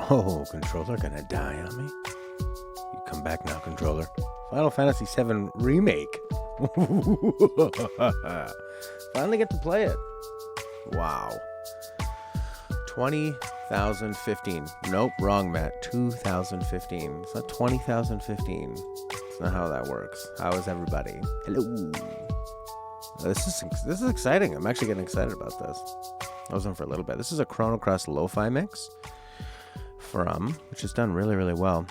Oh, controller gonna die on me? You come back now, controller. Final Fantasy VII Remake. Finally get to play it. Wow. 20,015. Nope, wrong, Matt. 2015. It's not 20,015. That's not how that works. How is everybody? Hello. This is exciting. I'm actually getting excited about this. I was on for a little bit. This is a Chrono Cross lo-fi mix which is done really, really well.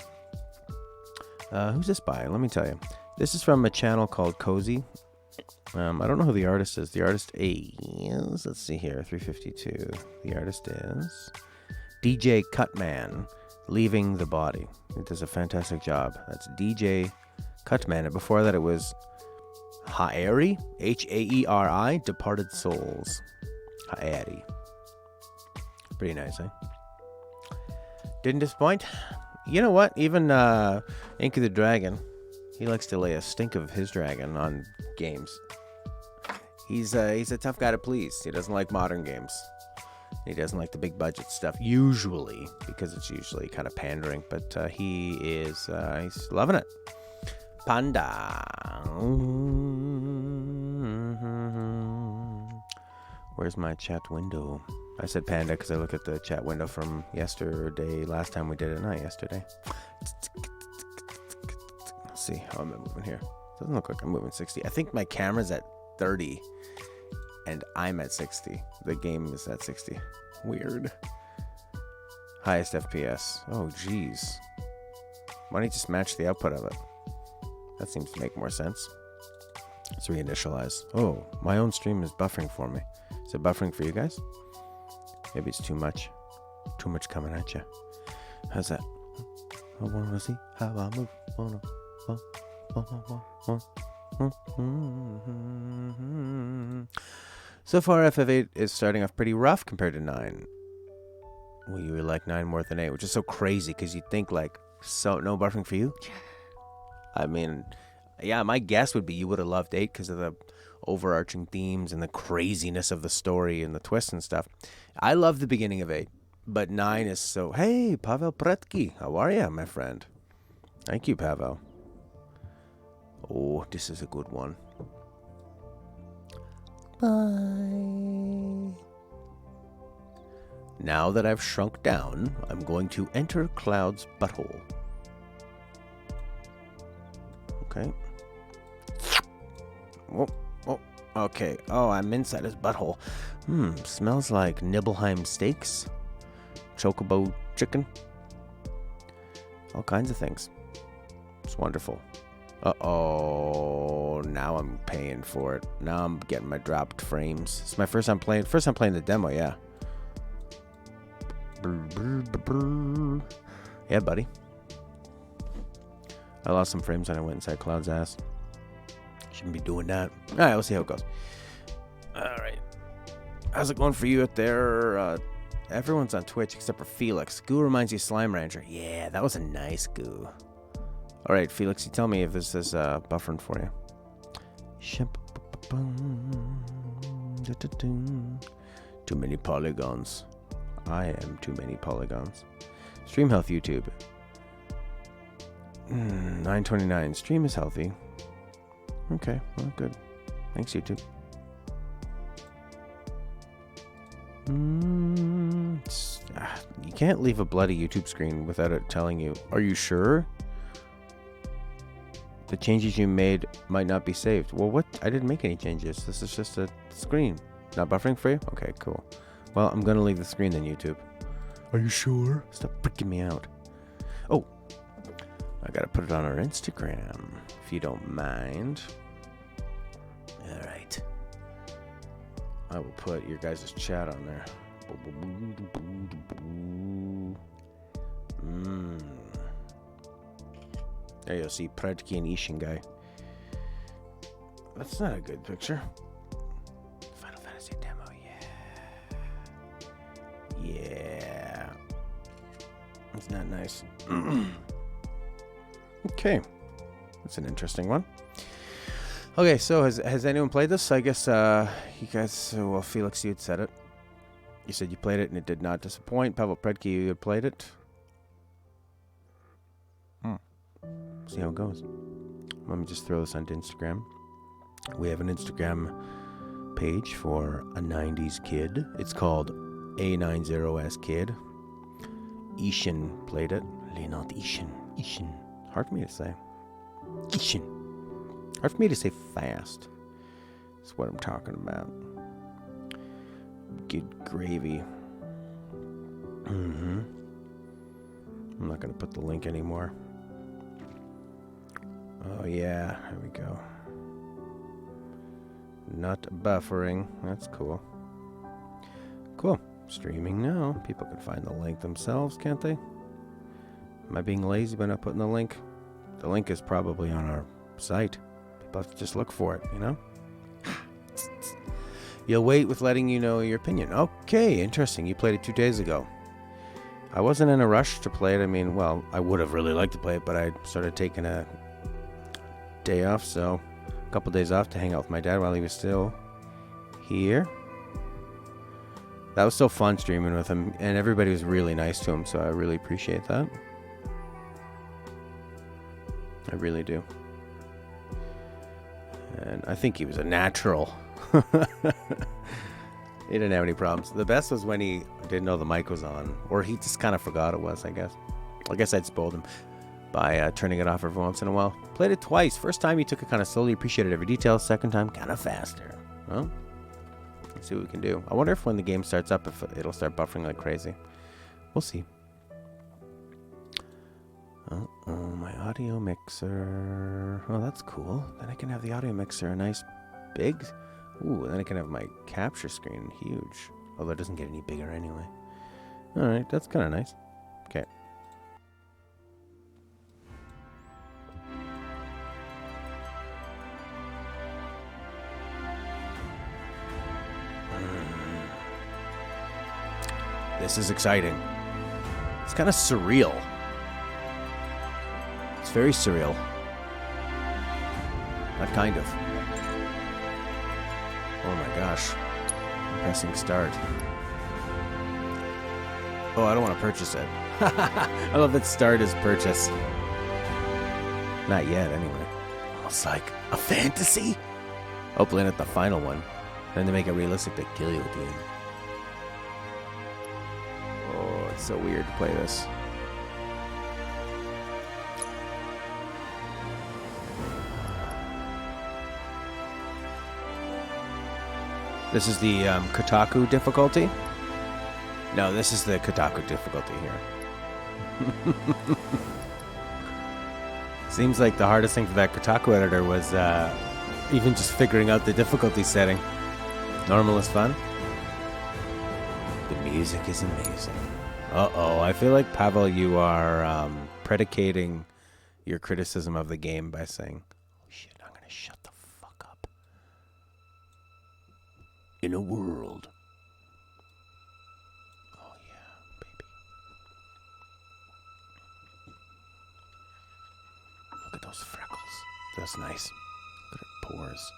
Who's this by? Let me tell you. This is from a channel called Cozy. I don't know who the artist is. The artist is, let's see here, 352. The artist is DJ Cutman, Leaving the Body. It does a fantastic job. That's DJ Cutman. And before that, it was Haeri, Haeri, Departed Souls. Haeri. Pretty nice, eh? Didn't disappoint. You know what? Even Ink of the Dragon, he likes to lay a stink of his dragon on games. He's a tough guy to please. He doesn't like modern games. He doesn't like the big budget stuff, usually, because it's usually kind of pandering. But he's loving it. Panda. Where's my chat window? I said panda because I look at the chat window from yesterday, last time we did it, not yesterday. Let's see how I'm moving here. Doesn't look like I'm moving 60. I think my camera's at 30 and I'm at 60. The game is at 60. Weird. Highest FPS. Oh, geez. Why don't you just match the output of it? That seems to make more sense. Let's reinitialize. Oh, my own stream is buffering for me. Is it buffering for you guys? Maybe it's too much. Too much coming at you. How's that? I wanna see how I move. So far, FF8 is starting off pretty rough compared to 9. Well, you like 9 more than 8, which is so crazy because you'd think like, so no buffering for you? I mean, yeah, my guess would be you would have loved 8 because of the overarching themes and the craziness of the story and the twists and stuff. I love the beginning of 8, but 9 is so... Hey, Pavel Pretki, how are you, my friend? Thank you, Pavel. Oh, this is a good one. Bye. Now that I've shrunk down, I'm going to enter Cloud's butthole. Okay. Oh, okay. Oh, I'm inside his butthole. Smells like Nibelheim steaks, chocobo chicken, all kinds of things. It's wonderful. Uh-oh, now I'm paying for it. Now I'm getting my dropped frames. It's my first time playing the demo, yeah. Yeah, buddy. I lost some frames when I went inside Cloud's ass. Shouldn't be doing that. All right, we'll see how it goes. All right. How's it going for you out there? Everyone's on Twitch except for Felix. Goo reminds you of Slime Rancher. Yeah, that was a nice goo. All right, Felix, you tell me if this is buffering for you. Too many polygons. I am too many polygons. Stream health YouTube. 929. Stream is healthy. Okay, well, good. Thanks, YouTube. You can't leave a bloody YouTube screen without it telling you, are you sure? The changes you made might not be saved. Well, what? I didn't make any changes. This is just a screen. Not buffering for you? Okay, cool. Well, I'm going to leave the screen then, YouTube. Are you sure? Stop freaking me out. Oh, I got to put it on our Instagram, if you don't mind. All right. I will put your guys' chat on there. There you'll see Predki and Ishin guy. That's not a good picture. Final Fantasy demo, yeah. Yeah. It's not nice. Okay. That's an interesting one. Okay, so has anyone played this? I guess you guys, well, Felix, you had said it. You said you played it and it did not disappoint. Pavel Predki, you had played it. See how it goes. Let me just throw this onto Instagram. We have an Instagram page for a 90s kid. It's called A90S Kid. Ishin played it. Not Ishin. Ishin. Hard for me to say. Ishin. Hard for me to say fast. That's what I'm talking about. Good gravy. I'm not going to put the link anymore. Oh yeah, here we go. Not buffering. That's cool. Cool. Streaming now. People can find the link themselves, can't they? Am I being lazy by not putting the link? The link is probably on our site. People have to just look for it, you know? You'll wait with letting you know your opinion. Okay, interesting. You played it 2 days ago. I wasn't in a rush to play it. I mean, well, I would have really liked to play it, but I started taking a day off, so a couple days off to hang out with my dad while he was still here. That was so fun streaming with him, and everybody was really nice to him, so I really appreciate that. I really do. And I think he was a natural. He didn't have any problems. The best was when he didn't know the mic was on, or he just kind of forgot it was, I guess. I guess I'd spoiled him by turning it off every once in a while. Played it twice. First time he took it kind of slowly, appreciated every detail. Second time, kind of faster. Well, let's see what we can do. I wonder if when the game starts up, if it'll start buffering like crazy. We'll see. Oh, my audio mixer. Oh, that's cool. Then I can have the audio mixer a nice big. Ooh, then I can have my capture screen huge. Although it doesn't get any bigger anyway. Alright, that's kind of nice. Okay. This is exciting. It's kind of surreal. It's very surreal. Not kind of. Oh my gosh. I'm pressing start. Oh, I don't want to purchase it. I love that start is purchase. Not yet, anyway. Almost like a fantasy. Hopefully not the final one. Then to make it realistic, they kill you at the end. Oh, it's so weird to play this. This is the Kotaku difficulty? No, this is the Kotaku difficulty here. Seems like the hardest thing for that Kotaku editor was even just figuring out the difficulty setting. Normal is fun. The music is amazing. Uh-oh, I feel like, Pavel, you are predicating your criticism of the game by saying, oh shit, I'm gonna shut the fuck up. In a world. Oh yeah, baby. Look at those freckles. That's nice. Look at her pores.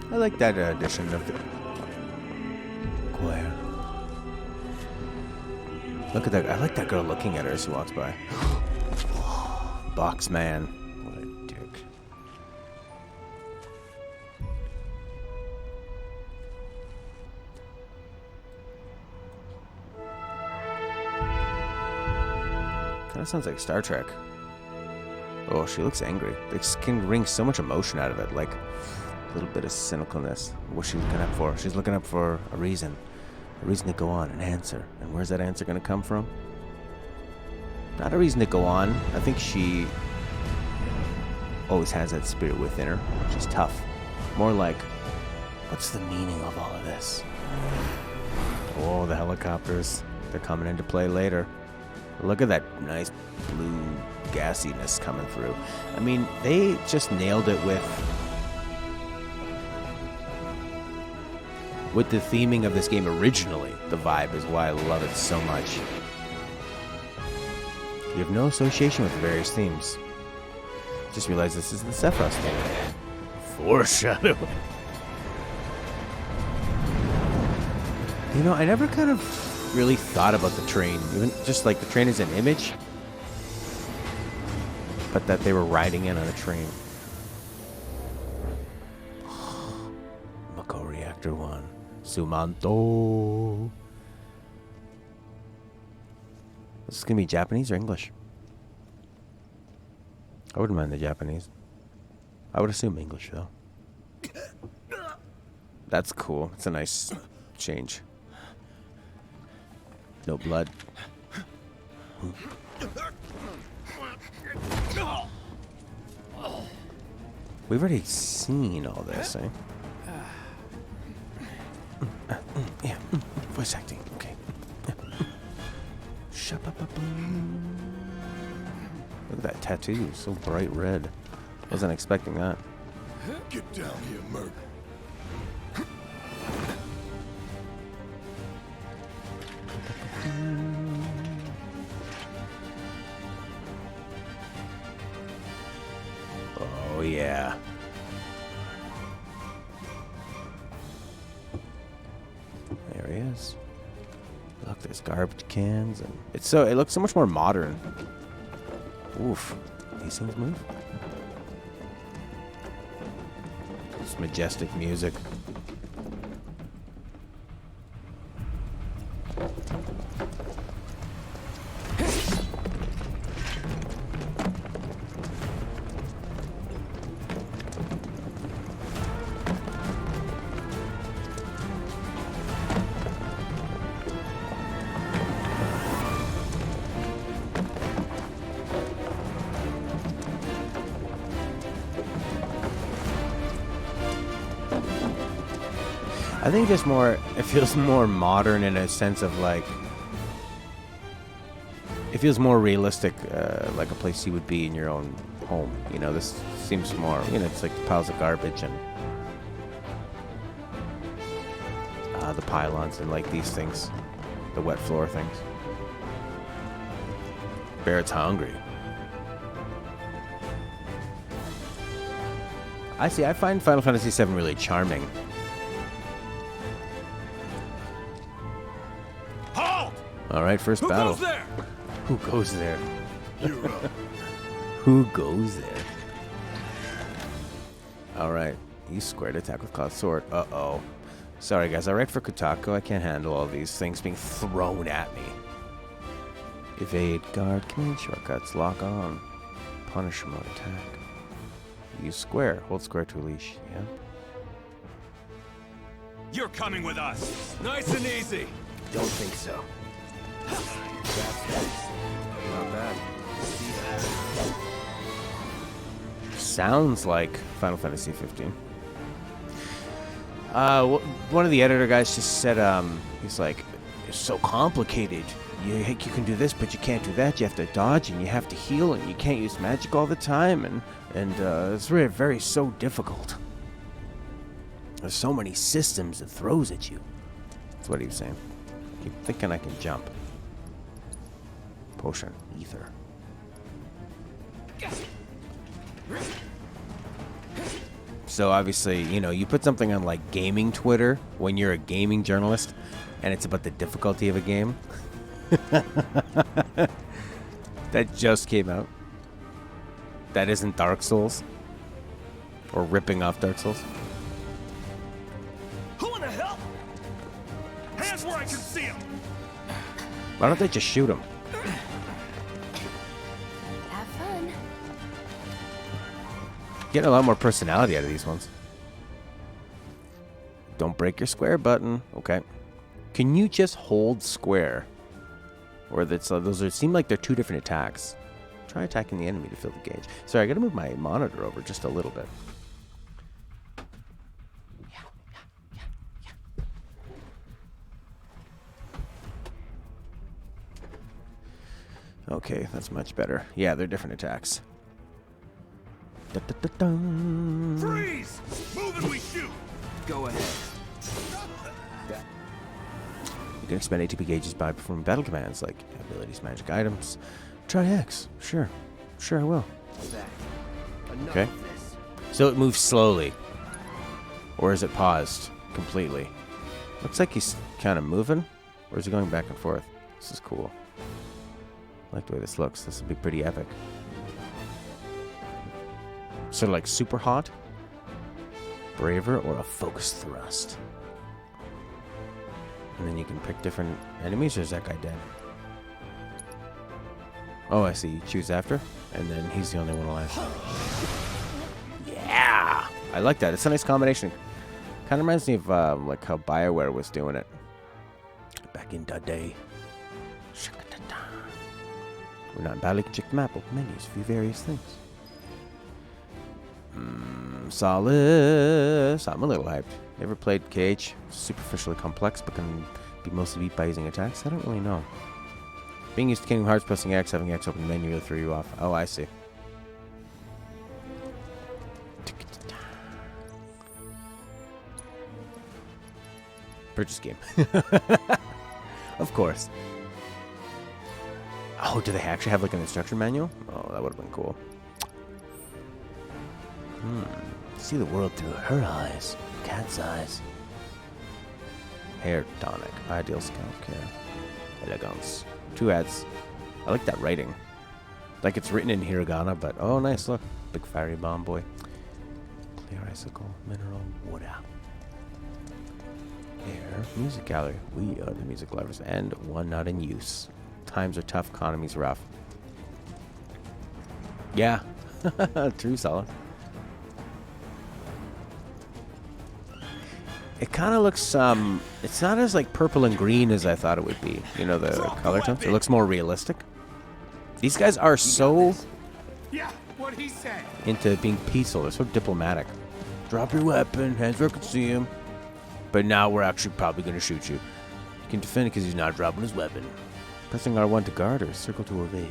I like that edition of the choir. Look at that. I like that girl looking at her as she walks by. Box man. What a dick. Kind of sounds like Star Trek. Oh, she looks angry. This can wring so much emotion out of it. Like a little bit of cynicalness. What's she looking up for? She's looking up for a reason to go on, an answer. And where's that answer going to come from? Not a reason to go on. I think she always has that spirit within her. She's tough. More like, what's the meaning of all of this? Oh, the helicopters. They're coming into play later. Look at that nice blue gassiness coming through. I mean, they just nailed it with the theming of this game originally. The vibe is why I love it so much. You have no association with the various themes. Just realized this is the Sephiroth theme. Foreshadowing. You know, I never kind of really thought about the train. Even just like the train as an image. But that they were riding in on a train. Mako Reactor 1. Sumanto. This is going to be Japanese or English? I wouldn't mind the Japanese. I would assume English, though. That's cool. It's a nice change. No blood. We've already seen all this, eh? Yeah. Voice acting. Okay. Look at that tattoo. So bright red. Wasn't expecting that. Get down here, Merc. Oh yeah. There he is. Look, there's garbage cans and it looks so much more modern. Oof. These things move. It's majestic music. I think just more, it feels more modern in a sense of like, it feels more realistic, like a place you would be in your own home. You know, this seems more, you know, it's like piles of garbage and the pylons and like these things, the wet floor things. Barrett's hungry. I find Final Fantasy VII really charming. All right, first battle. Who goes there? Who goes there? You're up. Who goes there? All right, you squared attack with Cloud Sword. Uh-oh. Sorry, guys. I write for Kotaku. I can't handle all these things being thrown at me. Evade, guard, command shortcuts, lock on. Punish remote attack. Use square. Hold square to leash. Yeah. You're coming with us. Nice and easy. Don't think so. Not bad. Sounds like Final Fantasy 15. One of the editor guys just said, he's like, it's so complicated. You can do this, but you can't do that. You have to dodge and you have to heal, and you can't use magic all the time, and it's really very so difficult. There's so many systems it throws at you. That's what he was saying. Keep thinking I can jump. Potion, ether. So obviously, you know, you put something on like gaming Twitter when you're a gaming journalist, and it's about the difficulty of a game. That just came out. That isn't Dark Souls. Or ripping off Dark Souls. Who in the hell? Hands where I can see him. Why don't they just shoot him? Have fun. Getting a lot more personality out of these ones. Don't break your square button. Okay. Can you just hold square? Or that's those seem like they're two different attacks. Try attacking the enemy to fill the gauge. Sorry, I gotta move my monitor over just a little bit. Okay, that's much better. Yeah, they're different attacks. Da-da-da-dum. Freeze! Move and we shoot! Go ahead. You can expend ATP gauges by performing battle commands like abilities, magic items. Try X. Sure. Sure, I will. That. Enough Okay. of this. So it moves slowly. Or is it paused completely? Looks like he's kind of moving. Or is he going back and forth? This is cool. I like the way this looks. This would be pretty epic. Sort of like super hot, braver, or a focused thrust. And then you can pick different enemies, or is that guy dead? Oh, I see. You choose after, and then he's the only one alive. Yeah! I like that. It's a nice combination. Kind of reminds me of like how BioWare was doing it back in the day. We're not in battle. You can check the map, open menus, view various things. Solace. I'm a little hyped. Never played KH. Superficially complex, but can be mostly beat by using attacks. I don't really know. Being used to Kingdom Hearts, pressing X, having X open the menu really threw you off. Oh, I see. Purchase game. Of course. Oh, do they actually have like an instruction manual? Oh, that would have been cool. See the world through her eyes. Cat's eyes. Hair tonic. Ideal scalp care. Elegance. 2 ads. I like that writing. Like it's written in hiragana, but oh, nice. Look. Big fiery bomb boy. Clear icicle. Mineral. Water. Air. Music gallery. We are the music lovers. And one not in use. Times are tough. Economy's rough. Yeah. True, solid. It kind of looks, it's not as like purple and green as I thought it would be. You know, the color tones. It looks more realistic. These guys are so Yeah, what he said. into being peaceful. They're so diplomatic. Drop your weapon, hands where I can see him. But now we're actually probably going to shoot you. You can defend it because he's not dropping his weapon. Pressing R1 to guard or circle to evade.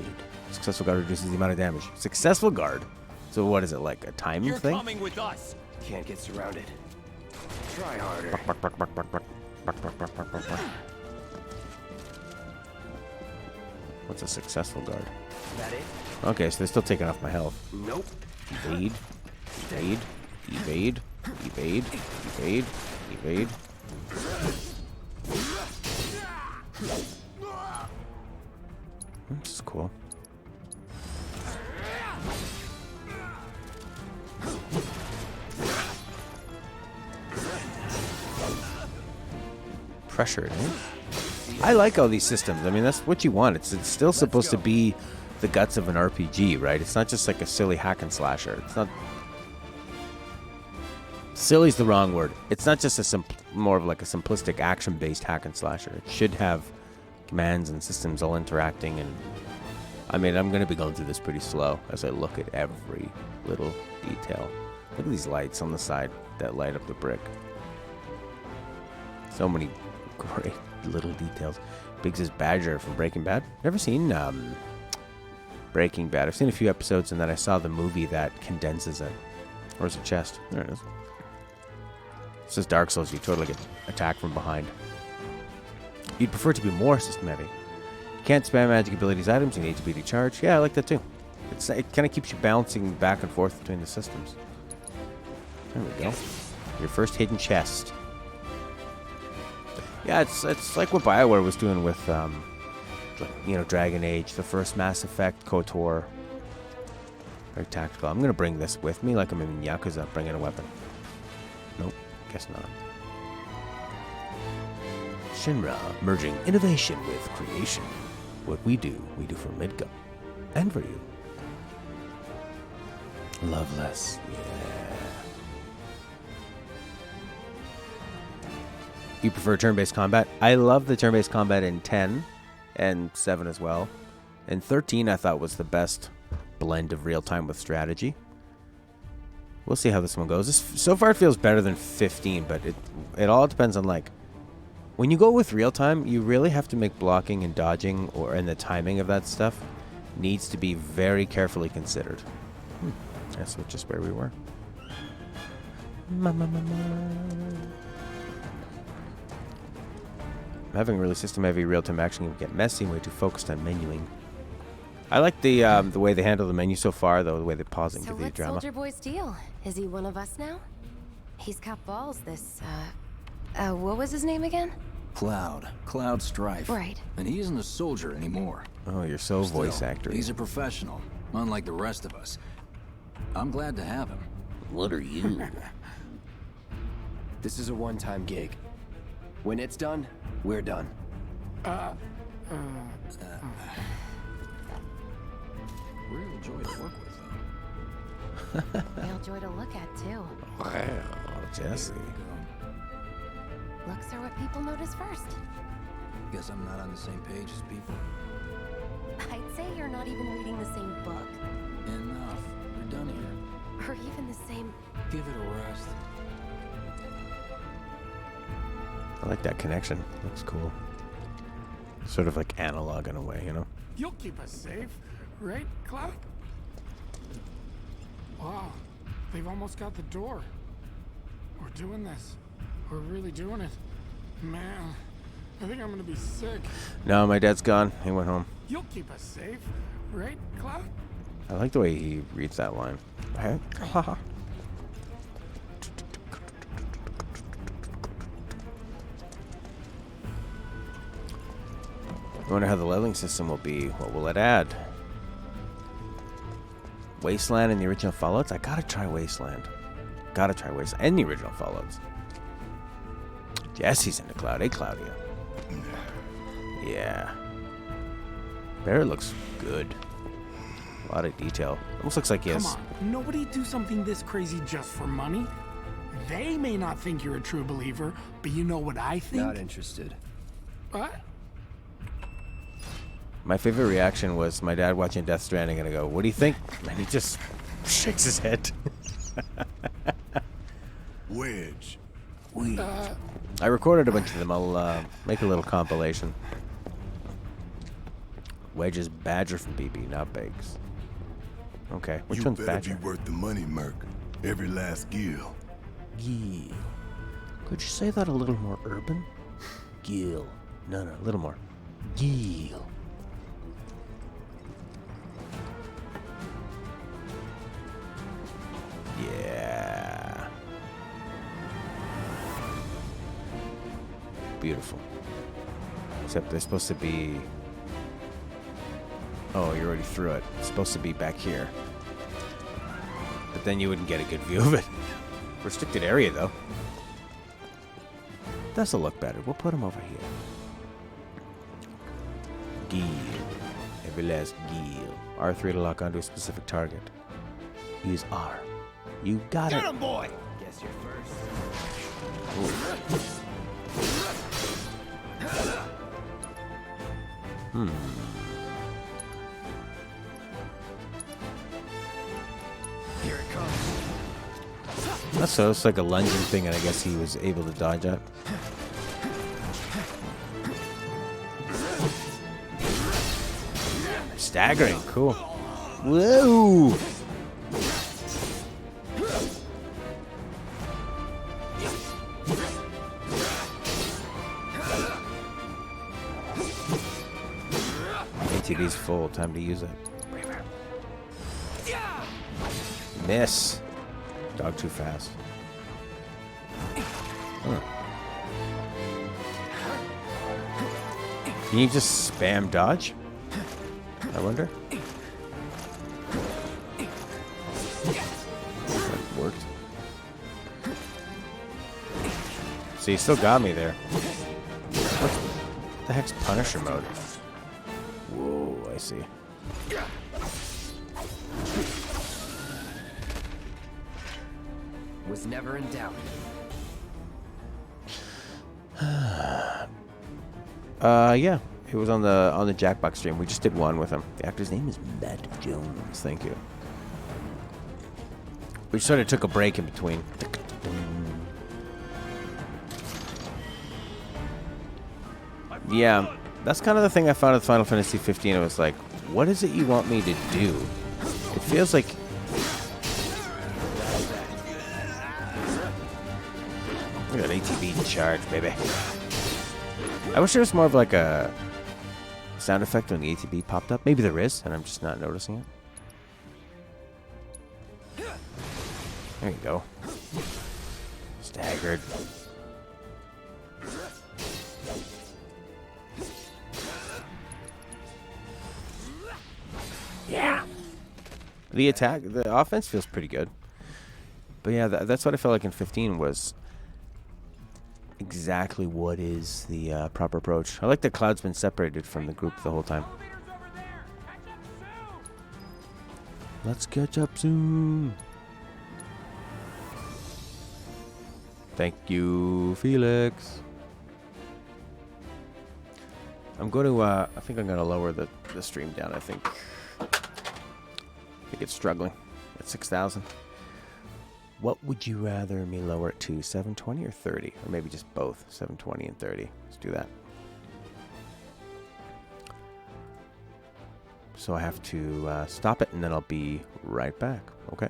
Successful guard reduces the amount of damage. Successful guard? So what is it, like a timing You're thing? coming with us. Can't get surrounded. Try harder. What's a successful guard? That it? Okay, so they're still taking off my health. Nope. Evade, evade, evade, evade, evade, evade. This is cool. Pressured, eh? I like all these systems. I mean, that's what you want. It's still supposed to be the guts of an RPG, right? It's not just like a silly hack and slasher. It's not... Silly's the wrong word. It's not just more of like a simplistic action-based hack and slasher. It should have commands and systems all interacting, and I mean, I'm going to be going through this pretty slow as I look at every little detail. Look at these lights on the side that light up the brick. So many great little details. Biggs' Badger from Breaking Bad. Never seen Breaking Bad. I've seen a few episodes, and then I saw the movie that condenses it. Where's the chest? There it is. This is Dark Souls. You totally get attacked from behind. You'd prefer to be more system heavy. You can't spam magic abilities items. You need to be recharged. Yeah, I like that too. It kind of keeps you bouncing back and forth between the systems. There we go. Your first hidden chest. Yeah, it's like what BioWare was doing with, Dragon Age, the first Mass Effect, KOTOR. Very tactical. I'm going to bring this with me like I'm in Yakuza, bringing a weapon. Nope, guess not. Shinra, merging innovation with creation. What we do for Midgard. And for you. Loveless, yeah. You prefer turn-based combat? I love the turn-based combat in 10 and 7 as well. And 13 I thought was the best blend of real-time with strategy. We'll see how this one goes. So far it feels better than 15, but it all depends on, like, when you go with real-time, you really have to make blocking and dodging and the timing of that stuff needs to be very carefully considered. That's just where we were. I'm having really system-heavy real-time action can get messy and way too focused on menuing. I like the way they handle the menu so far, though, the way they pause and So give you what's drama. Soldier Boy's deal? Is he one of us now? He's got balls, this, what was his name again? Cloud Strife. Right. And he isn't a soldier anymore. Oh, you're so voice Still, actor. He's a professional, unlike the rest of us. I'm glad to have him. What are you? This is a one-time gig. When it's done, we're done. Real joy to work with, though. Real joy to look at, too. Wow, Jesse. Looks are what people notice first. Guess I'm not on the same page as people. I'd say you're not even reading the same book. Enough. We're done here. Or even the same... Give it a rest. I like that connection. Looks cool. Sort of like analog in a way, you know? You'll keep us safe, right, Cloud? Wow, they've almost got the door. We're doing this. We're really doing it. Man, I think I'm gonna be sick. No, my dad's gone. He went home. You'll keep us safe, right, Cloud? I like the way he reads that line. I wonder how the leveling system will be. What will it add? Wasteland and the original Fallouts? I gotta try Wasteland. Gotta try Wasteland and the original Fallouts. Jesse's into Cloud. Hey, Claudia. Yeah. Barrett looks good. A lot of detail. Almost looks like he has... Come on, nobody do something this crazy just for money. They may not think you're a true believer, but you know what I think? Not interested. What? My favorite reaction was my dad watching Death Stranding and I go, what do you think? And he just shakes his head. Wedge. I recorded a bunch of them. I'll make a little compilation. Wedge is Badger from BB, not Biggs. Okay, which You one's better Badger? be worth the money, Merc. Every last gill. Gil. Could you say that a little more urban? Gil. No, a little more. Gil. Yeah. Beautiful. Except they're supposed to be... Oh, you're already through it. It's supposed to be back here. But then you wouldn't get a good view of it. Restricted area, though. This'll look better. We'll put him over here. Gil. Every last Gil. R3 to lock onto a specific target. Use R. You got it. Get him, boy! Guess you're first. Here it comes. That's so. It's like a lunging thing, and I guess he was able to dodge it. Staggering. Cool. Whoa! ATD's full. Time to use it. Miss. Dog too fast. Huh. Can you just spam dodge? I wonder. That worked. So you still got me there. What the heck's Punisher mode? Whoa, I see. Was never in doubt. Yeah. It was on the Jackbox stream. We just did one with him. The actor's name is Matt Jones. Thank you. We sort of took a break in between. Yeah, that's kind of the thing I found with Final Fantasy 15. It was like, What is it you want me to do? It feels like... Look at that ATB charge, baby. I wish there was more of like a sound effect when the ATB popped up. Maybe there is, and I'm just not noticing it. There you go. Staggered. Yeah. The attack, the offense feels pretty good. But yeah, that's what I felt like in 15 was exactly what is the proper approach. I like that Cloud's been separated from the group the whole time. Let's catch up soon. Thank you, Felix. I'm going to, I think I'm going to lower the stream down. I think it's struggling at 6,000. What would you rather me lower it to, 720 or 30? Or maybe just both, 720 and 30. Let's do that. So I have to stop it, and then I'll be right back. Okay.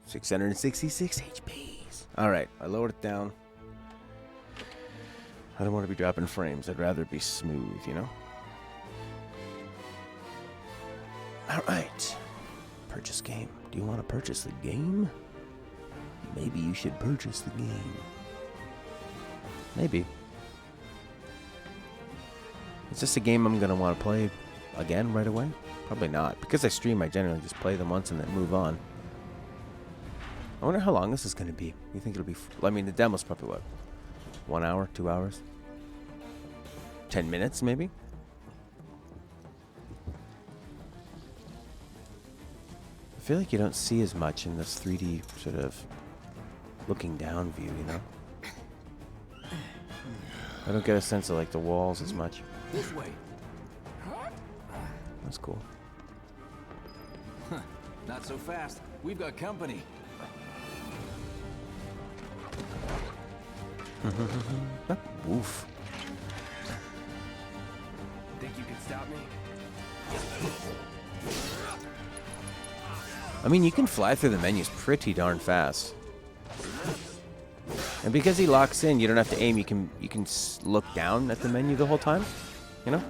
666 HPs. All right, I lowered it down. I don't want to be dropping frames. I'd rather be smooth, you know? All right. Purchase game. Do you want to purchase the game? Maybe you should purchase the game. Maybe. Is this a game I'm going to want to play again right away? Probably not. Because I stream, I generally just play them once and then move on. I wonder how long this is going to be. You think it'll be... I mean, the demo's probably what? 1 hour? 2 hours? 10 minutes, maybe? I feel like you don't see as much in this 3D sort of looking down view, you know? I don't get a sense of, like, the walls as much. This way. That's cool. Not so fast. We've got company. Woof. Think you can stop me? I mean, you can fly through the menus pretty darn fast. And because he locks in, you don't have to aim. You can look down at the menu the whole time, you know?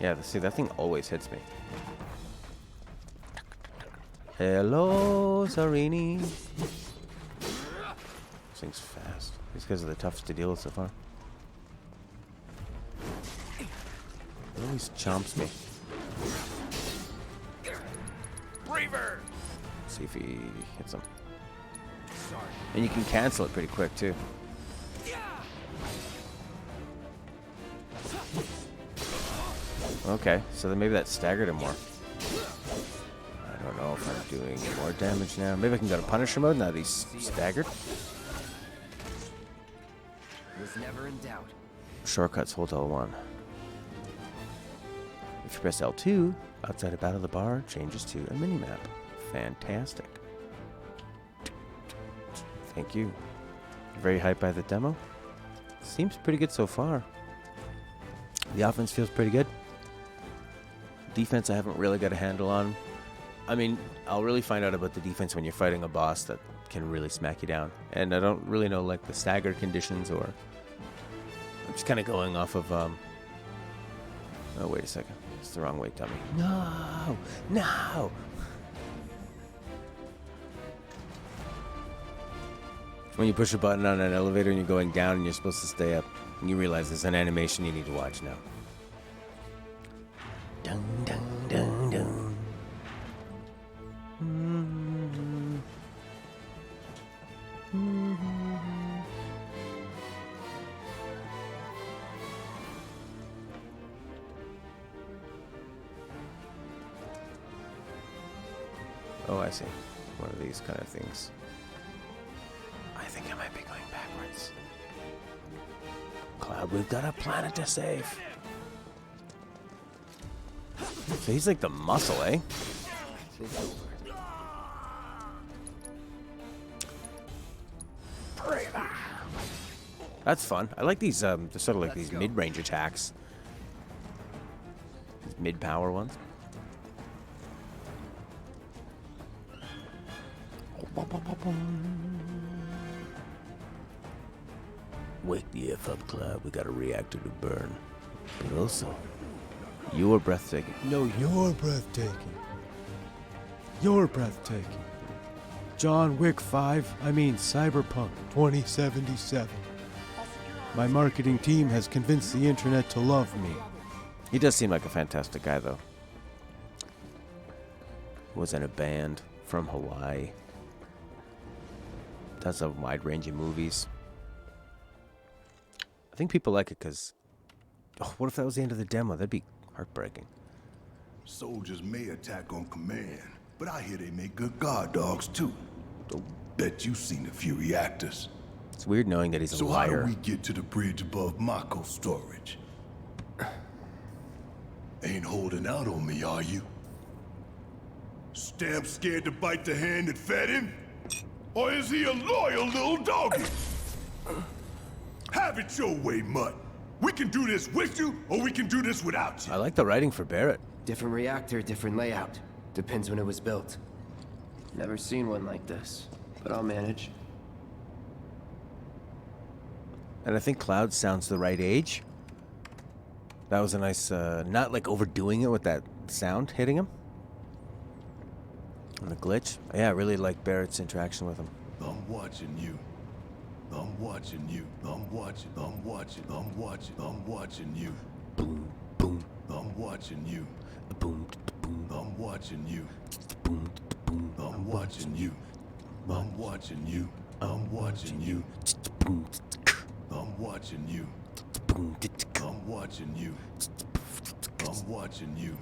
Yeah, see, that thing always hits me. Hello, Sarini. This thing's fast. It's because of the toughest to deal with so far. It always chomps me. Reaver! See if he hits him. And you can cancel it pretty quick, too. Okay, so then maybe that staggered him more. I don't know if I'm doing more damage now. Maybe I can go to Punisher mode now that he's staggered. Was never in doubt. Shortcuts, hold L1. If you press L2, outside of battle, the bar changes to a mini-map. Fantastic. Thank you. Very hyped by the demo. Seems pretty good so far. The offense feels pretty good. Defense I haven't really got a handle on. I mean, I'll really find out about the defense when you're fighting a boss that can really smack you down. And I don't really know, like, the staggered conditions, or... I'm just kind of going off of, Oh, wait a second. It's the wrong way, dummy. No! No! When you push a button on an elevator and you're going down and you're supposed to stay up, and you realize there's an animation you need to watch now. Dun, dun, dun, dun. Oh, I see. One of these kind of things. I think I might be going backwards. Cloud, we've got a planet to save. So he's like the muscle, eh? That's fun. I like these, sort of like these mid-range attacks. These mid-power ones. Wake the F up, Cloud. We got a reactor to burn. But also, you're breathtaking. No, you're breathtaking. You're breathtaking. John Wick 5, I mean Cyberpunk 2077. My marketing team has convinced the internet to love me. He does seem like a fantastic guy, though. Was in a band from Hawaii. Does a wide range of movies. I think people like it because... Oh, what if that was the end of the demo? That'd be heartbreaking. Soldiers may attack on command, but I hear they make good guard dogs too. Bet you've seen a few reactors. It's weird knowing that he's a So liar. how do we get to the bridge above Mako storage? Ain't holding out on me, are you? Stamp scared to bite the hand that fed him? Or is he a loyal little doggy? Have it your way, Mutt. We can do this with you, or we can do this without you. I like the writing for Barrett. Different reactor, different layout. Depends when it was built. Never seen one like this, but I'll manage. And I think Cloud sounds the right age. That was a nice, not like overdoing it with that sound hitting him. And the glitch. Yeah, I really like Barrett's interaction with him. I'm watching you. I'm watching you. I'm watching. I'm watching. I'm watching. I'm watching you. Boom, boom. I'm watching you. Boom, boom. I'm watching you. Boom, boom. I'm watching you. I'm watching you. I'm watching you. Boom, I'm watching you. boom. I'm watching you. I'm watching you.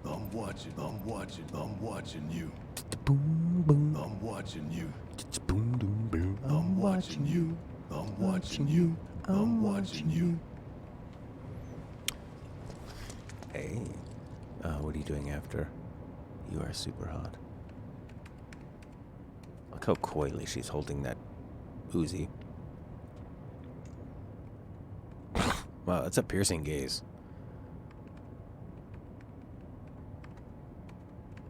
I'm watching. I'm watching. I'm watching you. Boom, boom. I'm watching you. Boom, boom, boom. I'm watching you. I'm watching you. I'm watching you. Hey, what are you doing after? You are super hot. Look how coyly she's holding that Uzi. Wow, that's a piercing gaze.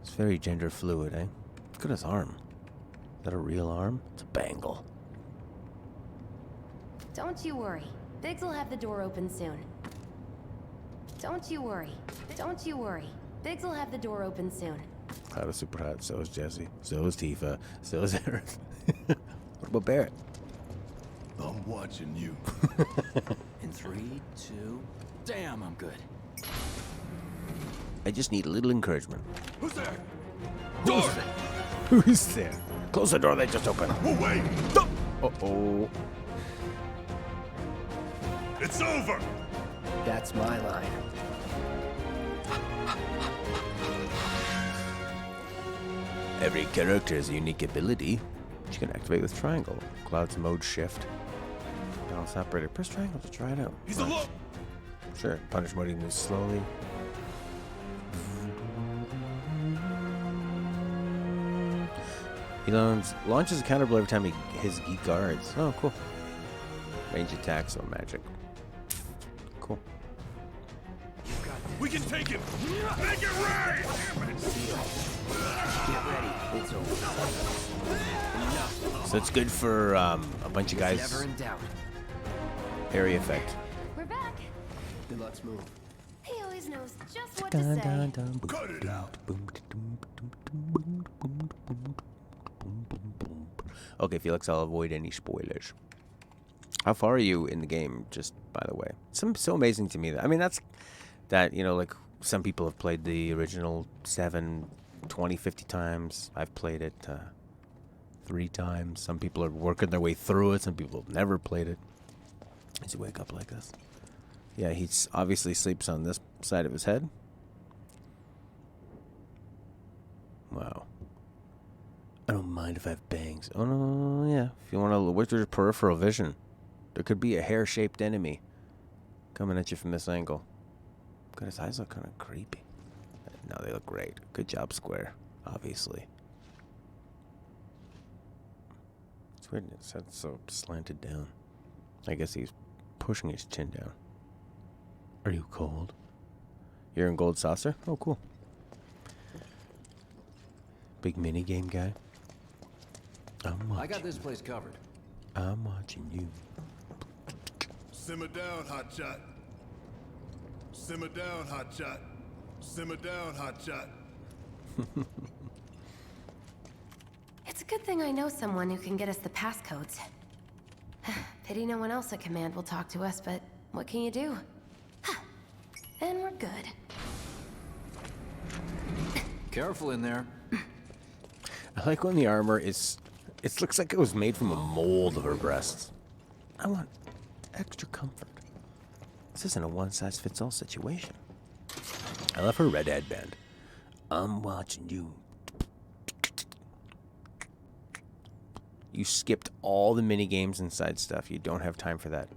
It's very gender fluid, eh? Look at his arm. Is that a real arm? It's a bangle. Don't you worry. Biggs will have the door open soon. Don't you worry. Don't you worry. Biggs will have the door open soon. Cloud is super hot, so is Jesse. So is Tifa. So is Eric. What about Barrett? I'm watching you. In 3, 2... Damn, I'm good. I just need a little encouragement. Who's there? Door! Who's there? Close the door they just opened. Oh, wait! Uh-oh. It's over! That's my line. Every character has a unique ability, which you can activate with triangle. Cloud's mode shift. Balance operator. Press triangle to try it out. He's alone! Sure. Punish mode, he moves slowly. He launches a counterblow every time he guards. Oh, cool. Range attacks or magic. Cool. We can take him! Make it rain! Get ready. It's over. So it's good for a bunch of guys. Never in doubt. Area effect. We're back. Then let's move. He always knows just what to say. Cut it out! Okay, Felix, I'll avoid any spoilers. How far are you in the game, just by the way? So amazing to me. I mean, you know, like some people have played the original 7 20, 50 times. I've played it 3 times. Some people are working their way through it. Some people have never played it. Does he wake up like this? Yeah, he obviously sleeps on this side of his head. Wow. I don't mind if I have bangs. Oh, no, yeah. If you want to look through your peripheral vision, there could be a hair-shaped enemy coming at you from this angle. God, his eyes look kind of creepy. No, they look great. Good job, Square, obviously. It's weird it's so slanted down. I guess he's pushing his chin down. Are you cold? You're in gold saucer? Oh, cool. Big mini game guy. I got this place covered. I'm watching you. Simmer down, hotshot. Simmer down, hotshot. Simmer down, hotshot. It's a good thing I know someone who can get us the passcodes. Pity no one else at command will talk to us, but what can you do? Then we're good. Careful in there. I like when the armor is... It looks like it was made from a mold of her breasts. I want extra comfort. This isn't a one-size-fits-all situation. I love her red headband. I'm watching you. You skipped all the mini-games inside stuff. You don't have time for that.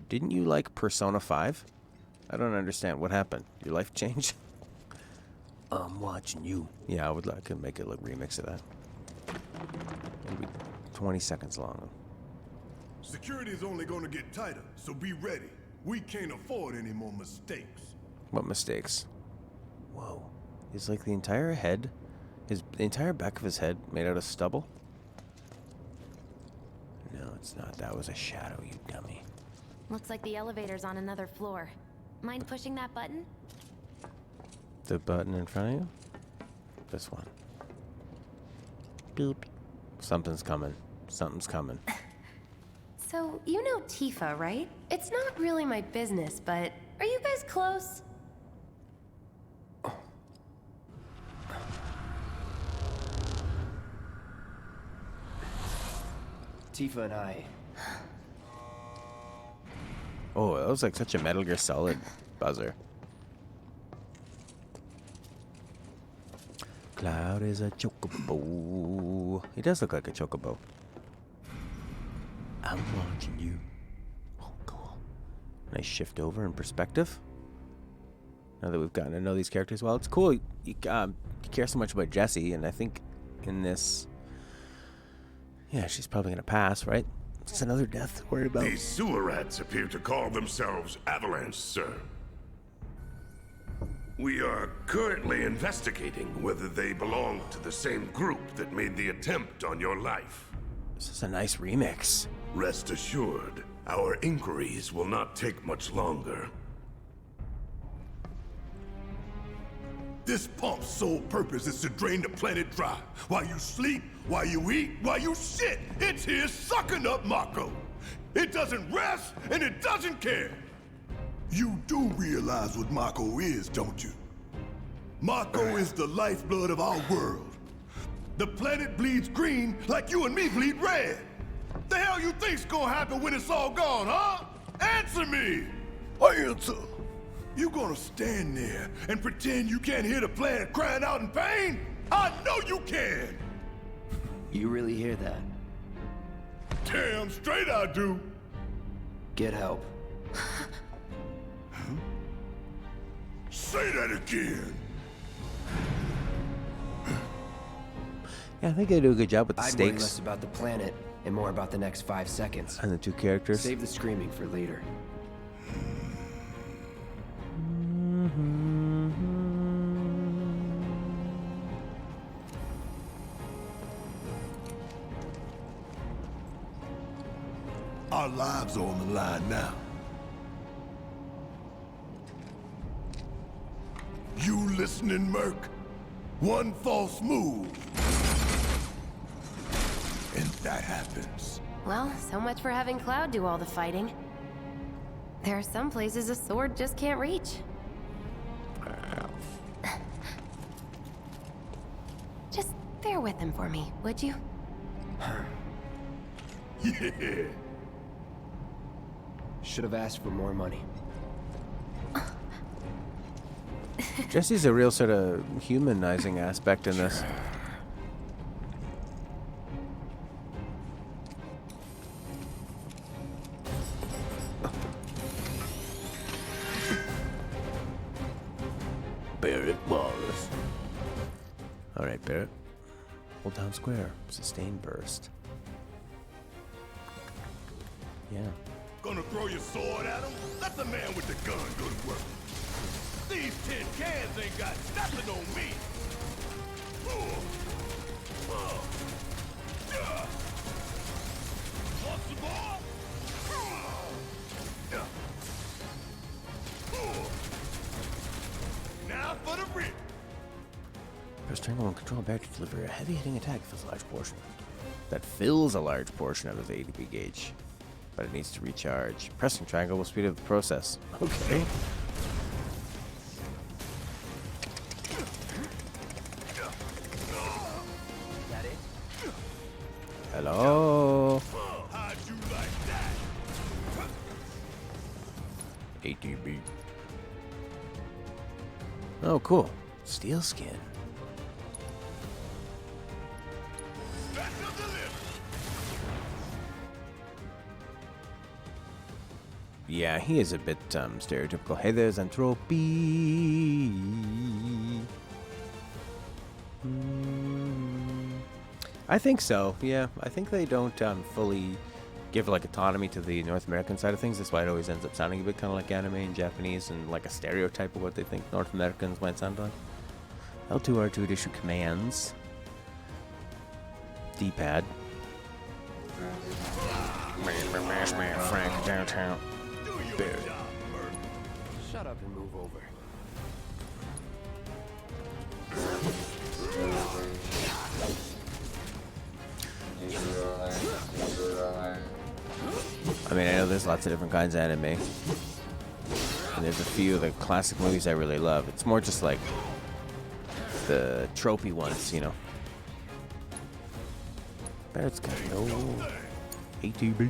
Didn't you like Persona 5? I don't understand. What happened? Your life changed? I'm watching you. Yeah, I would like to make a remix of that. Maybe 20 seconds long. Security is only going to get tighter, so be ready. We can't afford any more mistakes. What mistakes? Whoa. Is like the entire head, the entire back of his head made out of stubble? No, it's not. That was a shadow, you dummy. Looks like the elevator's on another floor. Mind pushing that button? The button in front of you? This one. Beep. Something's coming. Something's coming. So, you know Tifa, right? It's not really my business, but are you guys close? Tifa and I. Oh, that was like such a Metal Gear Solid buzzer. Cloud is a chocobo. He does look like a chocobo. I'm watching you. Oh, cool. Nice shift over in perspective. Now that we've gotten to know these characters well, it's cool. You care so much about Jessie, and I think in this, yeah, she's probably gonna pass, right? It's another death to worry about. These sewer rats appear to call themselves Avalanche, sir. We are currently investigating whether they belong to the same group that made the attempt on your life. This is a nice remix. Rest assured, our inquiries will not take much longer. This pump's sole purpose is to drain the planet dry. While you sleep, while you eat, while you shit, it's here sucking up Mako. It doesn't rest, and it doesn't care. You do realize what Mako is, don't you? Mako is the lifeblood of our world. The planet bleeds green like you and me bleed red. The hell you think's gonna happen when it's all gone, huh? Answer me! Answer! You gonna stand there and pretend you can't hear the planet crying out in pain? I know you can! You really hear that? Damn straight I do! Get help. Say that again! Yeah, I think they do a good job with the I'd worry stakes less about the planet and more about the next 5 seconds. and the two characters. Save the screaming for later. Our lives are on the line now. You listening, Merc? One false move. And that happens. Well, so much for having Cloud do all the fighting. There are some places a sword just can't reach. Just bear with him for me, would you? Yeah. Should have asked for more money. Jesse's a real sort of humanizing aspect in this. Barrett Wallace. Alright, Barrett. Hold down square. Sustain burst. Yeah. Gonna throw your sword at him? Let the man with the gun go to work. These tin cans ain't got nothing on me. Want some more? Now for the rip. Press triangle and control back to deliver a heavy-hitting attack fills a large portion. That fills a large portion of his ADP gauge, but it needs to recharge. Pressing triangle will speed up the process. Okay. That it? Hello. How'd you like that? ATB. Oh, cool. Steel skin. Special delivery. Yeah, he is a bit stereotypical. Hey, there's Entropy. I think so. Yeah, I think they don't fully give like autonomy to the North American side of things. That's why it always ends up sounding a bit kind of like anime and Japanese and like a stereotype of what they think North Americans might sound like. L2R2 to issue commands. D-pad. Frank downtown. Do your job, Merc. Shut up and move over. I mean, I know there's lots of different kinds of anime. And there's a few of the classic movies I really love. It's more just like the tropey ones, you know. Barrett's got no ATB.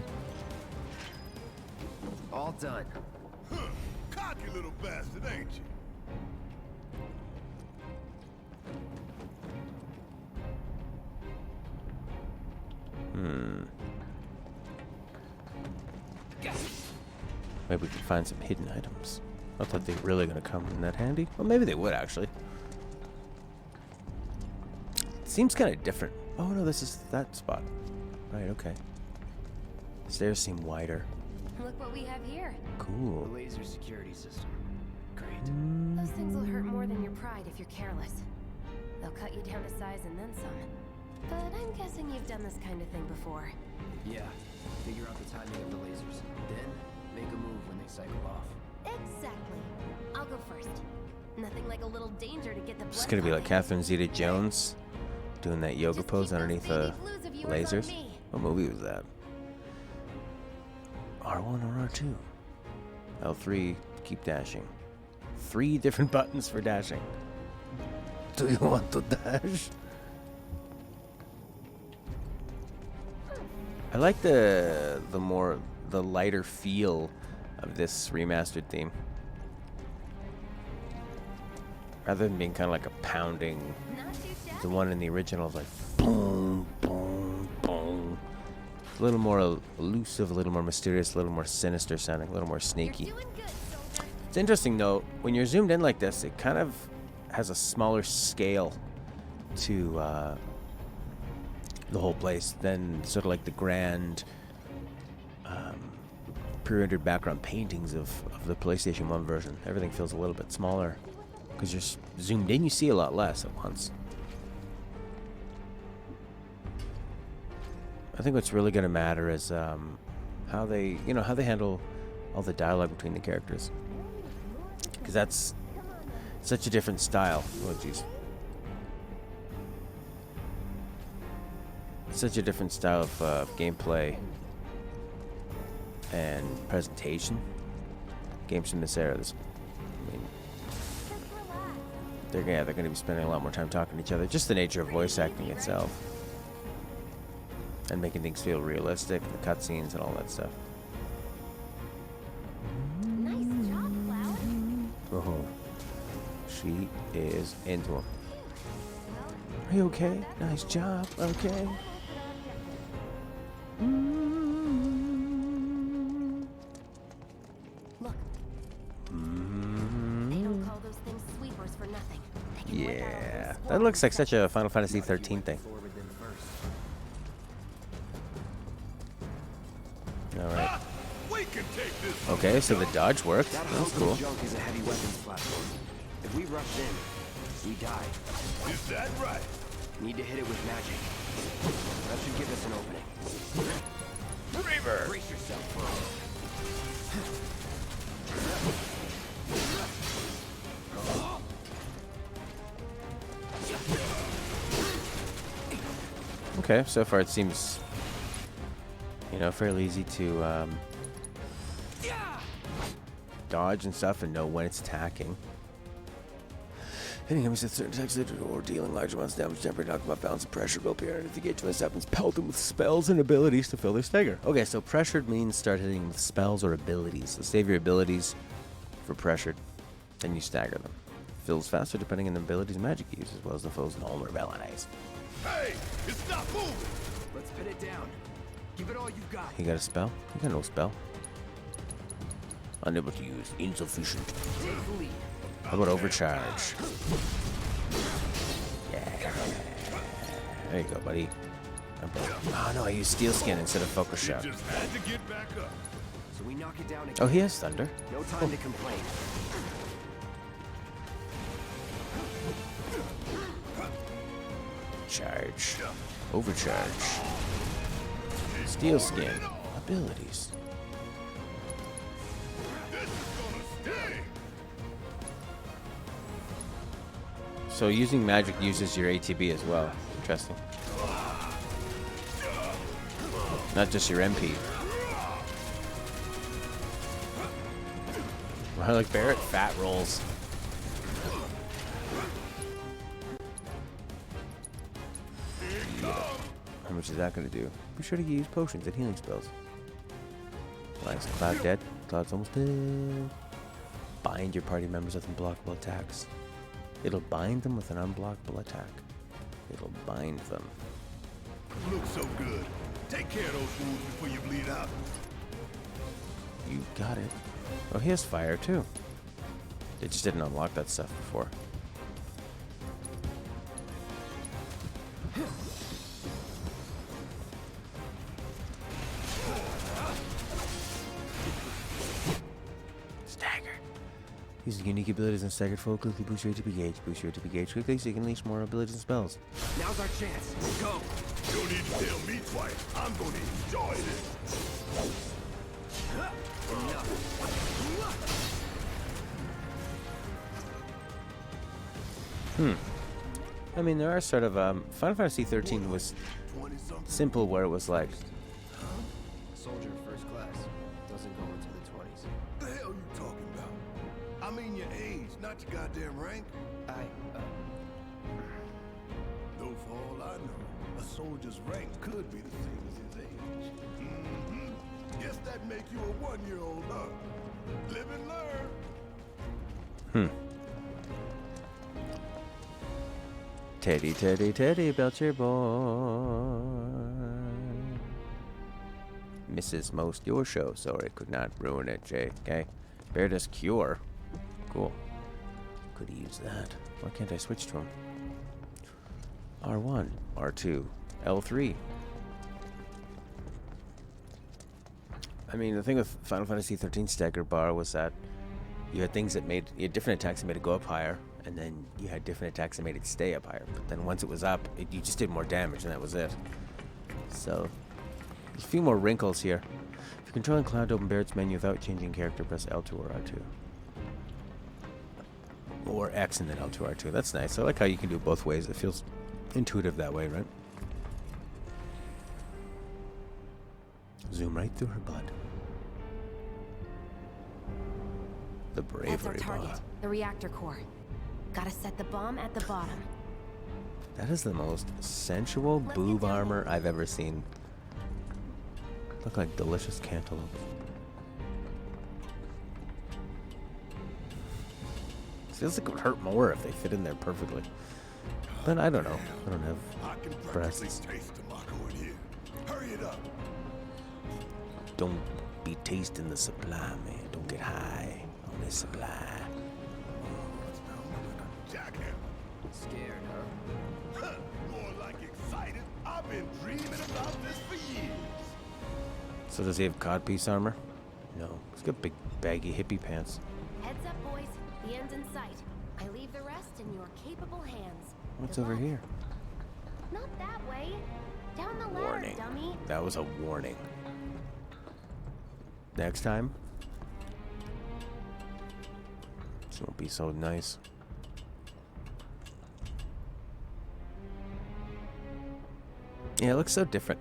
All done. Cocky little bastard, ain't you? Maybe we could find some hidden items. I thought they were really going to come in that handy. Well, maybe they would, actually. Seems kind of different. Oh, no, this is that spot. Right, okay. Stairs seem wider. Look what we have here. The Cool. laser security system. Great. Those things will hurt more than your pride if you're careless. They'll cut you down to size and then some. But I'm guessing you've done this kind of thing before. Yeah. Figure out the timing of the lasers. Then, make a move when they cycle off. Exactly. I'll go first. Nothing like a little danger to get the blood. It's going to be like pumping. Catherine Zeta-Jones doing that yoga Just pose keep those underneath baby the blues of yours on lasers. me. What movie was that? R1 or R2? L3, keep dashing. 3 different buttons for dashing. Do you want to dash? I like the lighter feel of this remastered theme. Rather than being kind of like a pounding, Not too shabby. the one in the original is like boom, boom, boom. A little more elusive, a little more mysterious, a little more sinister sounding, a little more You're sneaky. doing good, soldier. It's interesting though, when you're zoomed in like this, it kind of has a smaller scale to the whole place than sort of like the grand pre-rendered background paintings of the PlayStation 1 version. Everything feels a little bit smaller because you're zoomed in, you see a lot less at once. I think what's really going to matter is how they handle all the dialogue between the characters, because that's such a different style. Oh, jeez. Such a different style of gameplay and presentation. Games from this era. I mean, they're going to be spending a lot more time talking to each other. Just the nature of voice acting itself, and making things feel realistic, the cutscenes and all that stuff. Nice job, Cloud. Oh, she is into him. Are you okay? Nice job. Okay. Look. They don't call those things sweepers for nothing. They can wipe out a whole Yeah, squad that looks like in such a Final Fantasy 13 thing. Forward them first. All right. We can Okay, so the dodge worked. That That's hunk cool. of junk is a heavy weapons platform. If we rush in, we die. Is that right? Need to hit it with magic. That should give us an opening. Reaver! Brace yourself, bro. Okay, so far it seems, you know, fairly easy to dodge and stuff and know when it's attacking. Hitting enemies at certain attacks or dealing large amounts of damage, temporary knock them off balance and pressure will appear underneath the gauge when this happens. Pelt them with spells and abilities to fill their stagger. Okay, so pressured means start hitting with spells or abilities. So save your abilities for pressured, then you stagger them. Fills faster depending on the abilities and magic use, as well as the foe's vulnerabilities. Hey, it's not moving! Let's pin it down. Give it all you've got. You got a spell? You got no spell. Unable to use. Insufficient. Take the lead. How about overcharge? Yeah. There you go, buddy. Oh no, I used steel skin instead of focus shot. Just had to get back up. So we knock it down again. Oh, he has thunder. No time to complain. Charge. Overcharge. Steel skin. Abilities. This is gonna sting! So using magic uses your ATB as well. Interesting. Not just your MP. Wow, like Barrett fat rolls. How much is that going to do? Be sure to use potions and healing spells. Nice. Cloud dead. Cloud's almost dead. Bind your party members with unblockable attacks. It'll bind them with an unblockable attack. It'll bind them. You look so good. Take care of those wounds before you bleed out. You got it. Oh, he has fire too. They just didn't unlock that stuff before. Staggered. Using unique abilities and staggered foe quickly boost your ATP gauge. Boost your ATP gauge quickly so you can unleash more abilities and spells. Now's our chance. Go. You don't need to tell me twice. I'm gonna enjoy this. I mean, there are sort of Final Fantasy 13 was 20-something. simple where it was like Soldier first class. Doesn't go into the 20s. What the hell you talking about? I mean your age, not your goddamn rank. Though for all I know, a soldier's rank could be the same as his age. Mm-hmm. Guess that make you a 1-year-old, huh? Live and learn. Teddy, Teddy, Teddy about your boy. Mrs. Most your show. Sorry, could not ruin it, Jay. Okay. Bear does cure. Cool. Could use that. Why can't I switch to him? R1, R2, L3. I mean, the thing with Final Fantasy 13 stagger bar was that you had things that made you had different attacks that made it go up higher, and then you had different attacks that made it stay up higher. But then once it was up, you just did more damage, and that was it. So, there's a few more wrinkles here. If you're controlling Cloud to open Barrett's menu without changing character, press L2 or R2. Or X and then L2 R2. That's nice. I like how you can do it both ways. It feels intuitive that way, right? Zoom right through her butt. The That's our bravery target, bar. the reactor core. Gotta set the bomb at the bottom. That is the most sensual boob armor I've ever seen. Look like delicious cantaloupes. Feels like it would hurt more if they fit in there perfectly. But I don't know. I don't have I can practically breasts. taste tobacco in here. Hurry it up. Don't be tasting the supply, man. Don't get high on this supply. Jackhammer. Scared, huh? More like excited. I've been dreaming about this for years. So does he have codpiece armor? No. He's got big baggy hippie pants. Heads up, boys. The end's in sight. I leave the rest in your capable hands. What's Good over luck. here? Not that way. Down the ladder, Warning. dummy. That was a warning. Next time, this won't be so nice. Yeah, it looks so different.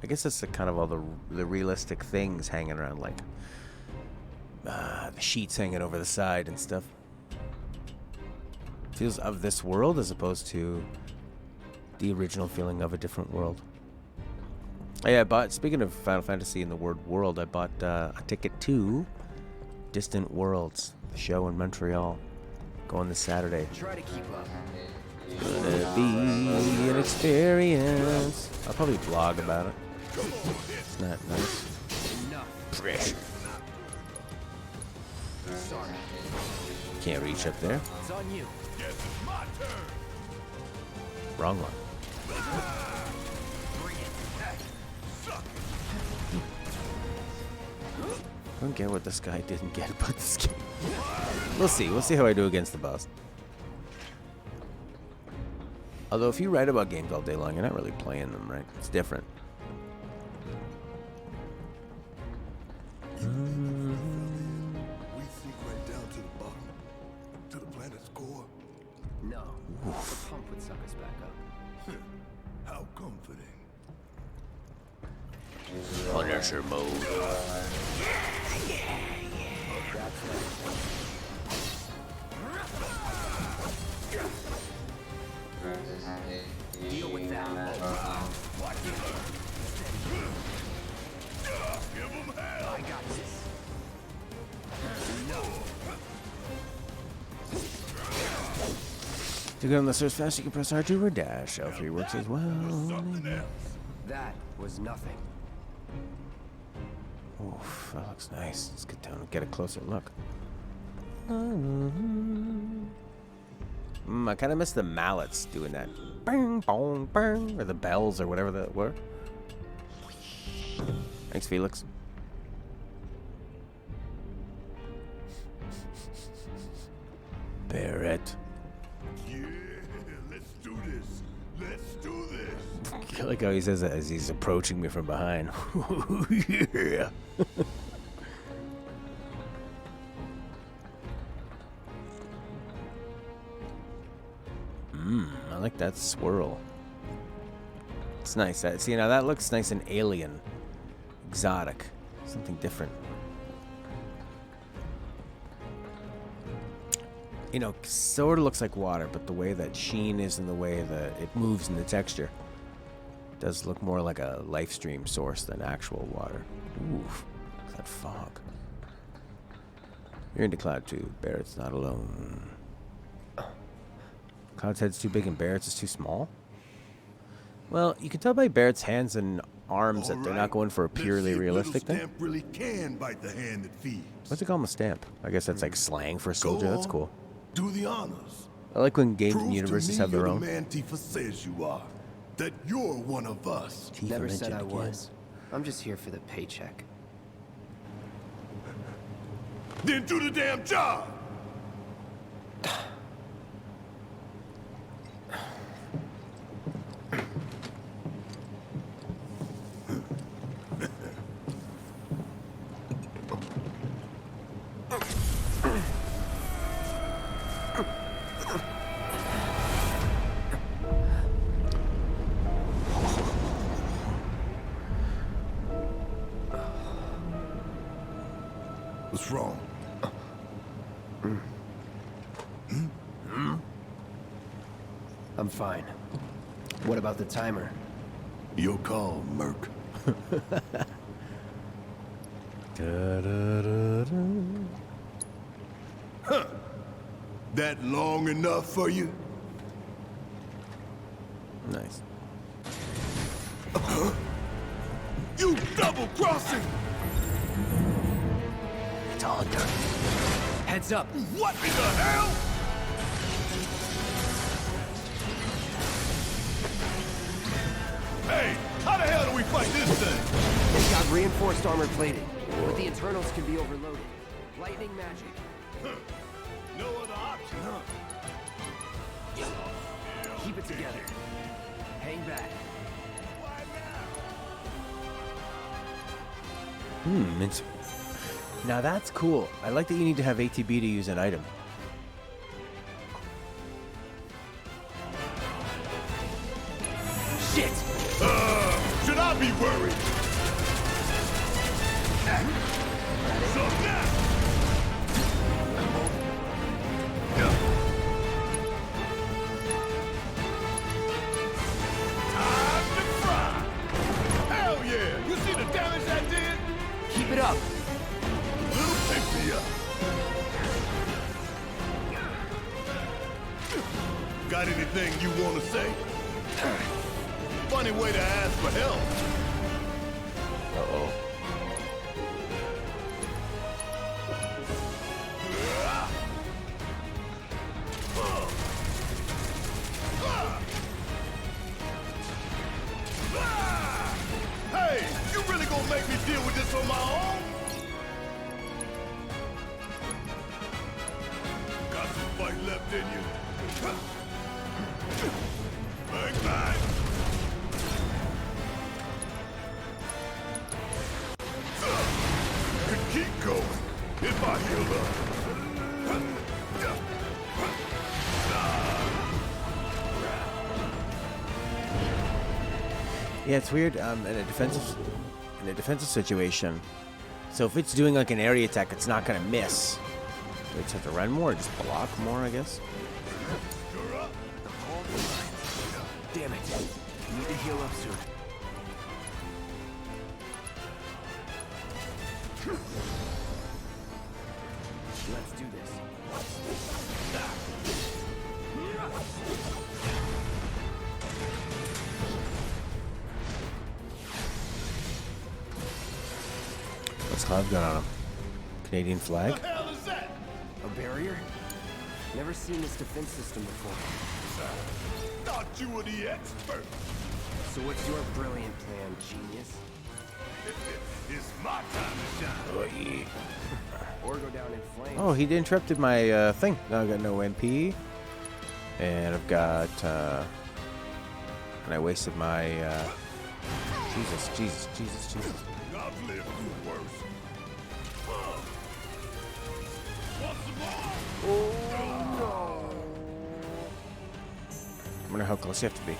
I guess it's the kind of all the realistic things hanging around, like the sheets hanging over the side and stuff. Feels of this world as opposed to the original feeling of a different world. Oh, yeah, I bought, speaking of Final Fantasy and the word world, I bought a ticket to Distant Worlds, the show in Montreal, going this Saturday. Try to keep up. Gonna be an experience. I'll probably blog about it. Isn't that nice? Enough. Pressure. Sorry. Can't reach up there. It's on you. Guess it's my turn. Wrong one. Bring it. Suck I don't get what this guy didn't get about this game. We'll see. We'll see how I do against the boss. Although, if you write about games all day long, you're not really playing them, right? It's different. We sink right down to the bottom, to the planet's core. No. The pump would suck us back up. How comforting. Punisher mode. Deal with that. Give him hell. I got this. To get on the search fast, you can press R2 or dash. L3 works as well. Something else. That was nothing. Oof, that looks nice. Let's get down and get a closer look. I kind of miss the mallets doing that. Bang, bong, bang, or the bells or whatever that were. Thanks, Felix. Barrett. Yeah, let's do this. Let's do this. I like how he says that as he's approaching me from behind. Yeah. I like that swirl. It's nice. See, now that looks nice and alien. Exotic. Something different. You know, sort of looks like water, but the way that sheen is and the way that it moves in the texture does look more like a life stream source than actual water. Oof. That fog. You're into Cloud 2. Barrett's not alone. Cloud's head's too big and Barrett's is too small? Well, you can tell by Barrett's hands and arms that they're not going for a purely realistic thing. Stamp really can bite the hand that feeds. What's it called, a stamp? I guess that's like slang for a soldier. That's cool. Do the honors. I like when games and Prove universes to me have their you're own. the man Tifa says you are. That you're one of us. Tifa Never said mentioned I again. was. I'm just here for the paycheck. Then do the damn job. What's wrong? I'm fine. What about the timer? Your call, Merc. That long enough for you? Nice. You double-crossing! It's all done. Heads up! What in the hell? Hey, How the hell do we fight this thing? It's got reinforced armor plating, but the internals can be overloaded. Lightning magic. No other option, huh? Keep it together. Hang back. It's... Now that's cool. I like that you need to have ATB to use an item. Shit! Should I be worried? So now! Time to fry! Hell yeah! You see the damage that did? Keep it up! Little pick me up. Got anything you want to say? Funny way to ask for help. Uh-oh. Hey, you really gonna make me deal with this on my own? Got some fight left in you. Bang, bang. Could keep going if I heal up. Yeah, it's weird. In a defensive situation. So if it's doing like an area attack, it's not gonna miss. Do I just have to run more, or just block more? I guess. Damn it. Need to heal up soon. Let's do this. What's Cloud got on him? Canadian flag? What the hell is that? A barrier? Never seen this defense system before. Thought you were the expert. So what's your brilliant plan, genius? It's my time to shine. Or go down in flames? Oh, he interrupted my thing. Now I got no MP, and I've got and I wasted my Jesus. I've lived through worse. Want some more? I wonder how close you have to be.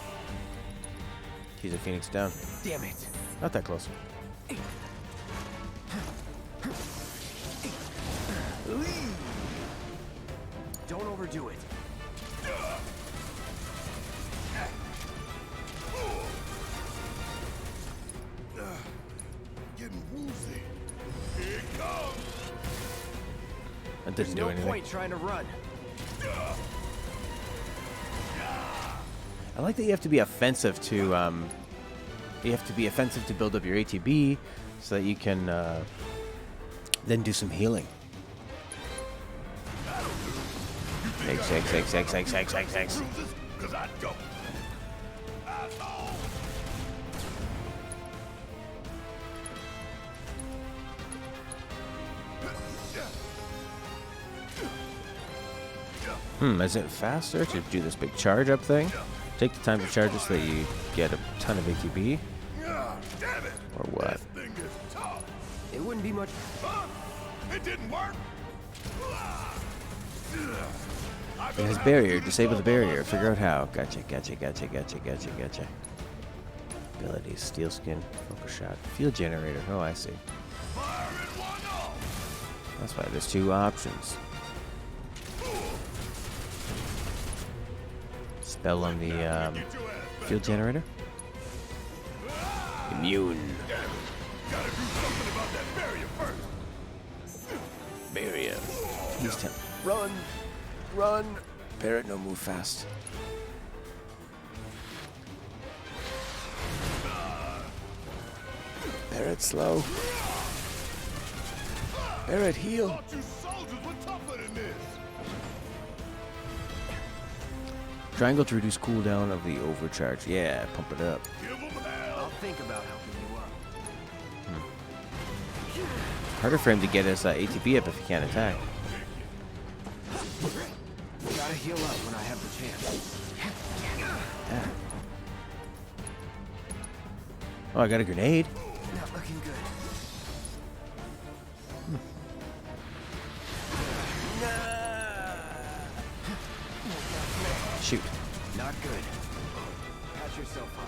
He's a Phoenix down. Damn it. Not that close. Don't overdo it. Getting woozy. Here it comes. That There's didn't do no anything. point trying to run. I like that you have to be offensive to build up your ATB, so that you can then do some healing. X. Bruises, 'cause I don't. Asshole. Is it faster to do this big charge up thing? Take the time to charge it so that you get a ton of ATB, Damn it. or what? This thing is tough. It wouldn't be much. Huh? It didn't work. It has barrier. Disable the barrier. Figure out how. Gotcha. Abilities: steel skin, focus shot, field generator. Oh, I see. Fire in one off. That's why there's two options. Spell on the field generator. Immune. Gotta do something about that barrier first. Barrier. He's Run. Barret, no, move fast. Barret, slow. Barret, heal. Thought you soldiers were tougher than this. Triangle to reduce cooldown of the overcharge. Yeah, pump it up. Give them hell. think about helping you up. Harder for him to get his ATB up if he can't attack. Gotta heal up when I have the chance. Yeah. Oh, I got a grenade. Not looking good. Shoot. Not good. Patch yourself up.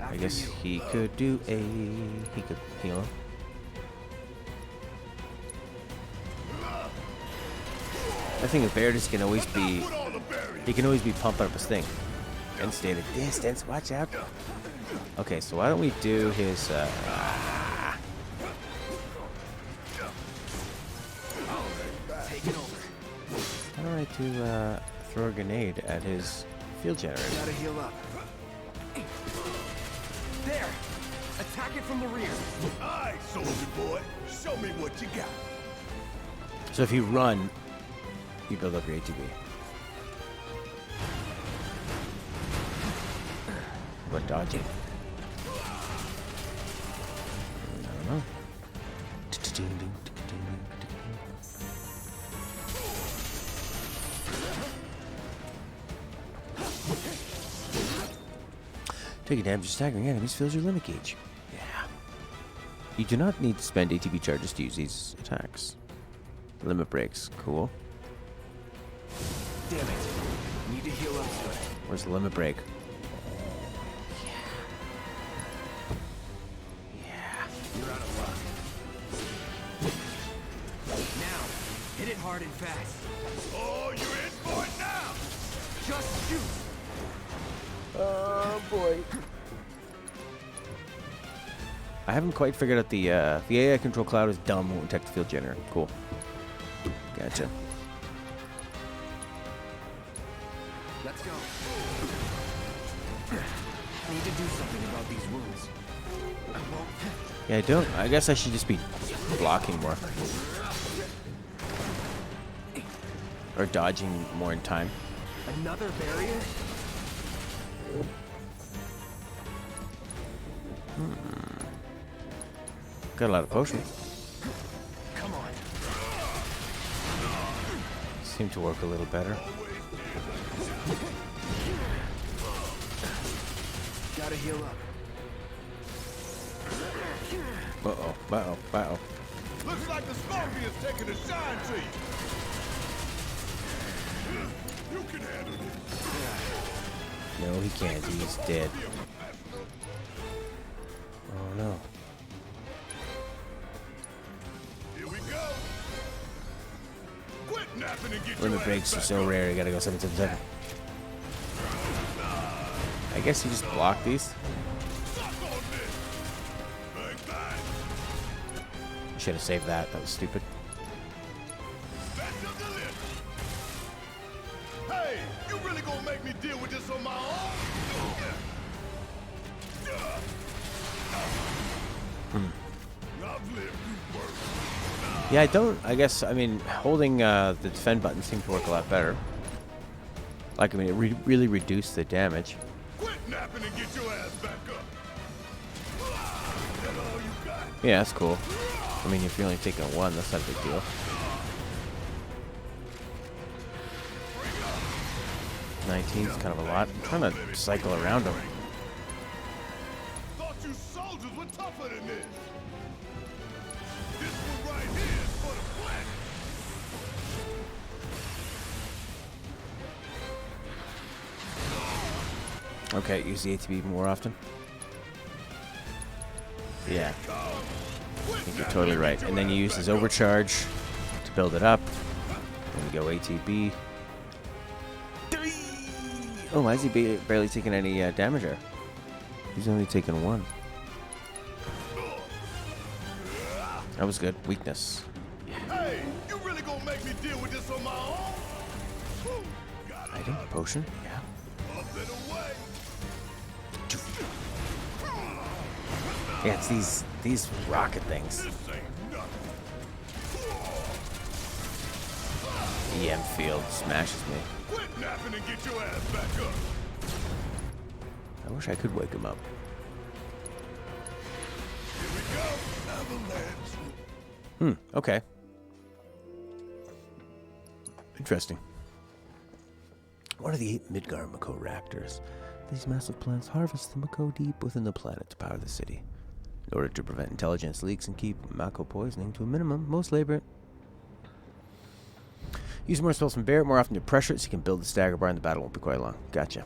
I guess he could do a... He could heal him. I think if Baird can always be... He can always be pumping up his thing. And stay at a distance. Watch out. Okay, so why don't we do his... How do I do throw a grenade at his field generator? Gotta heal up. There! Attack it from the rear. Aye, soldier boy. Show me what you got. So if you run, you build up your ATB. What dodging? I don't know. Taking damage to staggering enemies fills your limit gauge. Yeah. You do not need to spend ATB charges to use these attacks. Limit breaks. Cool. Damn it. Need to heal up to it. Where's the limit break? Yeah. You're out of luck. Now, hit it hard and fast. Oh, you're in for it now. Just shoot. Oh boy. I haven't quite figured out the AI control cloud is dumb, won't detect the field generator. Cool. Gotcha. Let's go. Need to do something about these wounds. I won't. Yeah, I don't. I guess I should just be blocking more. Or dodging more in time. Another barrier? Got a lot of potions. Come on. Seem to work a little better. Gotta heal up. Uh-oh, uh-oh, uh-oh. Looks like the Scorpion's taking a shine to you. You can handle it. No, he can't. He's dead. Oh, no. Here we go. Quit napping and get Limit your breaks ass are back so up. rare, you gotta go 777. I guess you just block these. Suck on this. Bang, bang. Should have saved that. That was stupid. Back to the list. Hey, you really gonna make me deal with this on my own? I've lived worse. Yeah, I don't. I guess. I mean, holding the defend button seemed to work a lot better. Like, I mean, it really reduced the damage. Quit napping and get your ass back up. That's all you got. Yeah, that's cool. I mean, if you're only taking one, that's not a big deal. Bring it up. 19 is kind of a lot. I'm trying to cycle around them. Thought you soldiers were tougher than this. This one right here is for the planet. Okay, use the ATB more often. Yeah, I think you're totally right. And then you use his overcharge to build it up. Then you go ATB. Oh, why is he barely taking any damage there? He's only taking one. That was good. Weakness. Hey, you really gonna make me deal with this on my own? Whew. Got a Item? Potion? Yeah. up and away. Yeah, it's these rocket things. This ain't nothing. EM field smashes me. Quit napping and get your ass back up. I wish I could wake him up. Here we go. Avalanche. Okay. Interesting. What are the 8 Midgar Mako reactors? These massive plants harvest the Mako deep within the planet to power the city. In order to prevent intelligence leaks and keep Mako poisoning to a minimum, most labor... Use more spells from Barrett more often to pressure it so you can build the stagger bar and the battle won't be quite long. Gotcha.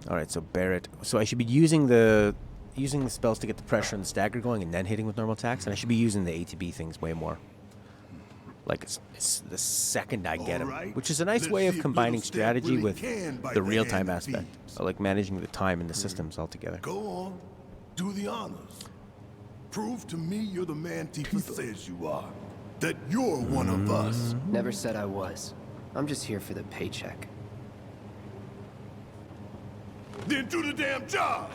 Alright, so Barrett... So I should be using the spells to get the pressure and the stagger going and then hitting with normal attacks, and I should be using the A to B things way more. Like, it's the second I get them, which is a nice way of combining strategy with the real-time aspect. I like managing the time and the systems altogether. Go on. Do the honors. Prove to me you're the man Tifa says you are. That you're one of us. Never said I was. I'm just here for the paycheck. Then do the damn job.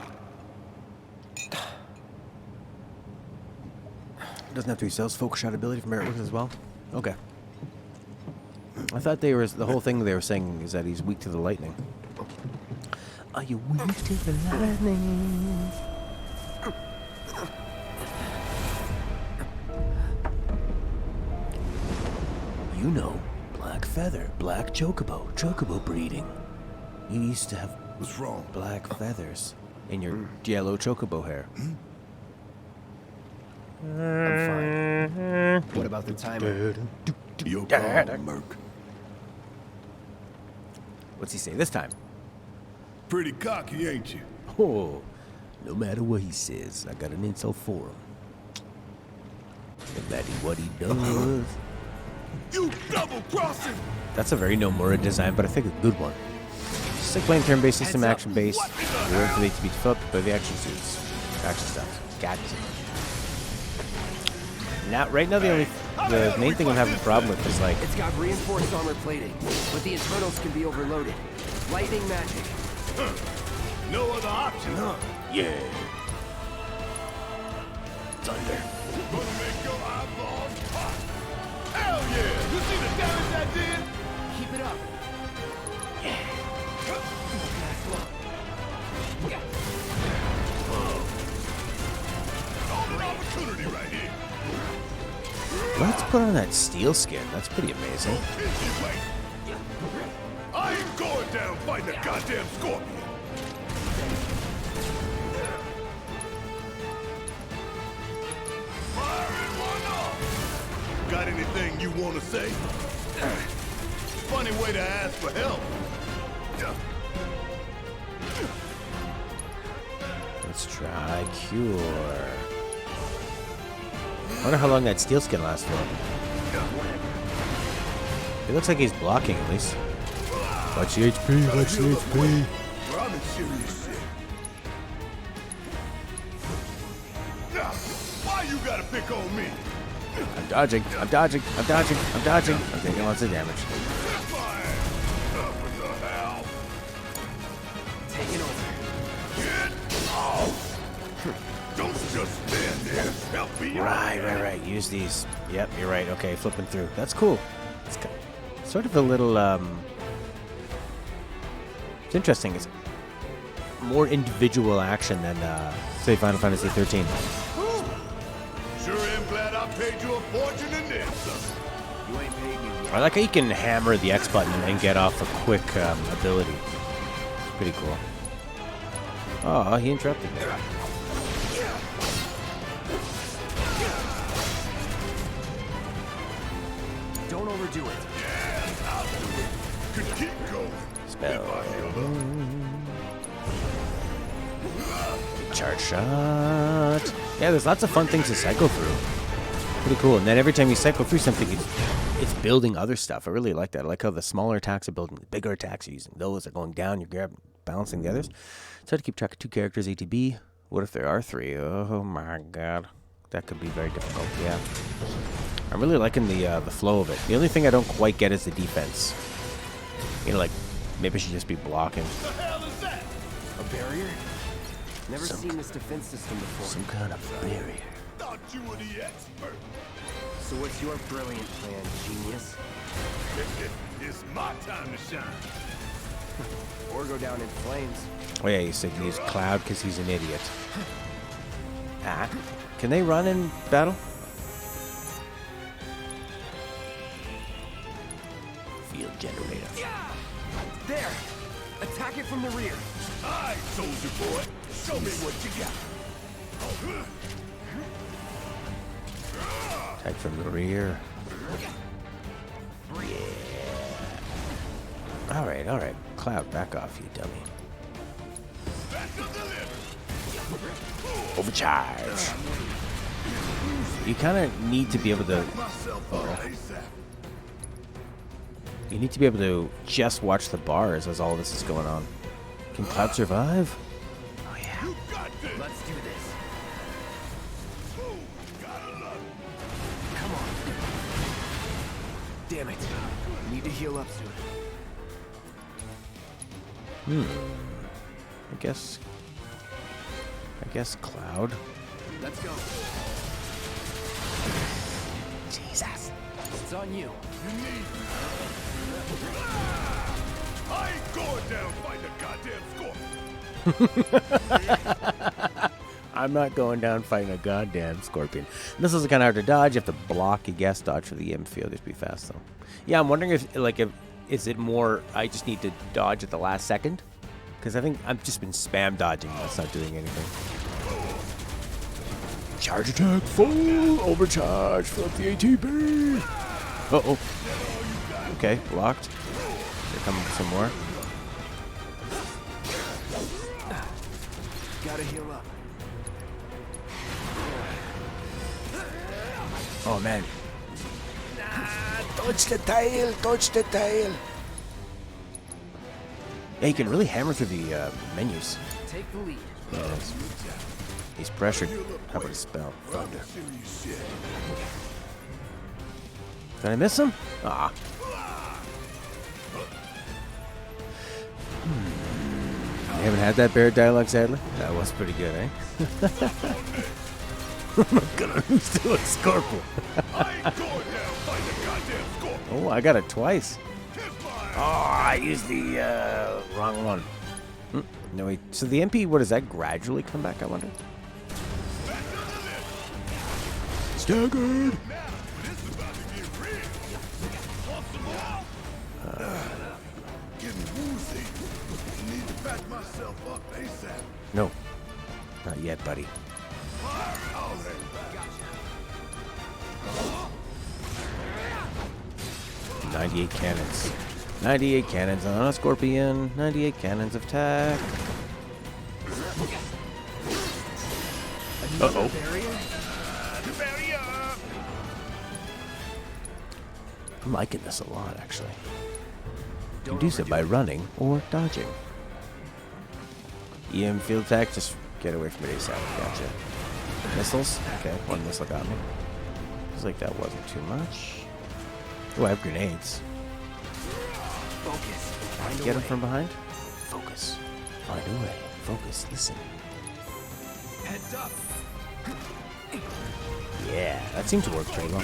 Doesn't have to be sales focus shot ability from Barrett as well. Okay. I thought they were the whole thing they were saying is that he's weak to the lightning. Are you weak to the lightning? You know, black feather, black chocobo breeding. You used to have What's wrong? black feathers in your yellow chocobo hair. I'm fine. What about the timer? You're calm, Merc. What's he say this time? Pretty cocky, ain't you? Oh, no matter what he says, I got an insult for him. No matter what he does. You double-crossing! That's a very Nomura design, but I think a good one. Just like playing turn-based system, action-based. You're waiting for the to be developed by the action suits. Action stuff. Gotcha. Now, right now, the main thing I'm having a problem with is like... It's got reinforced armor plating, but the internals can be overloaded. Lightning magic. No other option, huh? Yeah. Thunder. Gonna make your eyeballs pop. Hell yeah! You see the damage I did? Keep it up. Golden opportunity right here. Let's put on that steel skin. That's pretty amazing. Wait. I ain't going down fighting a goddamn scorpion. Firing one off. Got anything you want to say? Funny way to ask for help. Let's try Cure. I wonder how long that steel skin lasts for. It looks like he's blocking at least. Watch the HP, watch the HP. I'm in serious shit. Now, why you gotta pick on me? I'm dodging, I'm dodging, I'm dodging, I'm dodging. I'm taking lots of damage. What the hell? Taking over. Get off! Don't just stand there. Help me out. Right. Use these. Yep, you're right. Okay, flipping through. That's cool. It's sort of a little, It's interesting. It's more individual action than, say, Final Fantasy 13. Sure am glad I paid you a fortune in this, son. You ain't paid me yet. I like how you can hammer the X button and get off a quick ability. Pretty cool. Oh, he interrupted me. Don't overdo it. Yeah, I'll do it. Could keep going. Spell. If I heal up. Charge shot. Yeah, there's lots of fun things to cycle through. Pretty cool. And then every time you cycle through something, it's building other stuff. I really like that. I like how the smaller attacks are building, the bigger attacks are using those are going down. You're balancing the others. So to keep track of 2 characters, A to B. What if there are 3? Oh my god. That could be very difficult. Yeah. I'm really liking the flow of it. The only thing I don't quite get is the defense. You know, like, maybe I should just be blocking. What the hell is that? A barrier? Never seen this defense system before. Some kind of barrier. Thought you were the expert. So what's your brilliant plan, genius? It's my time to shine. Or go down in flames. Oh yeah, you said use Cloud because he's an idiot. Ah, can they run in battle? Field generator. There! Attack it from the rear. Aye, soldier boy. Show me what you got. Attack from the rear. Yeah. All right. Cloud, back off, you dummy. Overcharge. You kind of need to be able to. You need to be able to just watch the bars as all this is going on. Can Cloud survive? Oh yeah. Let's do this. Come on. Damn it. Need to heal up soon. I guess Cloud. Let's go. Jesus. It's on you. I ain't going down fighting a goddamn scorpion. I'm not going down fighting a goddamn scorpion. Missiles are kind of hard to dodge. You have to block, I guess, dodge for the EMP field. Just be fast though. Yeah, I'm wondering if is it more? I just need to dodge at the last second, because I think I've just been spam dodging. That's not doing anything. Charge attack full overcharge. Fill up the ATB. Uh-oh. Okay, blocked. Here comes some more. Gotta heal up. Oh man. Dodge the tail, dodge the tail. Yeah, you can really hammer through the menus. Take the lead. Yeah, he's pressured. How about a spell? Thunder. Did I miss him? Ah. You haven't had that bear dialogue, sadly? That was pretty good, eh? I'm gonna do a scorpion. Oh, I got it twice. Oh, I used the wrong one. No, wait. So the MP, what does that gradually come back, I wonder? Staggered! No. Not yet, buddy. 98 cannons. 98 cannons on a scorpion. 98 cannons of attack. Uh-oh. I'm liking this a lot, actually. You can do so by running or dodging. EM field attack, just get away from it ASAP. Gotcha. Missiles? Okay, one missile got me. Feels like that wasn't too much. Oh, I have grenades. Focus. Get him from behind? Focus. Find a way. Focus. Listen. Heads up. Yeah, that seemed to work pretty well.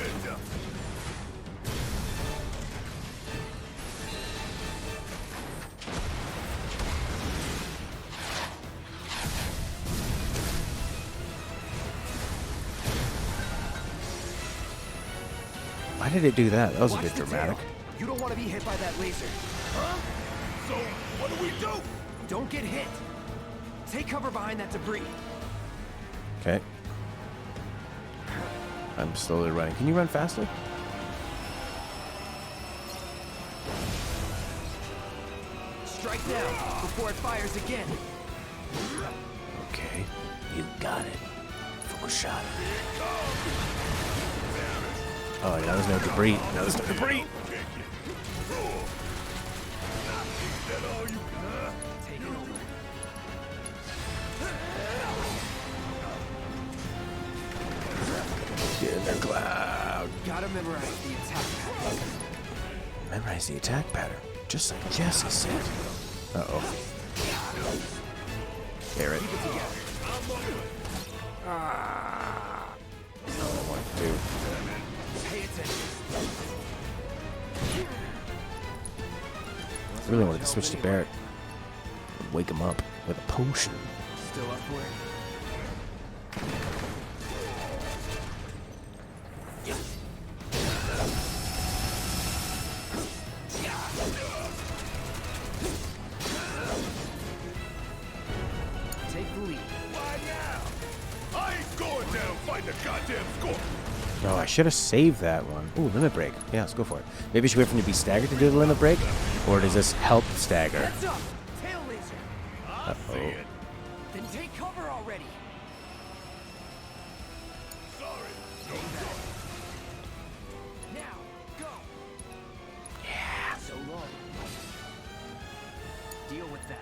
Why did it do that? That was a bit dramatic. You don't want to be hit by that laser. Huh? So, what do we do? Don't get hit. Take cover behind that debris. Okay. I'm slowly running. Can you run faster? Strike now before it fires again. Okay. You got it. Focus shot. Oh, now there's no debris. Now there's no debris. Get in there, Cloud. Gotta memorize the attack pattern. Memorize the attack pattern, just like Jesse said. Uh-oh. Hear it. I don't want to do. Pay attention. I really wanted to switch to Barrett. Wake him up. with a potion. Still up for it? Take the lead. Why now? I ain't going down fighting the goddamn score. No, I should have saved that one. Ooh, limit break. Yeah, let's go for it. Maybe I should wait for him to be staggered to do the limit break? Or does this help stagger? Heads up! Tail laser! Uh-oh. Then take cover already! Sorry. No, no. Now, go! Yeah! So long. Deal with that.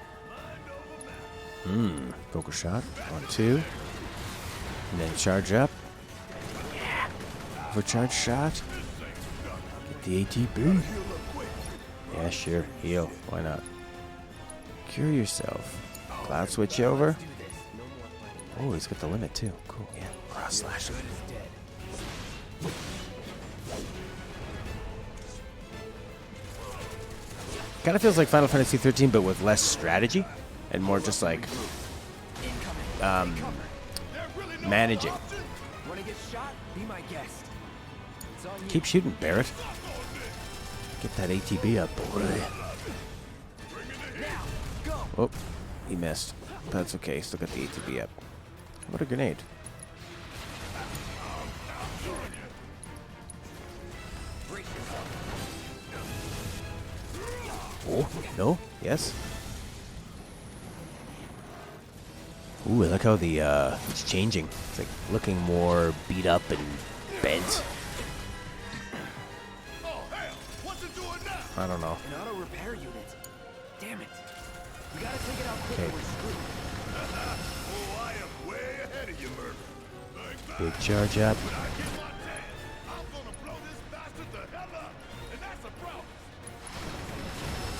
Focus shot. 1, 2. And then charge up. Yeah. Overcharge shot. Get the ATB. Yeah, sure. Heal. Why not? Cure yourself. Cloud switch over. Oh, he's got the limit too. Cool. Yeah. Cross slash. Kind of feels like Final Fantasy 13, but with less strategy and more just like managing. Wanna get shot? Be my guest. It's on you. Keep shooting, Barrett. Get that ATB up, boy. Now, go! Oh, he missed. That's okay. Still got the ATB up. What a grenade. Brace yourself. Oh, no? Yes? Ooh, I like how the, it's changing. It's like looking more beat up and bent. Oh, hell. What's it doing now? I don't know. An auto repair unit. Damn it. We gotta take it out quick or Okay. we're screwed. Oh, I am way ahead of you, Murphy. Thanks, Big charge up. When I get my chance, I'm gonna blow this bastard the hell up. And that's a promise.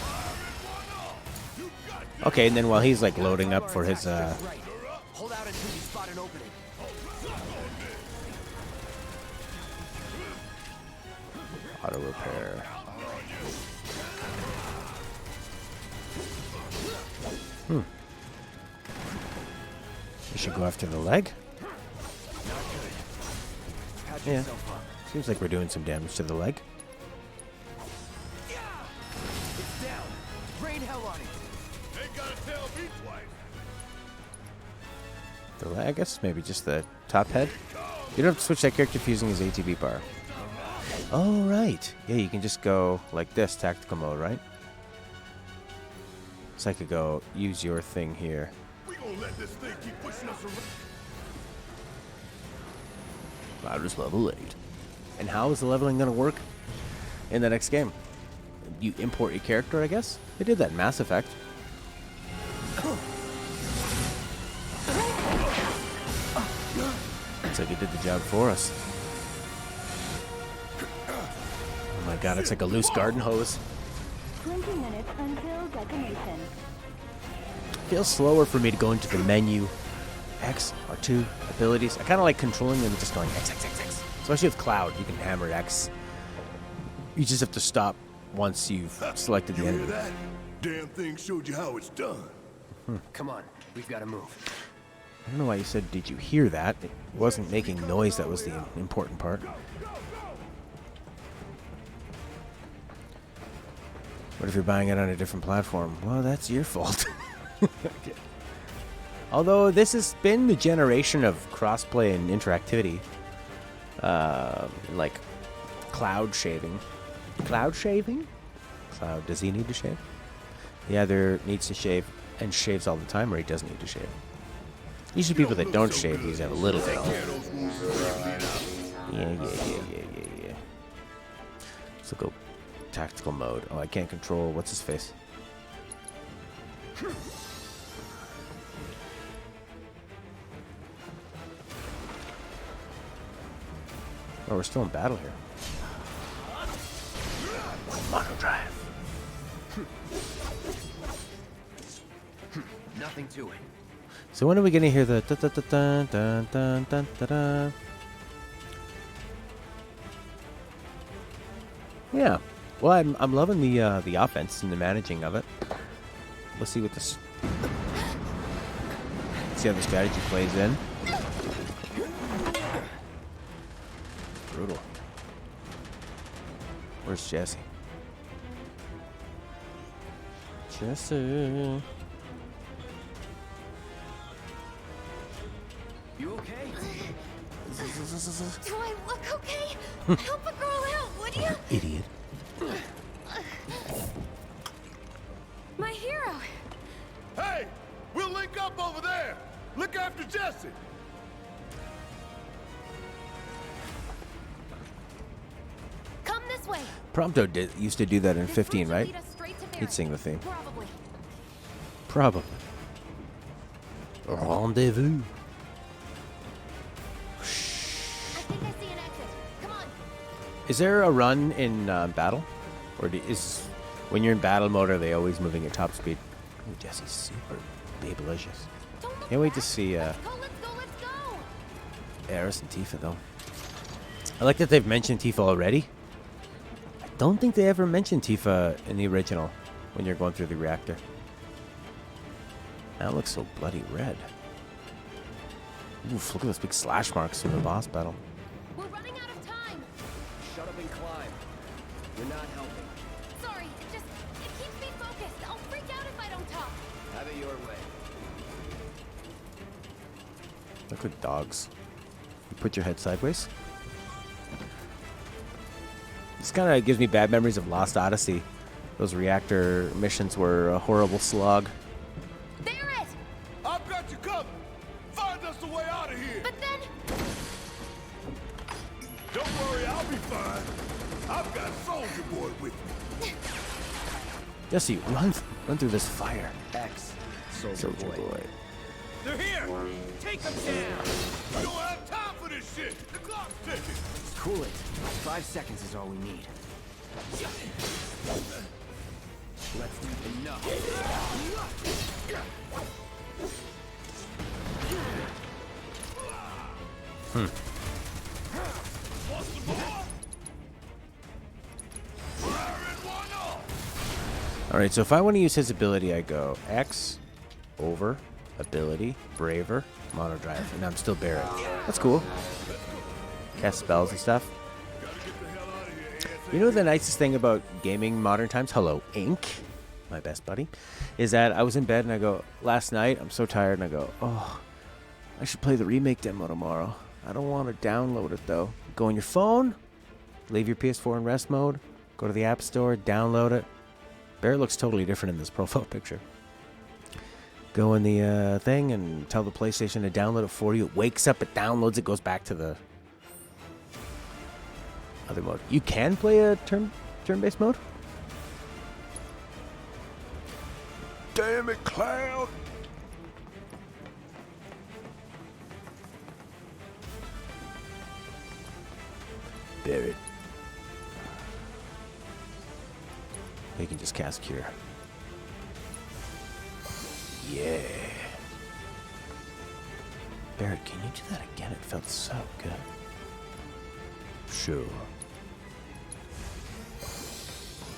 Firing one off. You got this. Okay, and then while he's like loading up for his, Right. Hold out until you spot an opening. auto repair. We should go after the leg? Patch Yeah. yourself up. Seems like we're doing some damage to the leg. It's down. Rain hell on it. Ain't gotta tell me twice. The leg, I guess maybe just the top head. You don't have to switch that character if using his ATB bar. Oh, right. Yeah, you can just go like this, tactical mode, right? So I could go use your thing here. We gonna let this thing keep pushing us around. Clouders level 8. And how is the leveling going to work in the next game? You import your character, I guess? They did that in Mass Effect. Looks like it did the job for us. Oh my god, it's like a loose garden hose. 20 minutes until detonation. Feels slower for me to go into the menu. X, R2, abilities. I kind of like controlling them just going X, X, X, X. Especially with Cloud, you can hammer X. You just have to stop once you've selected the You hear enemy. that? Damn thing showed you how it's done. Come on. We've got to move. I don't know why you said, did you hear that? It wasn't making noise, that was the important part. What if you're buying it on a different platform? Well, that's your fault. Okay. Although this has been the generation of crossplay and interactivity. Like Cloud shaving. Cloud shaving? Cloud, does he need to shave? He either needs to shave and shaves all the time, or he doesn't need to shave. Usually people that don't shave these have a little bit. Yeah. So go tactical mode. Oh, I can't control. What's his face? Oh, we're still in battle here. Mono drive. Nothing to it. So when are we gonna hear the da da da da da da da da da? Yeah. Well, I'm loving the offense and the managing of it. Let's see what this. See how the strategy plays in. Brutal. Where's Jesse? Jesse. You okay? Do I look okay? Help a girl out, would you? Idiot. My hero. Hey, we'll link up over there. Look after Jesse. Come this way. Prompto used to do that in This 15, route should right? lead us straight to He'd sing the Barrett. theme. Probably. Probably. Rendezvous. I think I see an exit. Come on. Is there a run in battle? Or is when you're in battle mode, are they always moving at top speed? Ooh, Jesse's super babylicious. Don't look Can't wait to back. see Let's go. Eris and Tifa, though. I like that they've mentioned Tifa already. I don't think they ever mentioned Tifa in the original when you're going through the reactor. That looks so bloody red. Oof, look at those big slash marks from the boss battle. We're running out of time. Shut up and climb. You're not helping. Sorry, it keeps me focused. I'll freak out if I don't talk. Have it your way. Look at dogs. You put your head sideways. This kind of gives me bad memories of Lost Odyssey. Those reactor missions were a horrible slog. Barrett! I've got you covered. Find us a way out of here. But then... Don't worry, I'll be fine. I've got Soldier Boy with me. Jesse, run through this fire. X. Soldier Soldier boy. boy. They're here. Take them down. We don't have time for this shit. The clock's ticking. Cool it. 5 seconds is all we need. Let's do enough. What's the ball? Firing one off. Alright, so if I want to use his ability, I go X, over, ability, braver, mono drive, and I'm still Barrett. That's cool. Cast spells and stuff. You know the nicest thing about gaming modern times? Hello, Ink, my best buddy, is that I was in bed and I go, last night, I'm so tired, and I go, oh, I should play the remake demo tomorrow. I don't want to download it though. Go on your phone, leave your PS4 in rest mode, go to the App Store, download it. Barrett looks totally different in this profile picture. Go in the thing and tell the PlayStation to download it for you. It wakes up, it downloads, it goes back to the other mode. You can play a turn-based mode? Damn it, Cloud. Barrett. You can just cast Cure. Yeah. Barrett, can you do that again? It felt so good. Sure.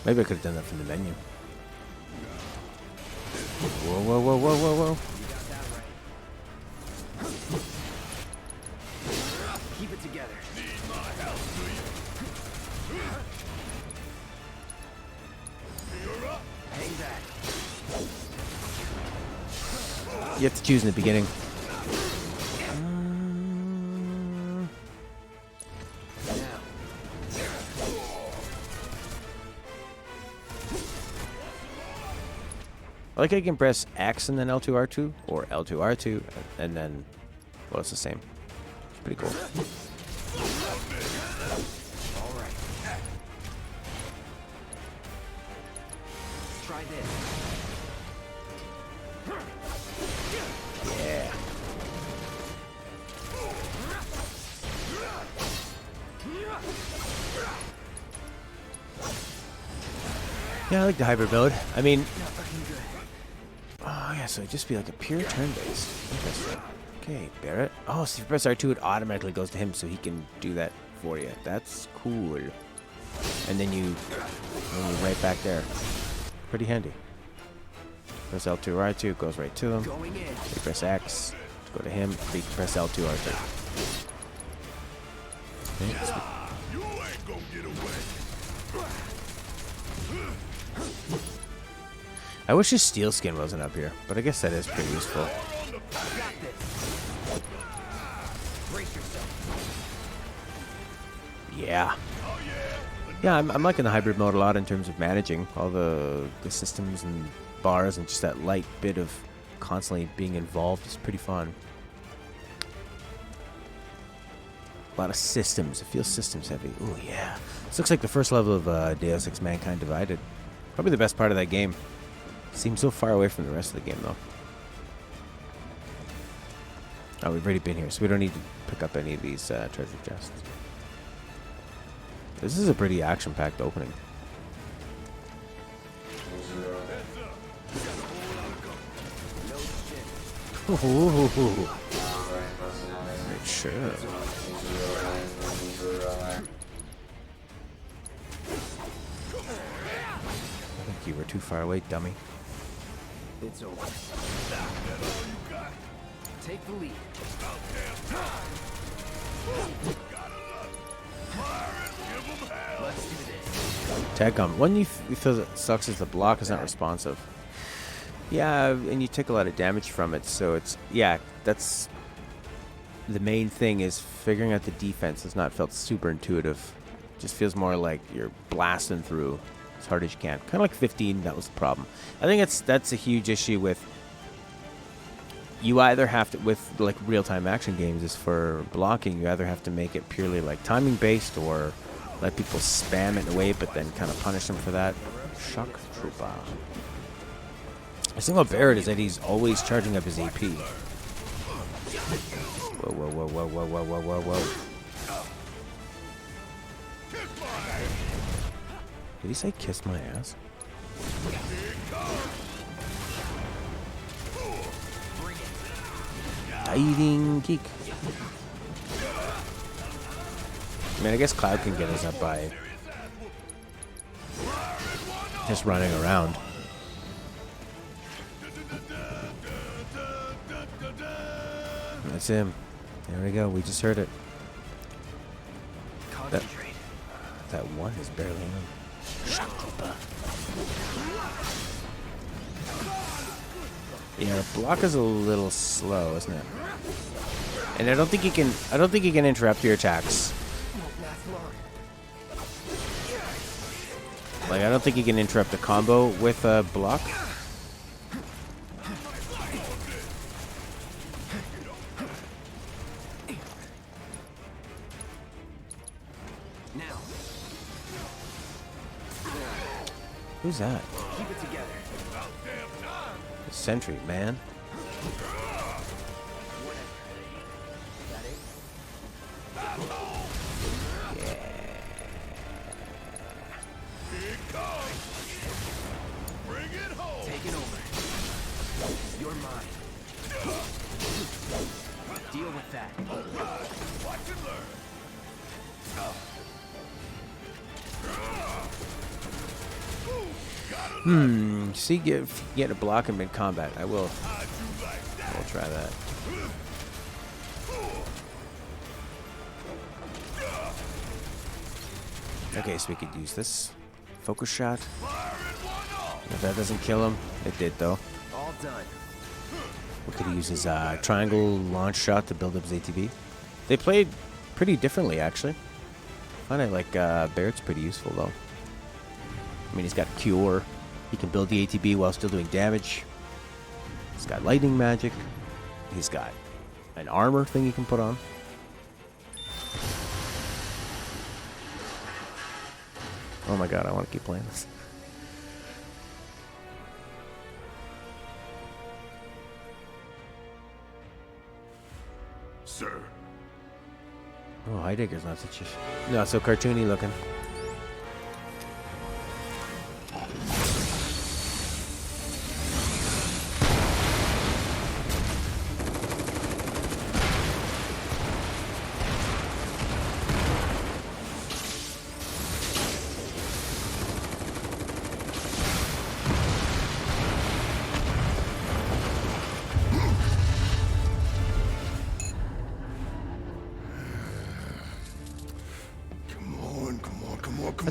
Maybe I could have done that from the menu. Whoa, whoa, whoa, whoa, whoa, whoa. Keep it together. Hang back. You have to choose in the beginning. Now. Like I can press X and then L2R2, or L2R2, and then, well, it's the same. It's pretty cool. All right. Try this. Yeah. Yeah, I like the hybrid mode. I mean, Not looking good. oh yeah, so it'd just be like a pure turn-based. Interesting. Okay, Barrett. Oh, so if you press R2, it automatically goes to him, so he can do that for you. That's cool. And then you're right back there. Pretty handy. Press L2 or R2, goes right to him. Going in. You press X, Go to him. Press L2 R2. Okay, sweet. You ain't gonna get away. I wish his steel skin wasn't up here, but I guess that is pretty useful. Yeah. Yeah, I'm liking the hybrid mode a lot in terms of managing all the systems and bars, and just that light bit of constantly being involved is pretty fun. A lot of systems. It feels systems heavy. Oh yeah. This looks like the first level of Deus Ex Mankind Divided. Probably the best part of that game. Seems so far away from the rest of the game though. Oh, we've already been here, so we don't need to pick up any of these treasure chests. This is a pretty action-packed opening. Ooh. Right, sure. I think you were too far away, dummy. It's over. Take the lead. Let's do this. Tag gun. One you feel that sucks is the block is not responsive. Yeah, and you take a lot of damage from it, so it's that's the main thing is figuring out the defense has not felt super intuitive. Just feels more like you're blasting through as hard as you can. Kind of like 15, that was the problem. I think that's a huge issue with you either have to, with like real-time action games, is for blocking, you either have to make it purely like timing based or let people spam it away but then kind of punish them for that. Shock Trooper. The thing about Barrett is that he's always charging up his AP. Whoa. Did he say kiss my ass? Diving kick. I mean, I guess Cloud can get us up by just running around. That's him. There we go. We just heard it. That one is barely on. Shock Trooper. Yeah, block is a little slow, isn't it? And I don't think he can interrupt your attacks. Like, I don't think he can interrupt a combo with a block. Who's that? Keep it together. The sentry, man. Take it over. You're mine. Deal with that. Watch and learn. See, get a block in mid-combat. I will try that. Okay, so we could use this focus shot. If that doesn't kill him, it did though. All done. We could use his triangle launch shot to build up his ATB. They played pretty differently, actually. I find it like Barrett's pretty useful though. I mean, he's got Cure. He can build the ATB while still doing damage. He's got lightning magic. He's got an armor thing he can put on. Oh my god, I want to keep playing this. Sir. Oh, Heidegger's not so cartoony looking.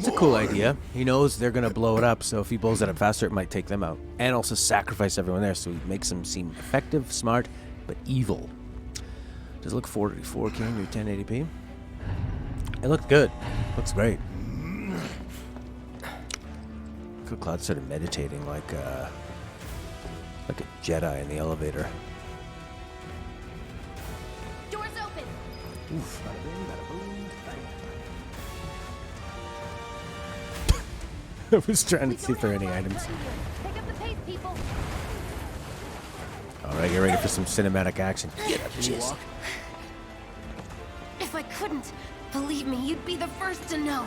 That's a cool idea. He knows they're going to blow it up, so if he blows it up faster, it might take them out. And also sacrifice everyone there, so he makes them seem effective, smart, but evil. Does it look 4K in your 1080p? It looked good. Looks great. Look, Cloud started meditating like a Jedi in the elevator. Doors open. Oof. Bada bing, bada boom, bang. I was trying to see if there are any items. Pick up the pace, people. Alright, get ready for some cinematic action. Get up, Jizz. If I couldn't, believe me, you'd be the first to know.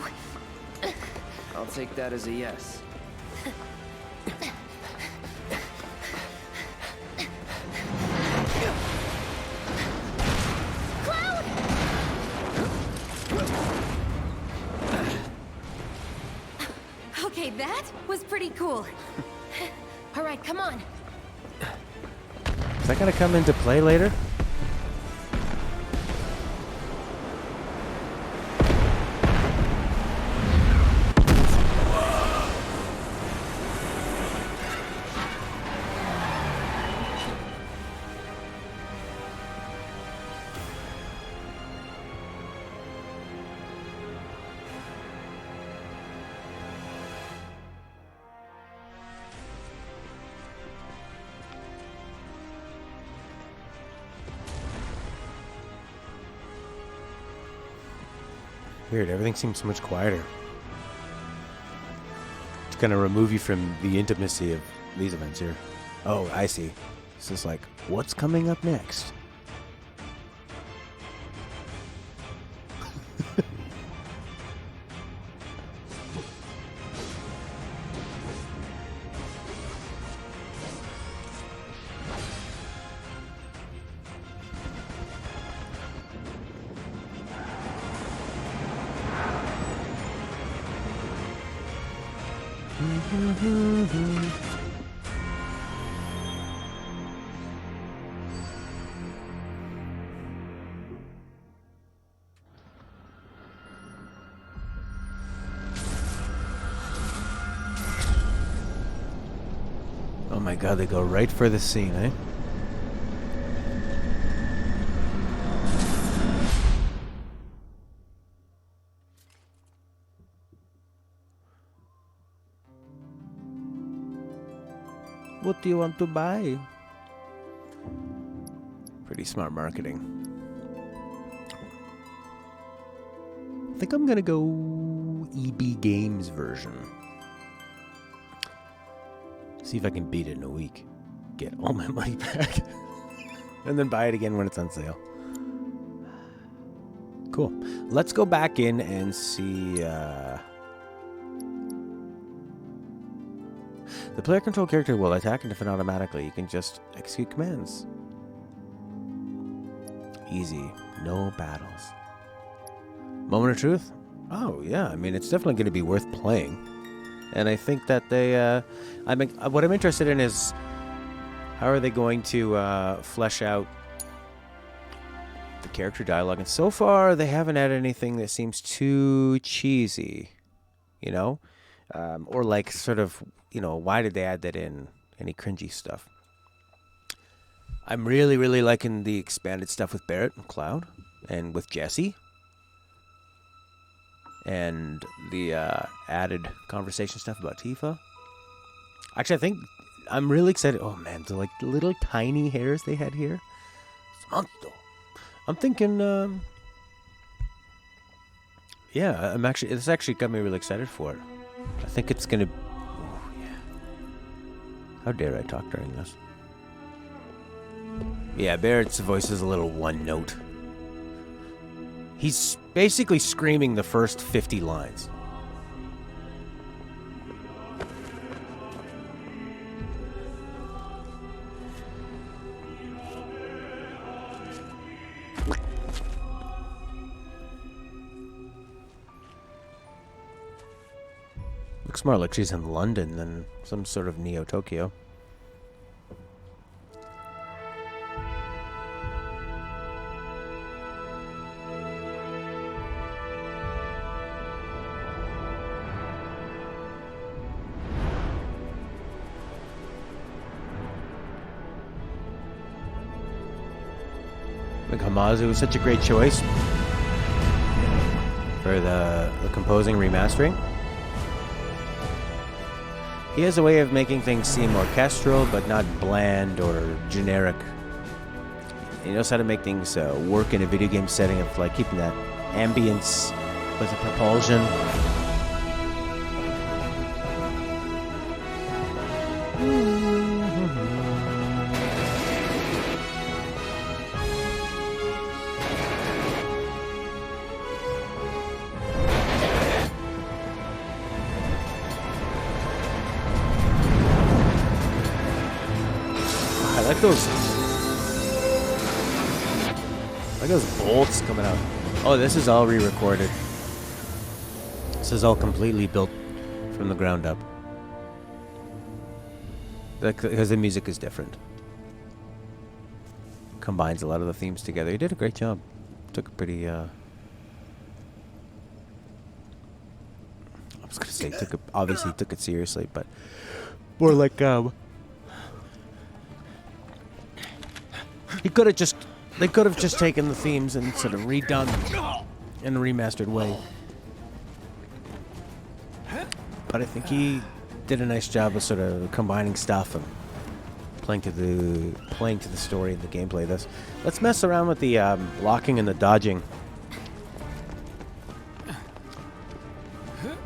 I'll take that as a yes. Okay, that was pretty cool. All right, come on. Is that gonna come into play later? Weird, everything seems so much quieter. It's gonna remove you from the intimacy of these events here. Oh, I see. This is like, what's coming up next? Oh my god, they go right for the scene, eh? What do you want to buy? Pretty smart marketing. I think I'm gonna go EB Games version. See if I can beat it in a week. Get all my money back. And then buy it again when it's on sale. Cool. Let's go back in and see... The player control character will attack and defend automatically. You can just execute commands. Easy. No battles. Moment of truth? Oh, yeah. I mean, it's definitely going to be worth playing. And I think that they... what I'm interested in is... How are they going to flesh out the character dialogue? And so far, they haven't had anything that seems too cheesy. You know? Or like sort of... You know, why did they add that in? Any cringy stuff. I'm really, really liking the expanded stuff with Barrett and Cloud. And with Jesse. And the added conversation stuff about Tifa. Actually, I think I'm really excited. Oh, man, the like little tiny hairs they had here. I'm thinking, yeah, it's actually got me really excited for it. I think it's going to... How dare I talk during this? Yeah, Barrett's voice is a little one note. He's basically screaming the first 50 lines. Looks more like she's in London than some sort of Neo-Tokyo. Like Hamazu was such a great choice for the composing remastering. He has a way of making things seem orchestral, but not bland or generic. He knows how to make things work in a video game setting of like keeping that ambience with the propulsion. I like those bolts coming out. Oh, this is all re-recorded. This is all completely built from the ground up. Because the music is different. Combines a lot of the themes together. He did a great job. Took a pretty, I was gonna say, obviously took it seriously, but more like, they could have just taken the themes and sort of redone them in a remastered way. But I think he did a nice job of sort of combining stuff and playing to the story and the gameplay of this. Let's mess around with the blocking and the dodging.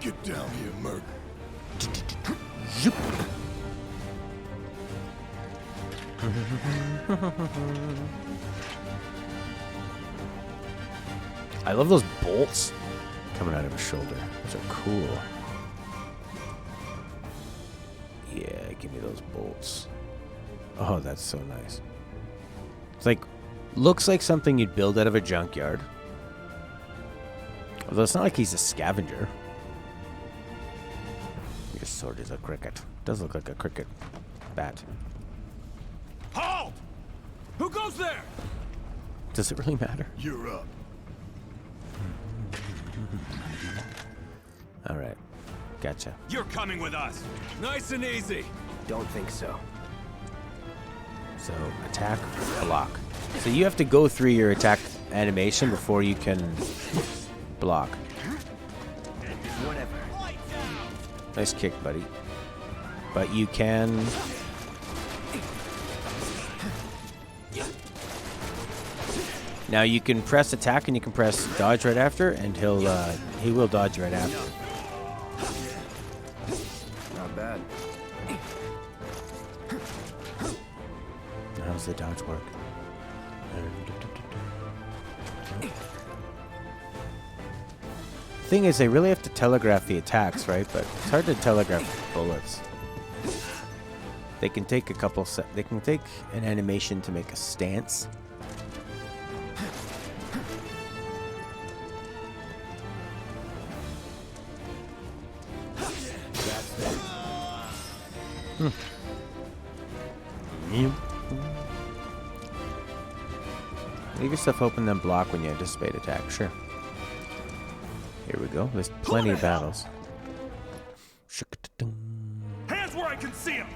Get down here, Merc. Zoop. I love those bolts coming out of his shoulder. Those are cool. Yeah, give me those bolts. Oh, that's so nice. It's like, looks like something you'd build out of a junkyard. Although it's not like he's a scavenger. Your sword is a cricket. Does look like a cricket bat. Halt! Who goes there? Does it really matter? You're up. All right. Gotcha. You're coming with us. Nice and easy. Don't think so. So, attack, block. So you have to go through your attack animation before you can block. Whatever. Nice kick, buddy. But you can... Now you can press attack and you can press dodge right after, and he will dodge right after. Not bad. How does the dodge work? Thing is, they really have to telegraph the attacks, right? But it's hard to telegraph bullets. They can take a couple. They can take an animation to make a stance. Leave yourself open, then block when you anticipate attack. Sure. Here we go. There's plenty of battles. Hands where I can see them.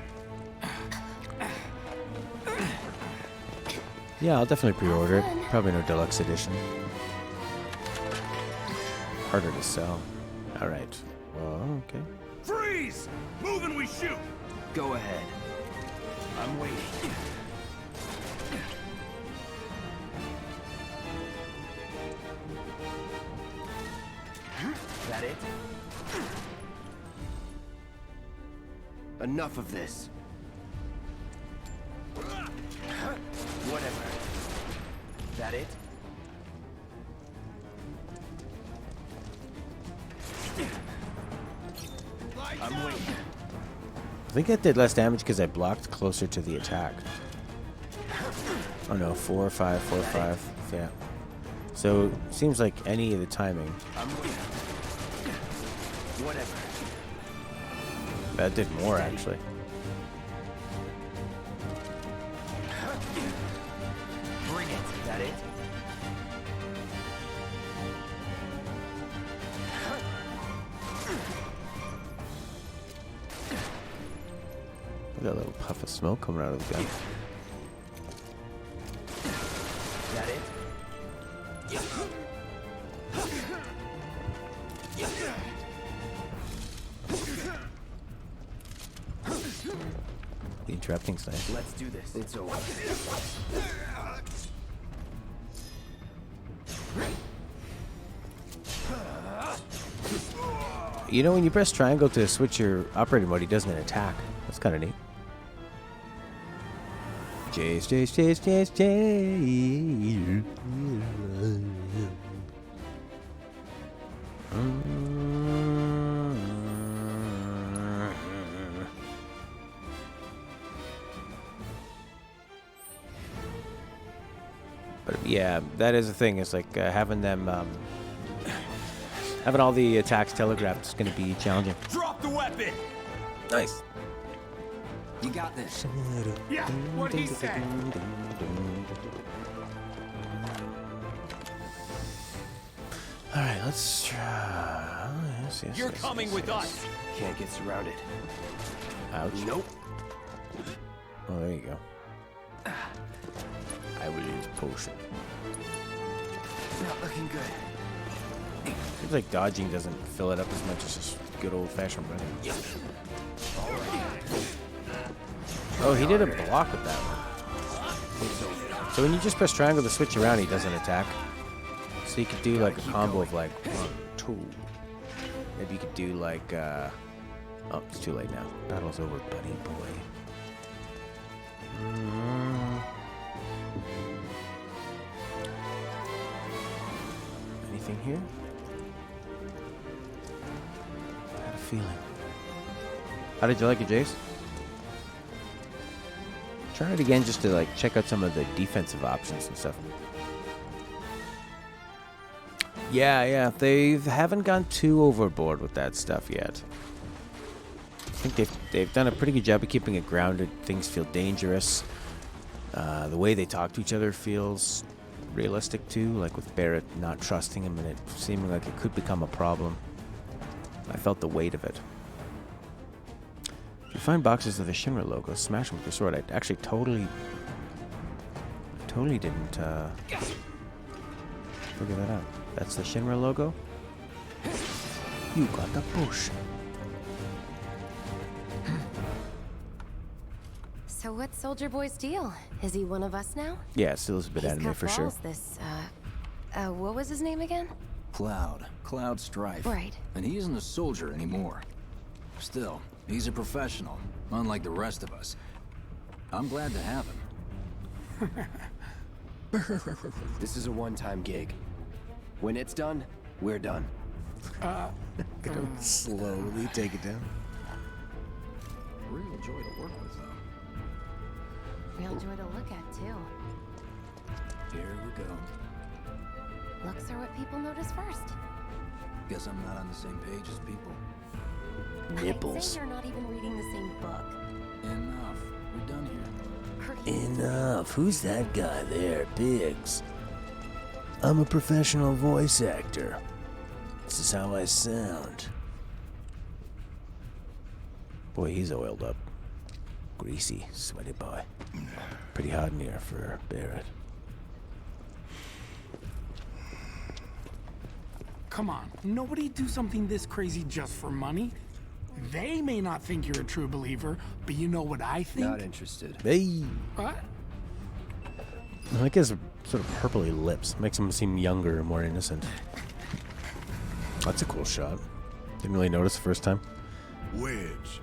Yeah, I'll definitely pre-order it. Probably no deluxe edition. Harder to sell. All right. Well, okay. Freeze! Move and we shoot. Go ahead. I'm waiting. That it? Enough of this. Whatever. That it? I'm waiting. I think I did less damage because I blocked closer to the attack. Oh no, 4 or 5, 4 or 5. Yeah. So, seems like any of the timing. I'm waiting. Whatever. That did more, actually. Bring it. That it? Look at that little puff of smoke coming out of the gun. That it? trap thing's nice. Let's do this. It's over. You know, when you press triangle to switch your operating mode, he doesn't attack. That's kind of neat. Chase, chase, chase, chase, chase. But yeah, that is the thing. It's like having them, having all the attacks telegraphed is going to be challenging. Drop the weapon! Nice. You got this. Yeah, what he said. All right, let's try. Yes, yes, You're yes, coming yes, with yes. us! Can't get surrounded. Ouch. Nope. Oh, there you go. I will use potion. Not looking good. Seems like dodging doesn't fill it up as much as just good old-fashioned running. Oh, he did a block with that one. So when you just press triangle to switch around, he doesn't attack. So you could do like a combo of like 1, 2. Maybe you could do like, oh, it's too late now. Battle's over, buddy boy. Anything here? I had a feeling. How did you like it, Jace? Try it again just to like check out some of the defensive options and stuff. Yeah, they haven't gone too overboard with that stuff yet. I think they've done a pretty good job of keeping it grounded. Things feel dangerous. The way they talk to each other feels realistic too, like with Barrett not trusting him and it seeming like it could become a problem. I felt the weight of it. If you find boxes of the Shinra logo, smash them with your sword. I actually totally didn't figure that out. That's the Shinra logo. You got the potion. So what's Soldier Boy's deal? Is he one of us now? Yeah, still is a bit He's anime got for sure. balls, this, what was his name again? Cloud Strife. Right. And he isn't a soldier anymore. Still, he's a professional, unlike the rest of us. I'm glad to have him. This is a one-time gig. When it's done, we're done. Gonna slowly take it down. Real joy to work with, though. Real joy to look at, too. Here we go. Looks are what people notice first. Guess I'm not on the same page as people. I'd Nipples. say you're not even reading the same book. Enough. We're done here. Enough. Who's that guy there, Biggs? I'm a professional voice actor. This is how I sound. Boy, he's oiled up. Greasy, sweaty boy. Pretty hot in here for Barrett. Come on, nobody do something this crazy just for money. They may not think you're a true believer, but you know what I think? Not interested. Hey! What? I like his sort of purpley lips. Makes him seem younger and more innocent. That's a cool shot. Didn't really notice the first time. Wedge.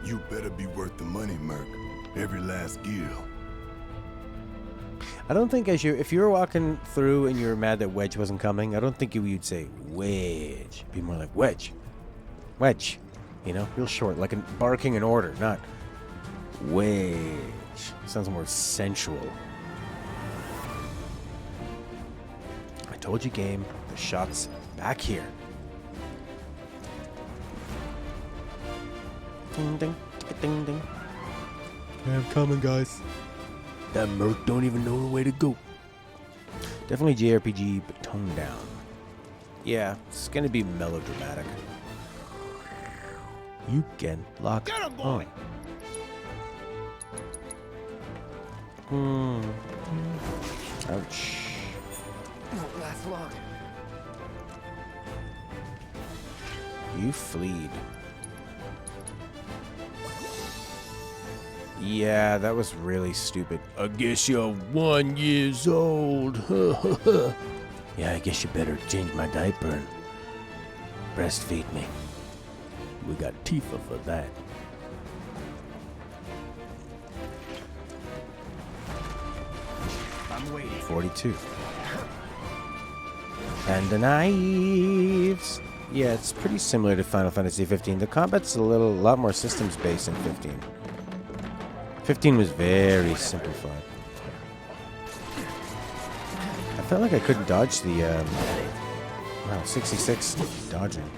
You better be worth the money, Merc. Every last gil. I don't think if you were walking through and you were mad that Wedge wasn't coming, I don't think you'd say Wedge. It'd be more like Wedge. Wedge. You know, real short, like barking an order, not Wedge. Sounds more sensual. I told you, game. The shot's back here. Ding ding, ding ding. Okay, I'm coming, guys. That Merc don't even know the way to go. Definitely JRPG, but toned down. Yeah, it's gonna be melodramatic. You can lock Get him, boy! Ouch. last long. You fleed. Yeah, that was really stupid. I guess you're 1 year old. Yeah, I guess you better change my diaper and breastfeed me. We got Tifa for that. I'm waiting. 42. And the knives. Yeah, it's pretty similar to Final Fantasy 15. The combat's a lot more systems based in 15. 15 was very simplified. I felt like I couldn't dodge the, wow, 66 dodging.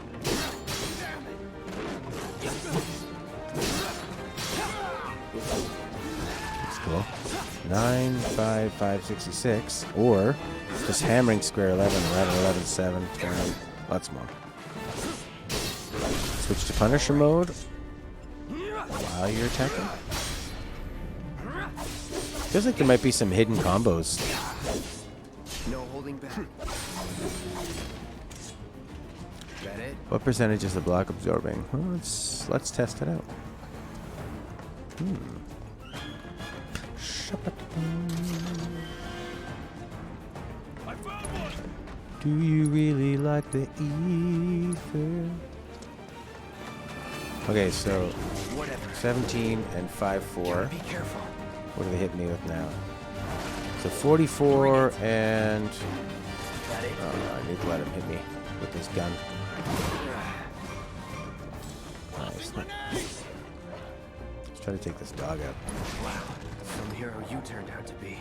That's cool. 9, 5, 5, 66, or just hammering square 11, 11, 11, 7, 20, lots more. Switch to Punisher mode while you're attacking. Feels like there might be some hidden combos. No holding back. That it? What percentage is the block absorbing? Well, let's test it out. Do you really like the ether? Okay, so 17 and 5-4. Be careful. What are they hitting me with now? So 44 and... Oh, I need to let him hit me with this gun. Nice. Let's try to take this dog out. Wow. Some hero you turned out to be.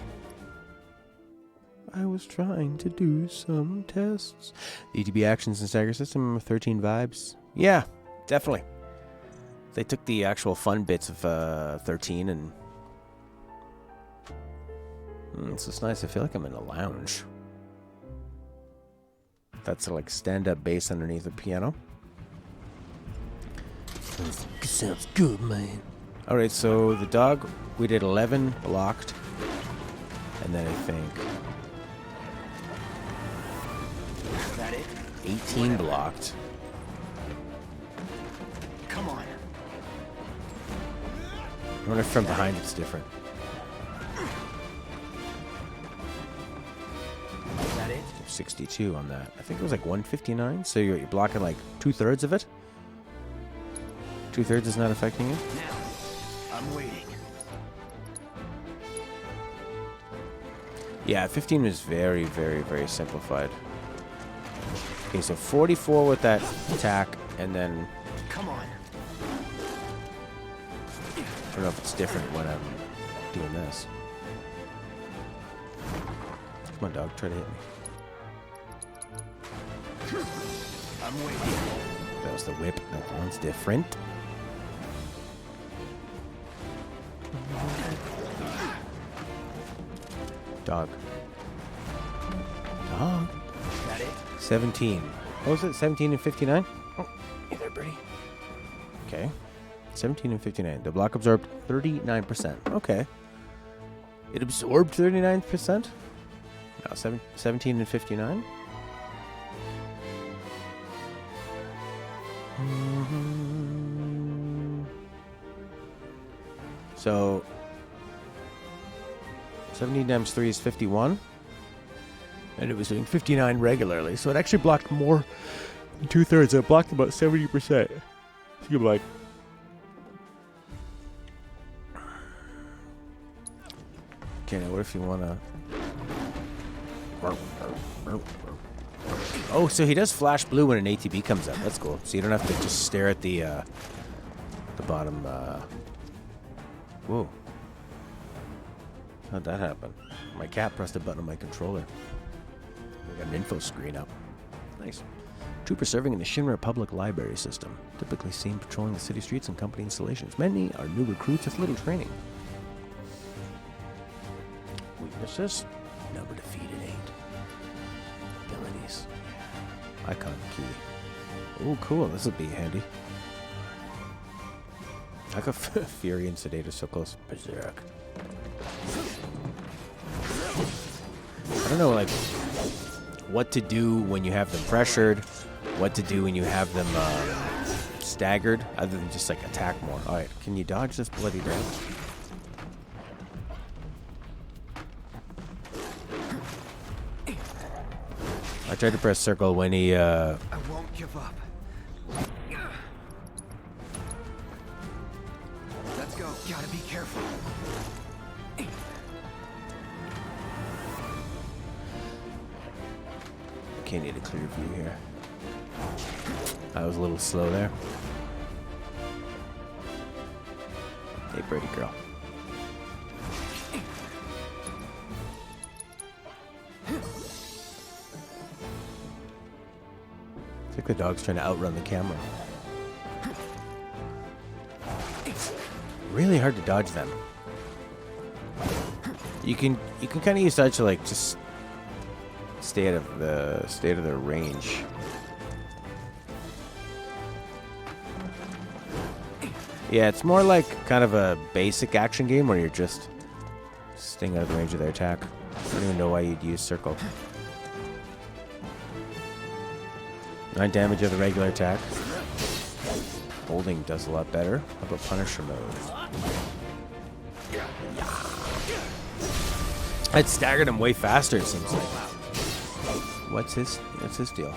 I was trying to do some tests. The ETB actions and stagger system, 13 vibes. Yeah, definitely. They took the actual fun bits of 13 and... It's just nice. I feel like I'm in a lounge. That's like stand-up bass underneath the piano. Sounds good, man. Alright, so the dog, we did 11 blocked. And then I think... Is that it? 18 blocked. Come on. I wonder if from behind it's different. Is that it? 62 on that. I think it was like 159, so you're blocking like 2/3 of it. 2/3 is not affecting you. Now, I'm waiting. Yeah, 15 was very, very, very simplified. Okay, so 44 with that attack, and then Come on. I don't know if it's different when I'm doing this. Come on, dog, try to hit me. I'm waiting. That was the whip. That one's different. Dog. Dog. That it? 17. What was it? 17 and 59? Oh, hey there, birdie. Okay. 17 and 59. The block absorbed 39%. Okay. It absorbed 39%? No, 17 and 59? So 17 times 3 is 51. And it was doing 59 regularly. So it actually blocked more than 2/3. It blocked about 70%. So you're like... Okay, now what if you want to... Oh, so he does flash blue when an ATB comes up. That's cool. So you don't have to just stare at the bottom... Whoa. How'd that happen? My cat pressed a button on my controller. We got an info screen up. Nice. Trooper serving in the Shinra Public Library System. Typically seen patrolling the city streets and company installations. Many are new recruits with little training. Weaknesses? Number defeated 8. Abilities. Icon key. Oh, cool. This will be handy. I got Fury and Sedator so close. Berserk. I don't know, like... what to do when you have them pressured, what to do when you have them staggered, other than just like attack more. All right, can you dodge this bloody thing? I tried to press circle when he I won't give up. Let's go. Gotta be careful. Okay, need a clear view here. I was a little slow there. Hey, pretty girl. It's like the dog's trying to outrun the camera. Really hard to dodge them. You can kind of use dodge to like just stay out of their range. Yeah, it's more like kind of a basic action game where you're just staying out of the range of their attack. I don't even know why you'd use circle. 9 damage of the regular attack. Holding does a lot better. How about Punisher mode? Yeah. I'd staggered him way faster, it seems like. What's his deal?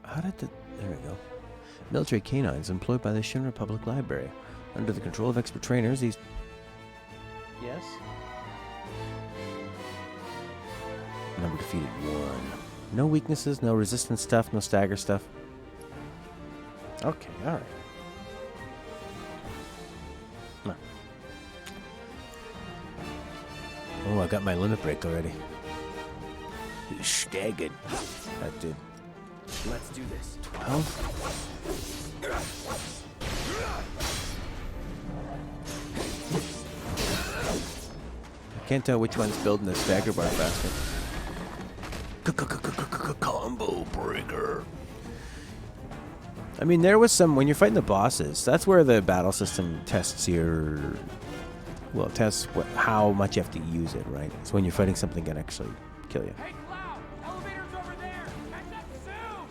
How did the... There we go. Military canines employed by the Shinra Public Library. Under the control of expert trainers, these... Yes? Number defeated 1. No weaknesses, no resistance stuff, no stagger stuff. Okay, alright. No. Oh, I got my limit break already. He's staggered. That did. Let's do this. 12? I can't tell which one's building the stagger bar faster. Combo breaker. I mean, there was some, when you're fighting the bosses, that's where the battle system tests your, well, tests how much you have to use it, right? It's when you're fighting something that can actually kill you. Hey, Cloud! Elevator's over there! Catch up soon!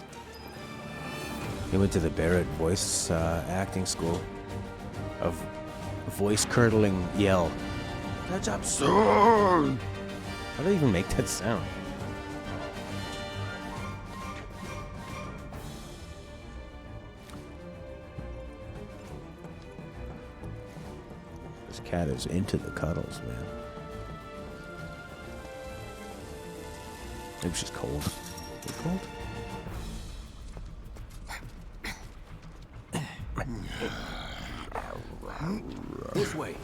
He went to the Barrett voice acting school of voice-curdling yell. Catch up soon! How do they even make that sound? This cat is into the cuddles, man. Maybe she's cold. Is it cold? This way.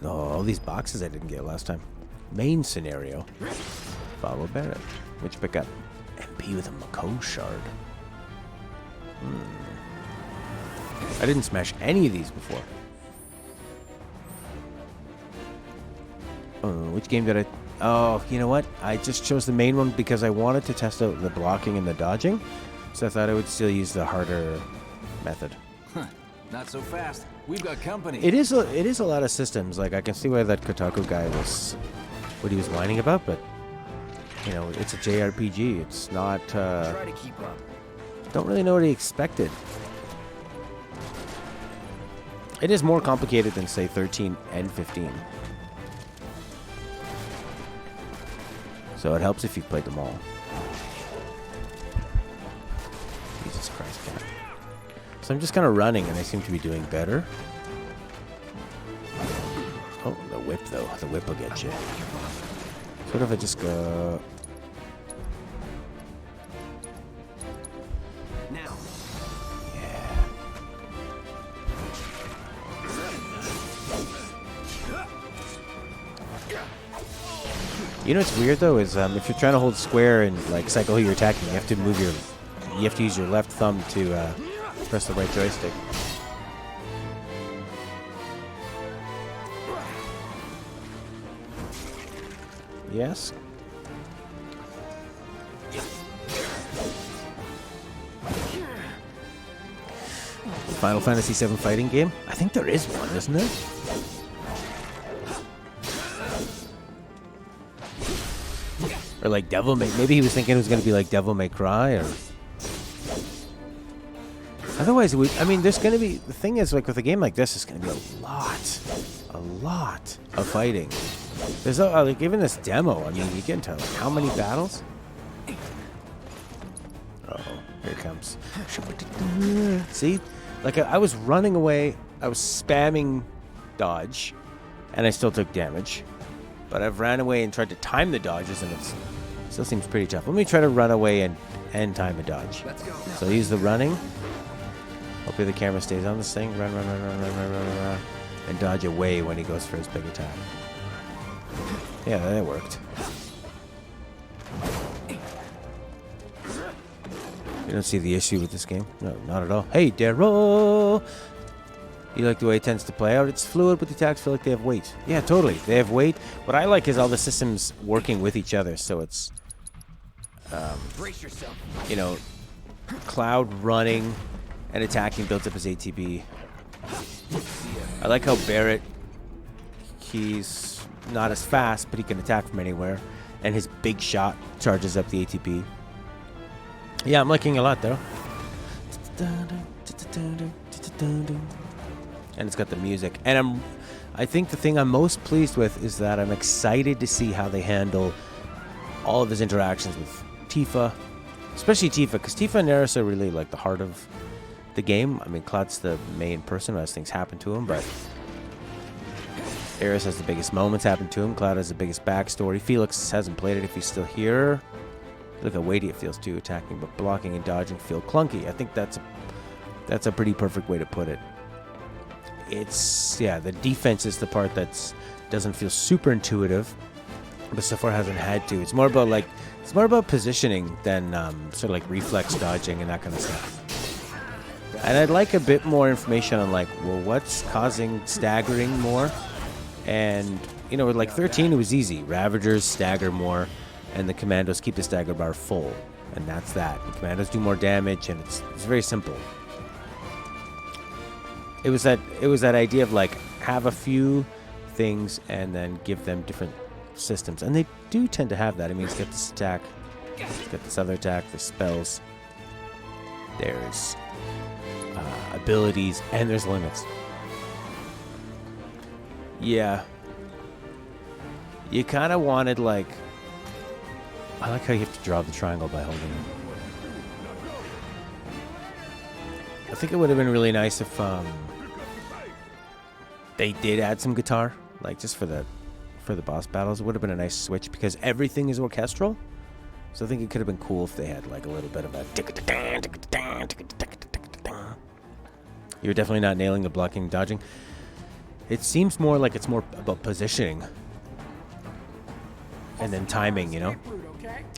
Oh, all these boxes I didn't get last time. Main scenario. Follow Barrett. Which pick up? MP with a Mako shard. I didn't smash any of these before. Which game did I... Oh, you know what? I just chose the main one because I wanted to test out the blocking and the dodging. So I thought I would still use the harder method. Huh. Not so fast. We've got company. It is a lot of systems. Like, I can see why that Kotaku guy was... what he was whining about, but... You know, it's a JRPG. It's not... Try to keep up. Don't really know what he expected. It is more complicated than, say, 13 and 15. So it helps if you've played them all. Jesus Christ, cat. So I'm just kind of running, and I seem to be doing better. Oh, the whip, though. The whip will get you. So what if I just go... Now. Yeah. You know what's weird though is if you're trying to hold square and like cycle who you're attacking, you have to move you have to use your left thumb to press the right joystick. Yes. Final Fantasy VII fighting game? I think there is one, isn't there? Or like Devil May... Maybe he was thinking it was going to be like Devil May Cry, or... Otherwise, I mean, there's going to be... The thing is, like, with a game like this, it's going to be a lot of fighting. There's, like, even this demo, I mean, you get into, like, how many battles? Uh-oh, here it comes. See? Like, I was running away, I was spamming dodge, and I still took damage. But I've ran away and tried to time the dodges, and it still seems pretty tough. Let me try to run away and time a dodge. Let's go. So use the running. Hopefully the camera stays on this thing. Run. And dodge away when he goes for his big attack. Yeah, that worked. You don't see the issue with this game? No, not at all. Hey, Daryl! You like the way it tends to play out? It's fluid, but the attacks feel like they have weight. Yeah, totally. They have weight. What I like is all the systems working with each other, so it's... Brace yourself. You know, Cloud running and attacking builds up his ATB. I like how Barrett, he's not as fast, but he can attack from anywhere. And his big shot charges up the ATB. Yeah, I'm liking it a lot, though. And it's got the music. And I think the thing I'm most pleased with is that I'm excited to see how they handle all of his interactions with Tifa. Especially Tifa, because Tifa and Eris are really like the heart of the game. I mean, Cloud's the main person as things happen to him, but Eris has the biggest moments happen to him. Cloud has the biggest backstory. Felix hasn't played it if he's still here. Look how weighty it feels too, attacking, but blocking and dodging feel clunky. I think that's a pretty perfect way to put it. It's, yeah, the defense is the part that's doesn't feel super intuitive, but so far hasn't had to. It's more about positioning than sort of like reflex dodging and that kind of stuff. And I'd like a bit more information on like, well, what's causing staggering more? And you know, with like 13, it was easy. Ravagers stagger more, and the commandos keep the stagger bar full, and that's that. The commandos do more damage, and it's very simple. It was that idea of like have a few things and then give them different systems, and they do tend to have that. I mean, it's got this attack, it's got this other attack, there's spells, there's abilities, and there's limits. Yeah, you kind of wanted like, I like how you have to draw the triangle by holding it. I think it would have been really nice if they did add some guitar, like just for the boss battles. It would have been a nice switch because everything is orchestral. So I think it could have been cool if they had like a little bit of a. You're definitely not nailing the blocking and dodging. It seems more like it's more about positioning and then timing, you know?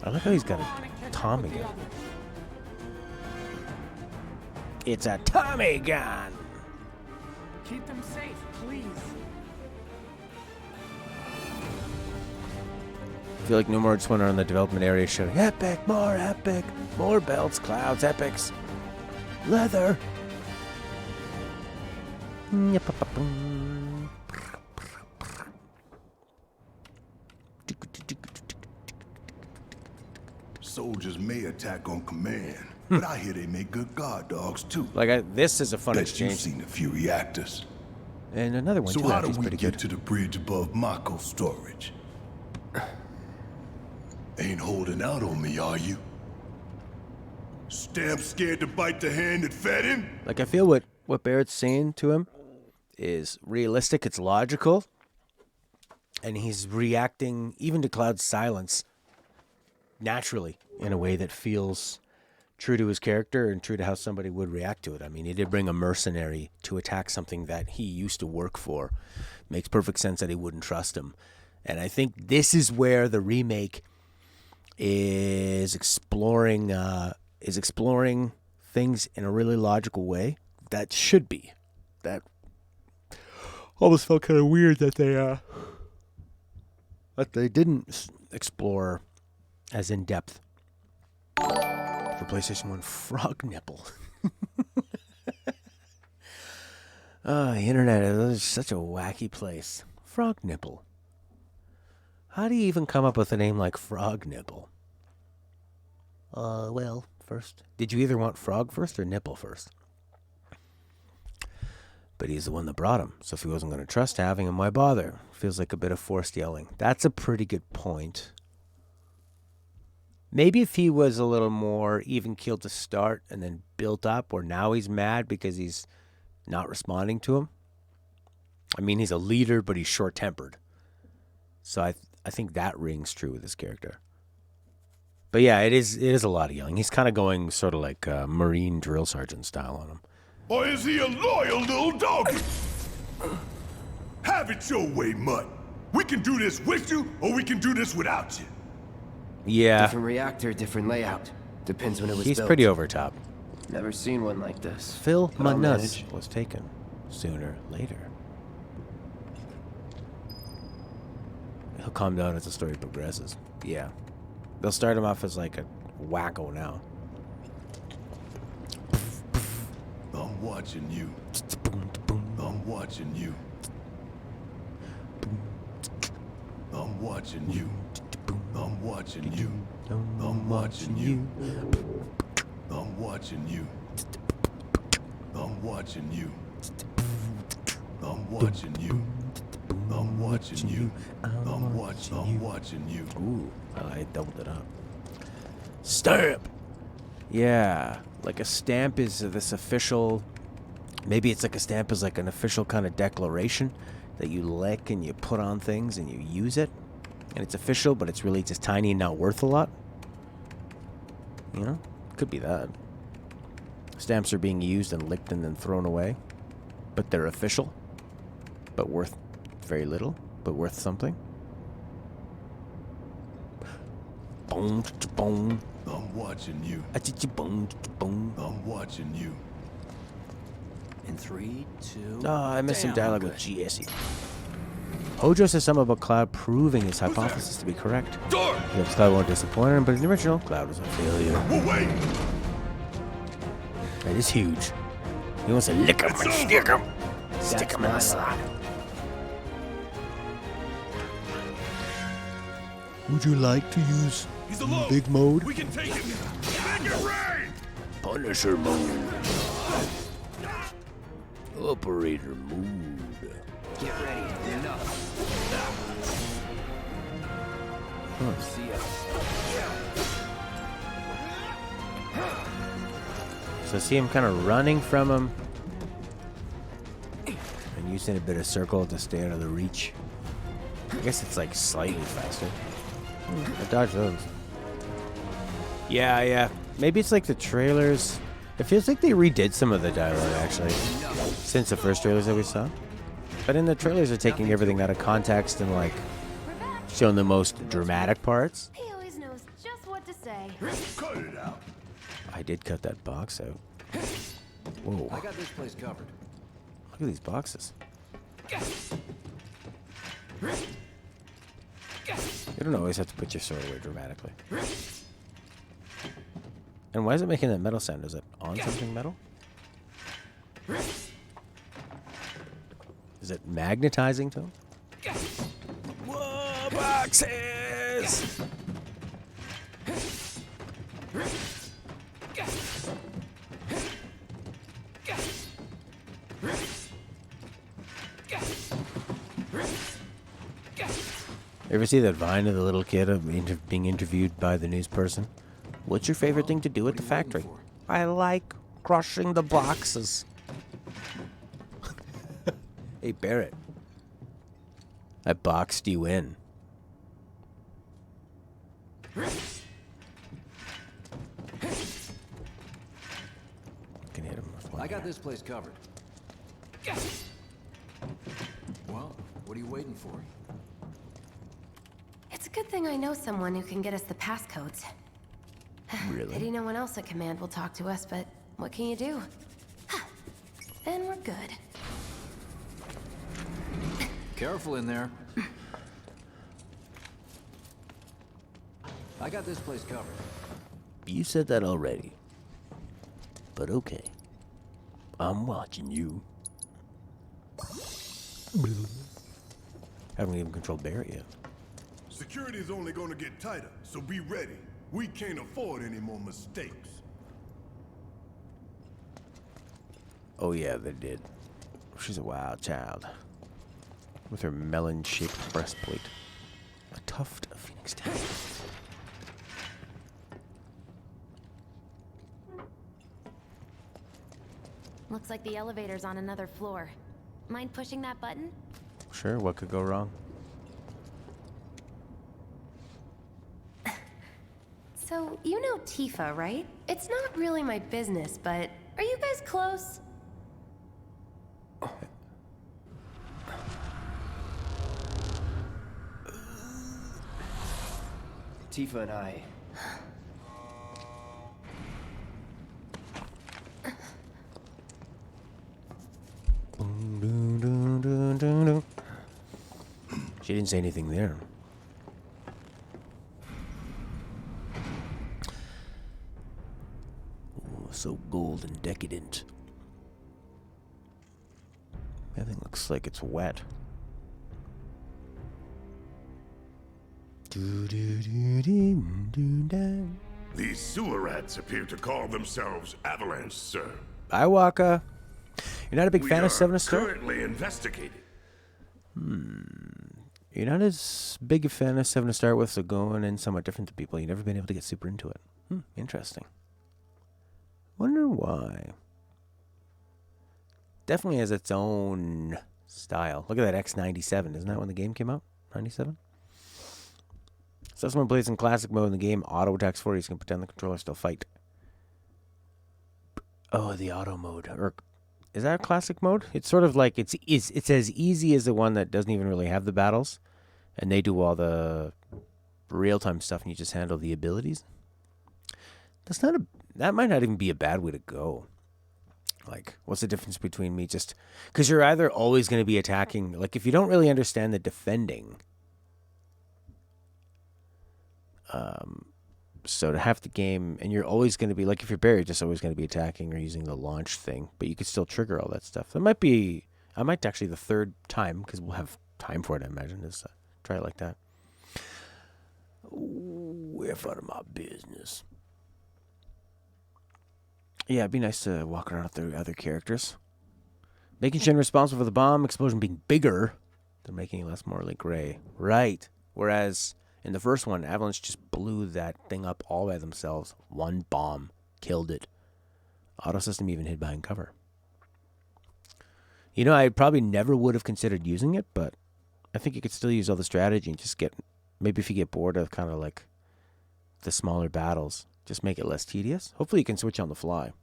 I like how he's got a Tommy gun. It's a Tommy gun! Keep them safe, please. I feel like no more just went around the development area shouting, epic, more belts, clouds, epics, leather. Soldiers may attack on command, but I hear they make good guard dogs too. Like this is a fun Bet exchange. you've seen a few reactors. And another one So too. how do He's we pretty get good. to the bridge above Mako storage? Ain't holding out on me, are you? Stamp scared to bite the hand that fed him? Like I feel what Barrett's saying to him is realistic. It's logical, and he's reacting even to Cloud's silence naturally in a way that feels true to his character and true to how somebody would react to it. I mean, he did bring a mercenary to attack something that he used to work for. Makes perfect sense that he wouldn't trust him. And I think this is where the remake is exploring things in a really logical way that should be. That almost felt kind of weird that they didn't explore as in depth for PlayStation 1. Frog nipple. Oh, the internet is such a wacky place. Frog nipple. How do you even come up with a name like Frog Nipple? Well, first, did you either want Frog first or Nipple first? But he's the one that brought him, so if he wasn't going to trust having him, why bother? Feels like a bit of forced yelling. That's a pretty good point. Maybe if he was a little more even-keeled to start and then built up, or now he's mad because he's not responding to him. I mean, he's a leader, but he's short-tempered. So I think that rings true with his character. But yeah, it is a lot of yelling. He's kind of going sort of like Marine drill sergeant style on him. Or is he a loyal little doggy? Have it your way, Mutt. We can do this with you, or we can do this without you. Yeah. Different reactor, different layout. Depends when it was He's built. pretty over top. Never seen one like this. Phil But I'll Munus manage. was taken sooner or later. He'll calm down as the story progresses. Yeah. They'll start him off as like a wacko now. I'm watching you. I'm watching you. I'm watching you. I'm watching you. I'm watching you. I'm watching you. I'm watching you. I'm watching you. I'm watching you. I'm watching you. Ooh, I doubled it up. Stamp! Yeah, like a stamp is this official... Maybe it's like a stamp is like an official kind of declaration that you lick and you put on things and you use it. And it's official, but it's really just tiny and not worth a lot. You know? Could be that. Stamps are being used and licked and then thrown away. But they're official. But worth very little. But worth something. Boom, boom. I'm watching you. Boom, boom. I'm watching you. In 3, 2... Oh, I missed some Damn, dialogue I'm with good. Jesse. Hojo says something about Cloud proving his hypothesis to be correct. Door! He hopes Cloud won't disappoint him, but in the original, Cloud was a failure. Well, wait! That is huge. He wants to lick him and stick him. Stick him in the slot. Would you like to use He's alone. big mode? We can take him. Make it rain! Punisher mode. Operator mode. Get ready. Enough. See ya. So see him kind of running from him and using a bit of circle to stay out of the reach. I guess it's like slightly faster. I dodge those. Yeah. Maybe it's like the trailers. It feels like they redid some of the dialogue actually since the first trailers that we saw. But in the trailers they're taking everything out of context and like showing the most dramatic parts. He always knows just what to say. Cut it out. I did cut that box out. Whoa. I got this place covered. Look at these boxes. You don't always have to put your sword away dramatically. And why is it making that metal sound? Is it on something metal? Is it magnetizing to him? Whoa, boxes! Ever see that vine of the little kid of being interviewed by the news person? What's your favorite thing to do at the factory? I like crushing the boxes. Hey, Barrett. I boxed you in. Can hit him with one. I got here. this place covered. Well, what are you waiting for? It's a good thing I know someone who can get us the passcodes. Really? Pity no one else at command will talk to us, but what can you do? Then we're good. Careful in there. I got this place covered. You said that already. But okay. I'm watching you. Haven't even controlled Barrett yet. Security is only gonna get tighter, so be ready. We can't afford any more mistakes. Oh yeah, they did. She's a wild child. With her melon-shaped breastplate. A tuft of phoenix down. Looks like the elevator's on another floor. Mind pushing that button? Sure, what could go wrong? So, you know Tifa, right? It's not really my business, but are you guys close? Tifa and I. She didn't say anything there. Ooh, so gold and decadent. Everything looks like it's wet. These sewer rats appear to call themselves Avalanche, sir. Hi, Waka. You're not a big fan of Seven Star? Currently investigating. You're not as big a fan of Seven to start with, so going in somewhat different to people. You've never been able to get super into it. Interesting. Wonder why. Definitely has its own style. Look at that X97. Isn't that when the game came out? 97? So someone plays in classic mode in the game. Auto attacks 40. You can pretend the controller still fight. Oh, the auto mode. Or is that a classic mode? It's sort of like it's as easy as the one that doesn't even really have the battles, and they do all the real-time stuff, and you just handle the abilities. That might not even be a bad way to go. Like, what's the difference between me just... Because you're either always going to be attacking... Like, if you don't really understand the defending... So to have the game... And you're always going to be... Like, if you're buried, just always going to be attacking or using the launch thing. But you could still trigger all that stuff. That might be... I might actually the third time, because we'll have time for it, I imagine, is try it like that. We're out of my business. Yeah, it'd be nice to walk around with the other characters. Making Shin responsible for the bomb explosion being bigger than making it less morally gray. Right. Whereas in the first one, Avalanche just blew that thing up all by themselves. One bomb killed it. Auto system even hid behind cover. You know, I probably never would have considered using it, but I think you could still use all the strategy and just get... Maybe if you get bored of kind of like the smaller battles, just make it less tedious. Hopefully you can switch on the fly.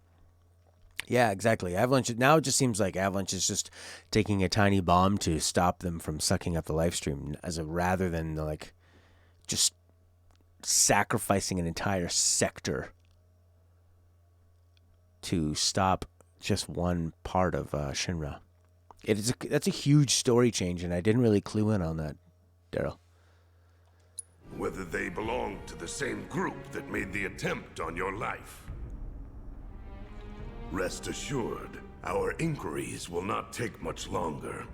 Yeah, exactly. Avalanche, now it just seems like Avalanche is just taking a tiny bomb to stop them from sucking up the live stream, rather than like just sacrificing an entire sector to stop just one part of Shinra. That's a huge story change, and I didn't really clue in on that, Daryl. Whether they belong to the same group that made the attempt on your life. Rest assured, our inquiries will not take much longer.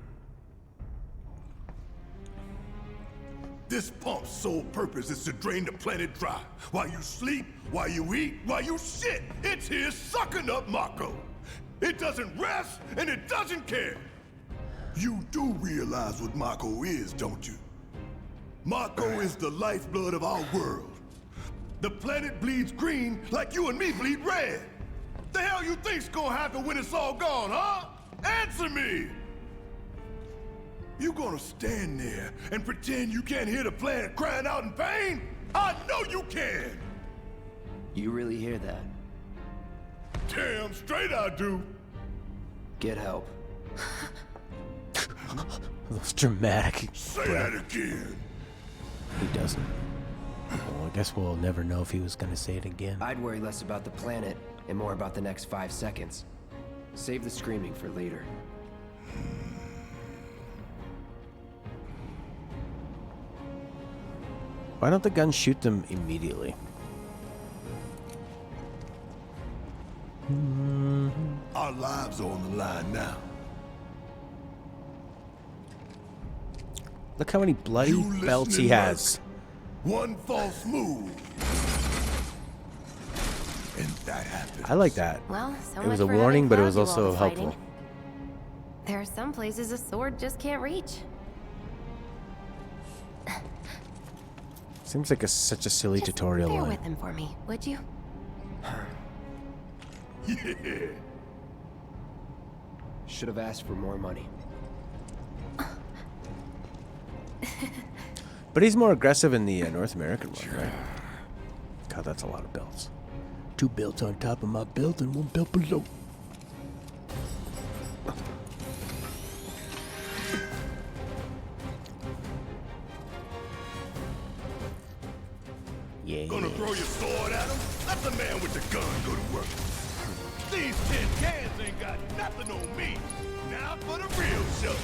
This pump's sole purpose is to drain the planet dry. While you sleep, while you eat, while you shit, it's here sucking up Mako. It doesn't rest, and it doesn't care. You do realize what Mako is, don't you? Mako is the lifeblood of our world. The planet bleeds green like you and me bleed red. The hell you think's gonna happen when it's all gone, huh? Answer me! You gonna stand there and pretend you can't hear the planet crying out in pain? I know you can! You really hear that? Damn straight I do! Get help. Those dramatic... Say that again! He doesn't. Well, I guess we'll never know if he was going to say it again. I'd worry less about the planet and more about the next 5 seconds. Save the screaming for later. Why don't the guns shoot them immediately? Our lives are on the line now. Look how many bloody You belts he listening, has. One false move. And that happened. I like that. Well, so It was much a for warning, having but it Cloud was do all also the helpful. fighting. There are some places a sword just can't reach. Seems like such a silly Just tutorial bear line. with him for me, would you? Yeah. Should have asked for more money. But he's more aggressive in the North American one, right? God, that's a lot of belts. 2 belts on top of my belt and 1 belt below. Yeah. Gonna throw your sword at him? Let the man with the gun go to work. These tin cans ain't got nothing on me. Now for the real show.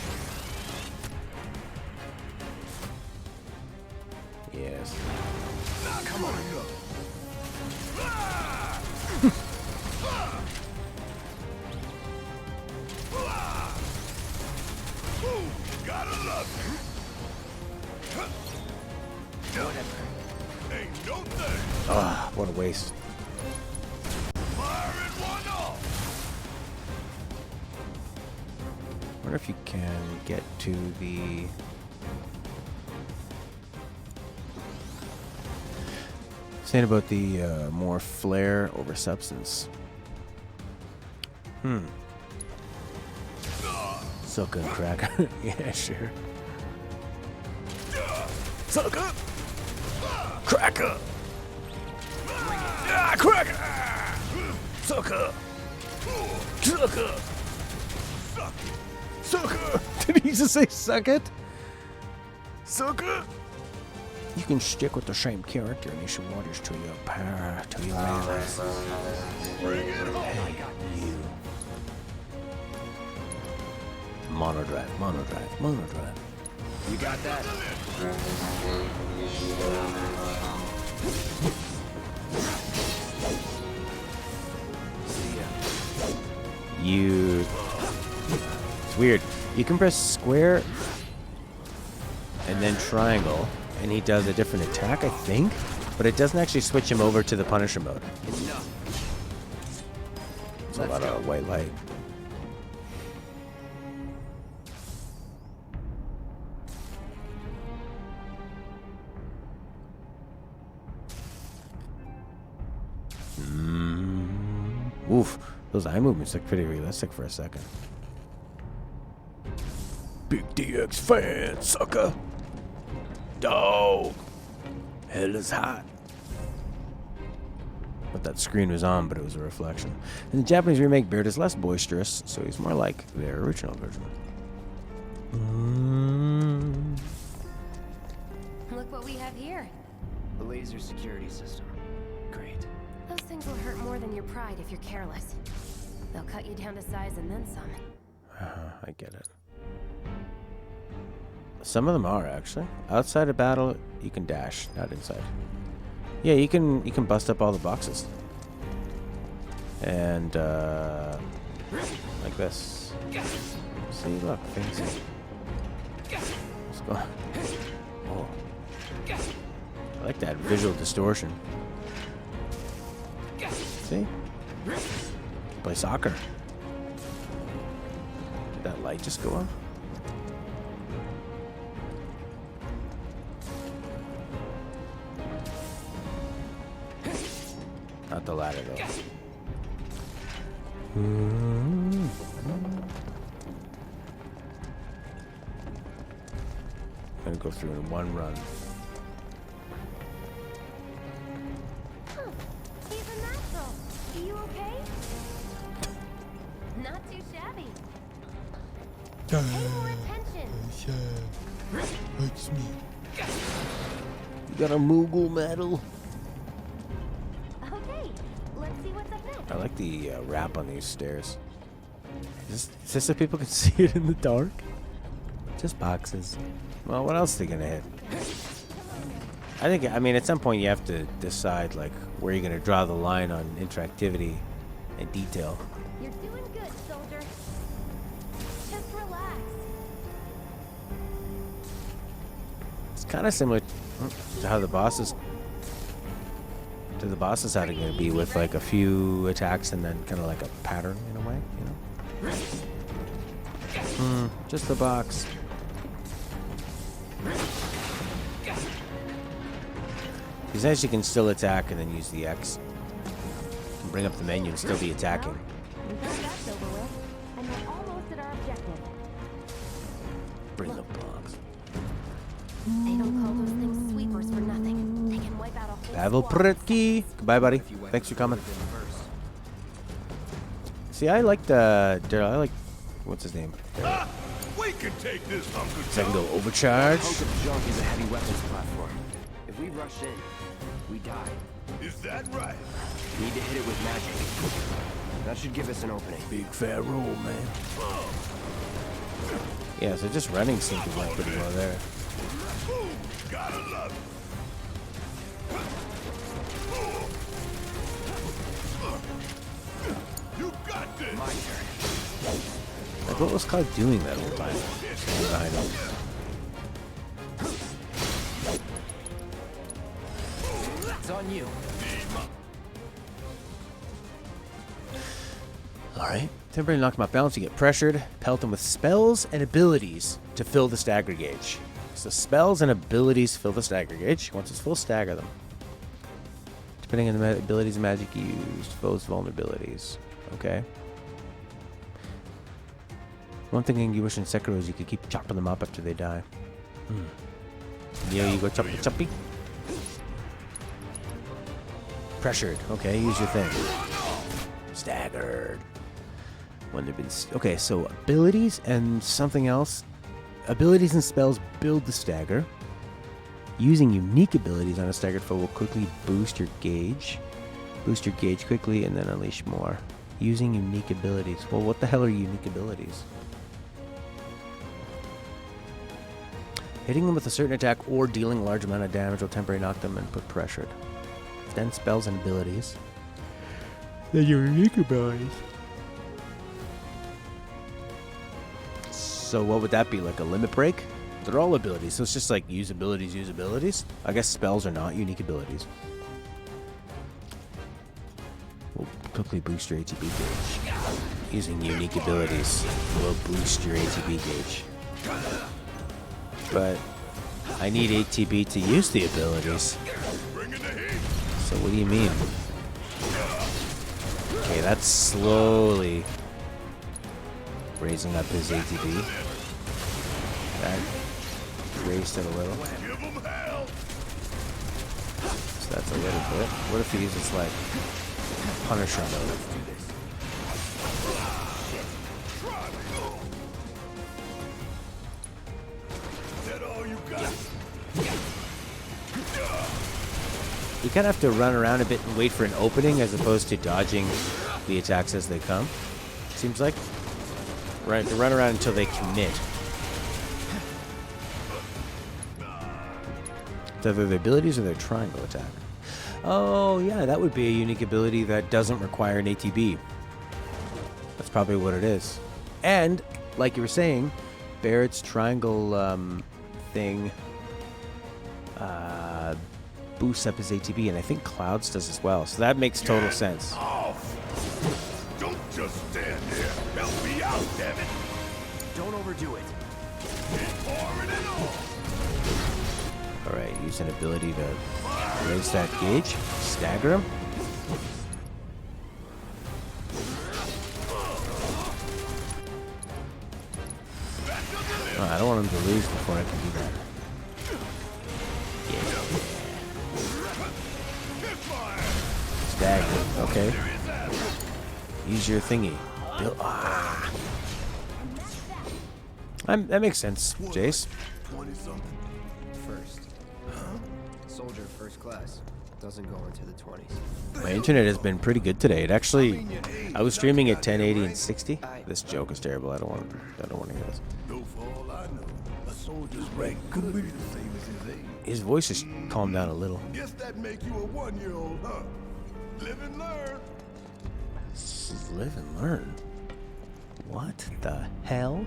Yes. Now come on up. Ooh, gotta love it. Ain't no thing. Ah, what a waste. Firing one off. Wonder if you can get to the... Saying about the more flair over substance. Sucker cracker. Yeah, sure. Sucker! Cracker! Ah, cracker! Sucker! Sucker! Sucker! Did he just say suck it? Sucker! You can stick with the same character and issue orders to your power, to your allies. Bring it home. Hey, you. Monodrive, monodrive, monodrive. You got that? You... It's weird. You can press square and then triangle, and he does a different attack, I think, but it doesn't actually switch him over to the Punisher mode. It's a lot of white light. Oof, those eye movements look pretty realistic for a second. Big DX fan, sucker. Dog. Hell is hot. But that screen was on, but it was a reflection. In the Japanese remake, Beard is less boisterous, so he's more like their original version. Look what we have here. The laser security system. Great. Those things will hurt more than your pride if you're careless. They'll cut you down to size and then some. I get it. Some of them are, actually. Outside of battle, you can dash, not inside. Yeah, you can bust up all the boxes. And, like this. See, look, fancy. Let's go. Oh. I like that visual distortion. See? Play soccer. Did that light just go on? Not the ladder, though. I'm gonna go through in one run. He's a natural. Are you okay? Not too shabby. Pay more attention. Hurts me. You got a Moogle medal? Okay, let's see what's up next. I like the wrap on these stairs. Is this so people can see it in the dark? Just boxes. Well, what else are they gonna hit? I mean, at some point you have to decide, like, where you're gonna draw the line on interactivity and detail. You're doing good, soldier. Just relax. It's kind of similar to how the bosses how they're gonna be with like a few attacks and then kind of like a pattern in a way, you know. Just the box. Because as you can still attack and then use the X. You can bring up the menu and still be attacking. That's over with, and we're almost at our objective. Bring the box. They don't call those things sweepers for nothing. They can wipe out a whole Pavel Pritki. Goodbye, buddy. Thanks for coming. See, I like what's his name? We can take this, Uncle So I can Joe. go overcharge. Hunk of junk is a heavy weapons platform. If we rush in, we die. Is that right? Need to hit it with magic. That should give us an opening. Big fat roll, man. Yeah, so just running seemed to work pretty well there. Ooh, gotta love it. You got this. My turn. Like, what was Cloud doing that whole time? Standing behind him. It's on you. Alright. Temporarily knock him off balance, you get pressured. Pelt him with spells and abilities to fill the stagger gauge. So spells and abilities fill the stagger gauge. Once it's full, stagger them. Depending on the abilities and magic used, foes' vulnerabilities. Okay. One thing in Guish and Sekiro is you can keep chopping them up after they die. You go choppy choppy. Pressured. Okay, use your thing. Staggered. When they've been okay, so abilities and something else. Abilities and spells build the stagger. Using unique abilities on a staggered foe will quickly boost your gauge. Boost your gauge quickly and then unleash more. Using unique abilities. Well, what the hell are unique abilities? Hitting them with a certain attack or dealing a large amount of damage will temporarily knock them and put pressured. Then spells and abilities. Then your unique abilities. So what would that be, like a limit break? They're all abilities, so it's just like use abilities. I guess spells are not unique abilities. Will quickly boost your ATB gauge. Using unique abilities will boost your ATB gauge. But I need ATB to use the abilities. So what do you mean? Okay, that's slowly raising up his ATB. That raised it a little. So that's a little bit. What if he uses like Punisher mode? You kind of have to run around a bit and wait for an opening as opposed to dodging the attacks as they come. Seems like. Right, to run around until they commit. It's either their abilities or their triangle attack. Oh, yeah, that would be a unique ability that doesn't require an ATB. That's probably what it is. And, like you were saying, Barrett's triangle thing boosts up his ATB, and I think Cloud's does as well. So that makes total sense. Don't just stand there. Help me out, damn it. Don't overdo it. Keep pouring it on. Alright, use an ability to raise that gauge. Stagger him. Oh, I don't want him to lose before I can do that. Yeah. Stagger. Okay. Use your thingy. That makes sense, Jace. 20-something. First. Soldier first class. Doesn't go into the 20s. My internet has been pretty good today. It actually, I was streaming at 1080 and 60. This joke is terrible. I don't want to hear this. Though for all I know, a soldier's rank could be the same as his age. His voice has calmed down a little. Guess that make you a 1-year-old, huh? Live and learn. Live and learn. What the hell?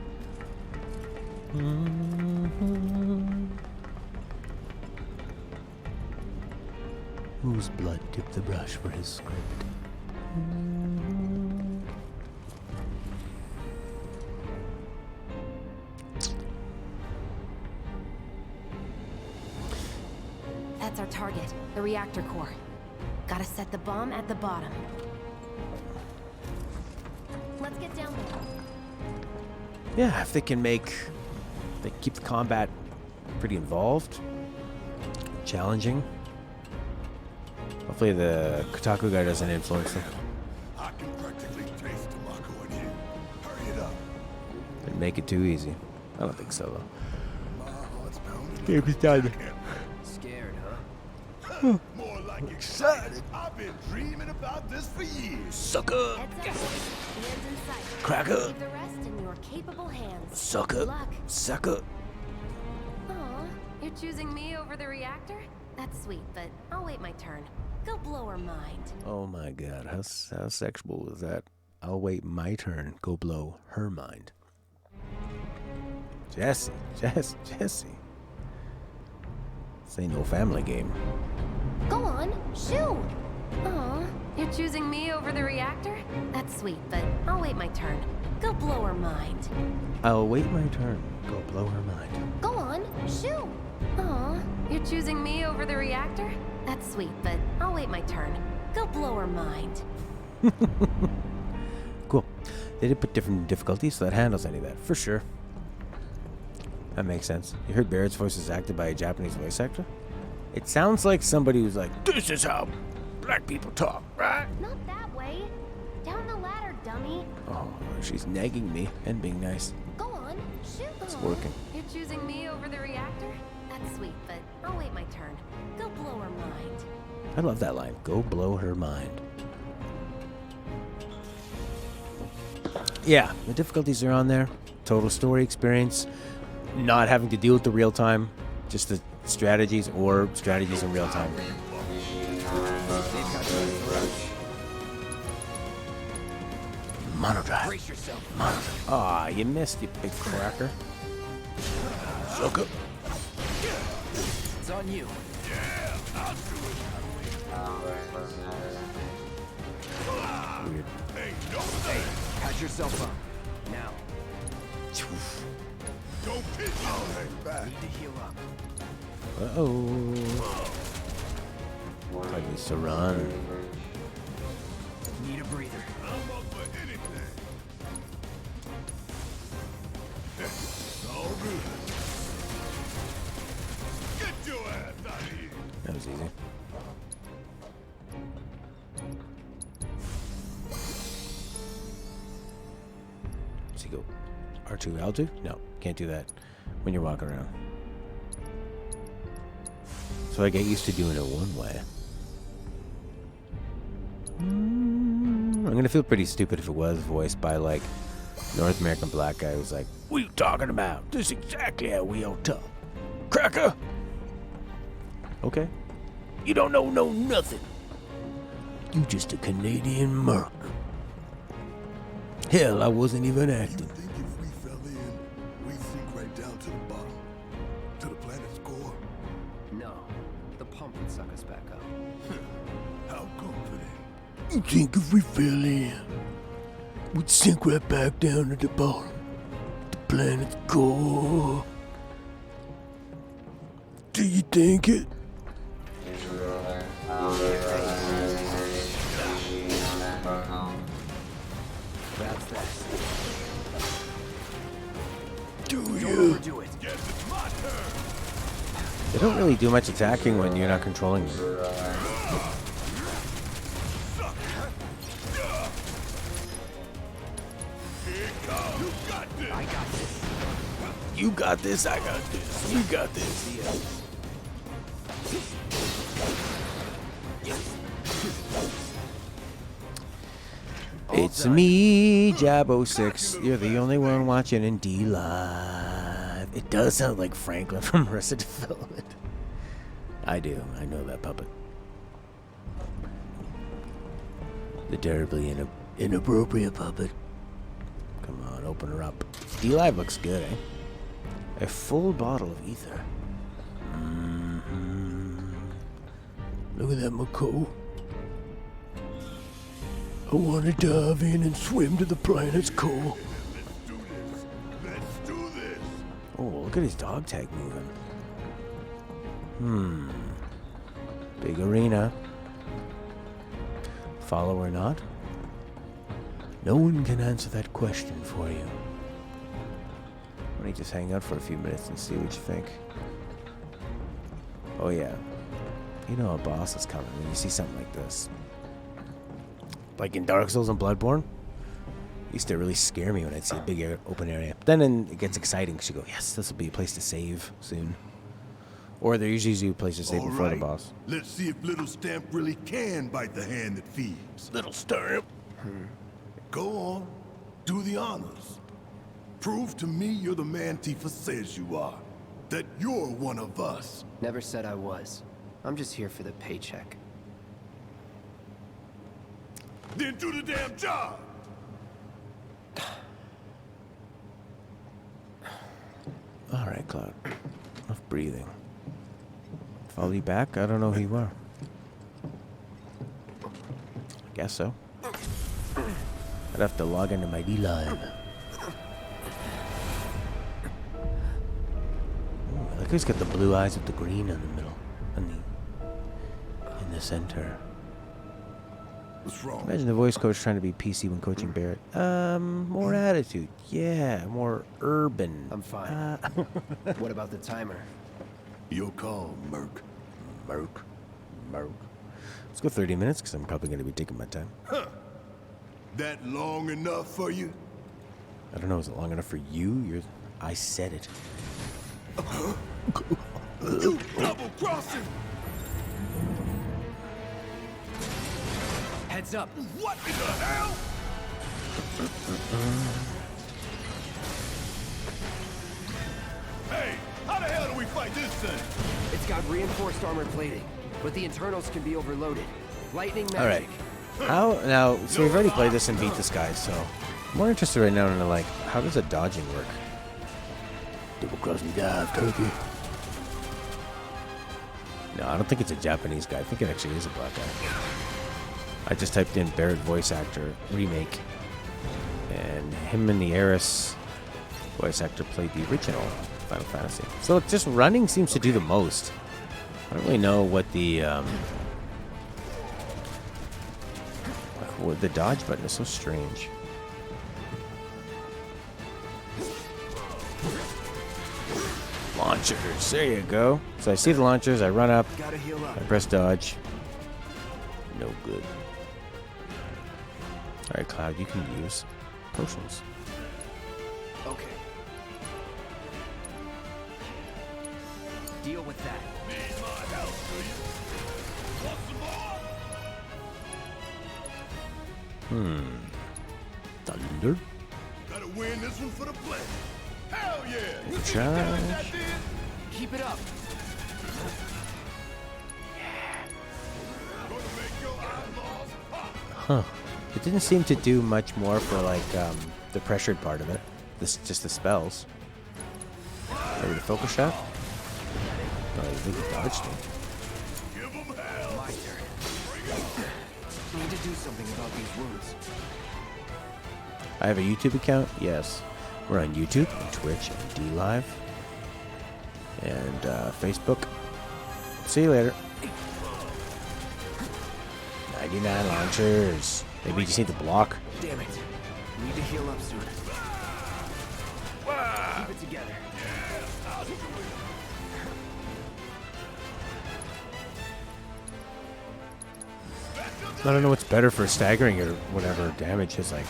Whose blood tipped the brush for his script? That's our target, the reactor core. Gotta set the bomb at the bottom. Let's get down there. Yeah, if they can keep the combat pretty involved, challenging. Hopefully the Kotaku guy doesn't influence them. I can practically taste the Mako in here. Hurry it up. Didn't make it too easy. I don't think so, though. My heart's pounding. Game's done. Scared, huh? More like excited. I've been dreaming about this for years. Sucker! Heads up, hands in sight. Cracker! Leave the rest in your capable hands. Sucker! Good luck. Sucker! Aw, you're choosing me over the reactor? That's sweet, but I'll wait my turn. Go blow her mind. Oh my god, how sexual was that? I'll wait my turn. Go blow her mind. Jesse. This ain't no family game. Go on, shoo! Aw, you're choosing me over the reactor? That's sweet, but I'll wait my turn. Go blow her mind. I'll wait my turn. Go blow her mind. Go on, shoo! Aw, you're choosing me over the reactor? That's sweet, but I'll wait my turn. Go blow her mind. Cool. They did put different difficulties, so that handles any of that, for sure. That makes sense. You heard Barrett's voice is acted by a Japanese voice actor? It sounds like somebody who's like, this is how black people talk, right? Not that way. Down the ladder, dummy. Oh, she's nagging me and being nice. Go on, shoot. It's working. You're choosing me over the reactor? That's sweet, but I'll wait my turn. Go blow her mind. I love that line. Go blow her mind. Yeah, the difficulties are on there. Total story experience. Not having to deal with the real time. Just the strategies or strategies in real time. Mono drive. Brace yourself. Mono drive. Aw, you missed, you big cracker. Sucker. It's on you. Weird. Hey, patch yourself up. Now. Don't pitch hang back. Need to heal up. Uh-oh. Like needs to run. Need a breather. I'm up for anything. It's all good. Get your ass out of here. That was easy. Does he go R2 L2? No, can't do that when you're walking around. So I get used to doing it one way. I'm gonna feel pretty stupid if it was voiced by like North American black guy who's like, "What are you talking about? This is exactly how we all talk, cracker." Okay. You don't know nothing. You just a Canadian merc. Hell, I wasn't even You acting. think if we fell in, we'd sink right down to the bottom? To the planet's core? No. The pump would suck us back up. How confident? You think if we fell in, we'd sink right back down to the bottom? The planet's core. Do you think it? That's that. Do Don't you? overdo it. Guess it's my turn. They don't really do much attacking when you're not controlling them. Here it goes. You got this. I got this. You got this, I got this. We got this. It's me, Jabo6. You're the only one watching in D Live. It does sound like Franklin from Arrested Development. I do. I know that puppet. The terribly inappropriate puppet. Come on, open her up. D Live looks good, eh? A full bottle of ether. Look at that Mako. I want to dive in and swim to the planet's core. Let's do this. Let's do this. Oh, look at his dog tag moving. Big arena. Follow or not? No one can answer that question for you. Why don't you just hang out for a few minutes and see what you think? Oh yeah. You know a boss is coming when you see something like this. Like in Dark Souls and Bloodborne, it used to really scare me when I'd see a big open area. Then it gets exciting because you go, yes, this will be a place to save soon. Or there usually a place to save All before the right. boss. Let's see if Little Stamp really can bite the hand that feeds. Little Stamp. Go on. Do the honors. Prove to me you're the man Tifa says you are. That you're one of us. Never said I was. I'm just here for the paycheck. Then do the damn job. All right, Cloud. Enough breathing. Follow you back? I don't know who you are. I guess so. I'd have to log into my D-Live. Ooh, I like he's got the blue eyes with the green in the middle. And in the center. What's wrong? Imagine the voice coach trying to be PC when coaching Barrett. More attitude. Yeah, more urban. I'm fine. What about the timer? Your call, Merc. Merc. Let's go 30 minutes because I'm probably going to be taking my time. That long enough for you? I don't know, is it long enough for you? I said it. You double crossing! Heads up. What in the hell? Hey, how the hell do we fight this thing? It's got reinforced armor plating, but the internals can be overloaded. Lightning magic. All right. Now, so we've already played this and beat this guy, so I'm more interested right now in like, how does the dodging work? Double crossing dive, turkey. No, I don't think it's a Japanese guy. I think it actually is a black guy. I just typed in Barrett voice actor remake, and him and the Heiress voice actor played the original Final Fantasy. So just running seems to do the most. I don't really know what the dodge button is so strange. Launchers, there you go. So I see the launchers, I run up, Gotta heal up. I press dodge. No good. Alright, Cloud, you can use potions. Okay. Deal with that. Need my help, do you? Want some more? Thunder. Gotta win this one for the play. Hell yeah! You see Charge. the damage that did? Keep it up. Gonna make your eyeballs pop. Huh. It didn't seem to do much more for like the pressured part of it. Just the spells. Maybe the focus shot? Oh, you think he dodged me? Give them hell. My turn. Need to do something about these wounds. I have a YouTube account? Yes. We're on YouTube and Twitch and D-Live. And Facebook. See you later. 99 launchers. Maybe you just need to block. Damn it. Need to heal up soon. Keep it together. I don't know what's better for staggering or whatever damage is like.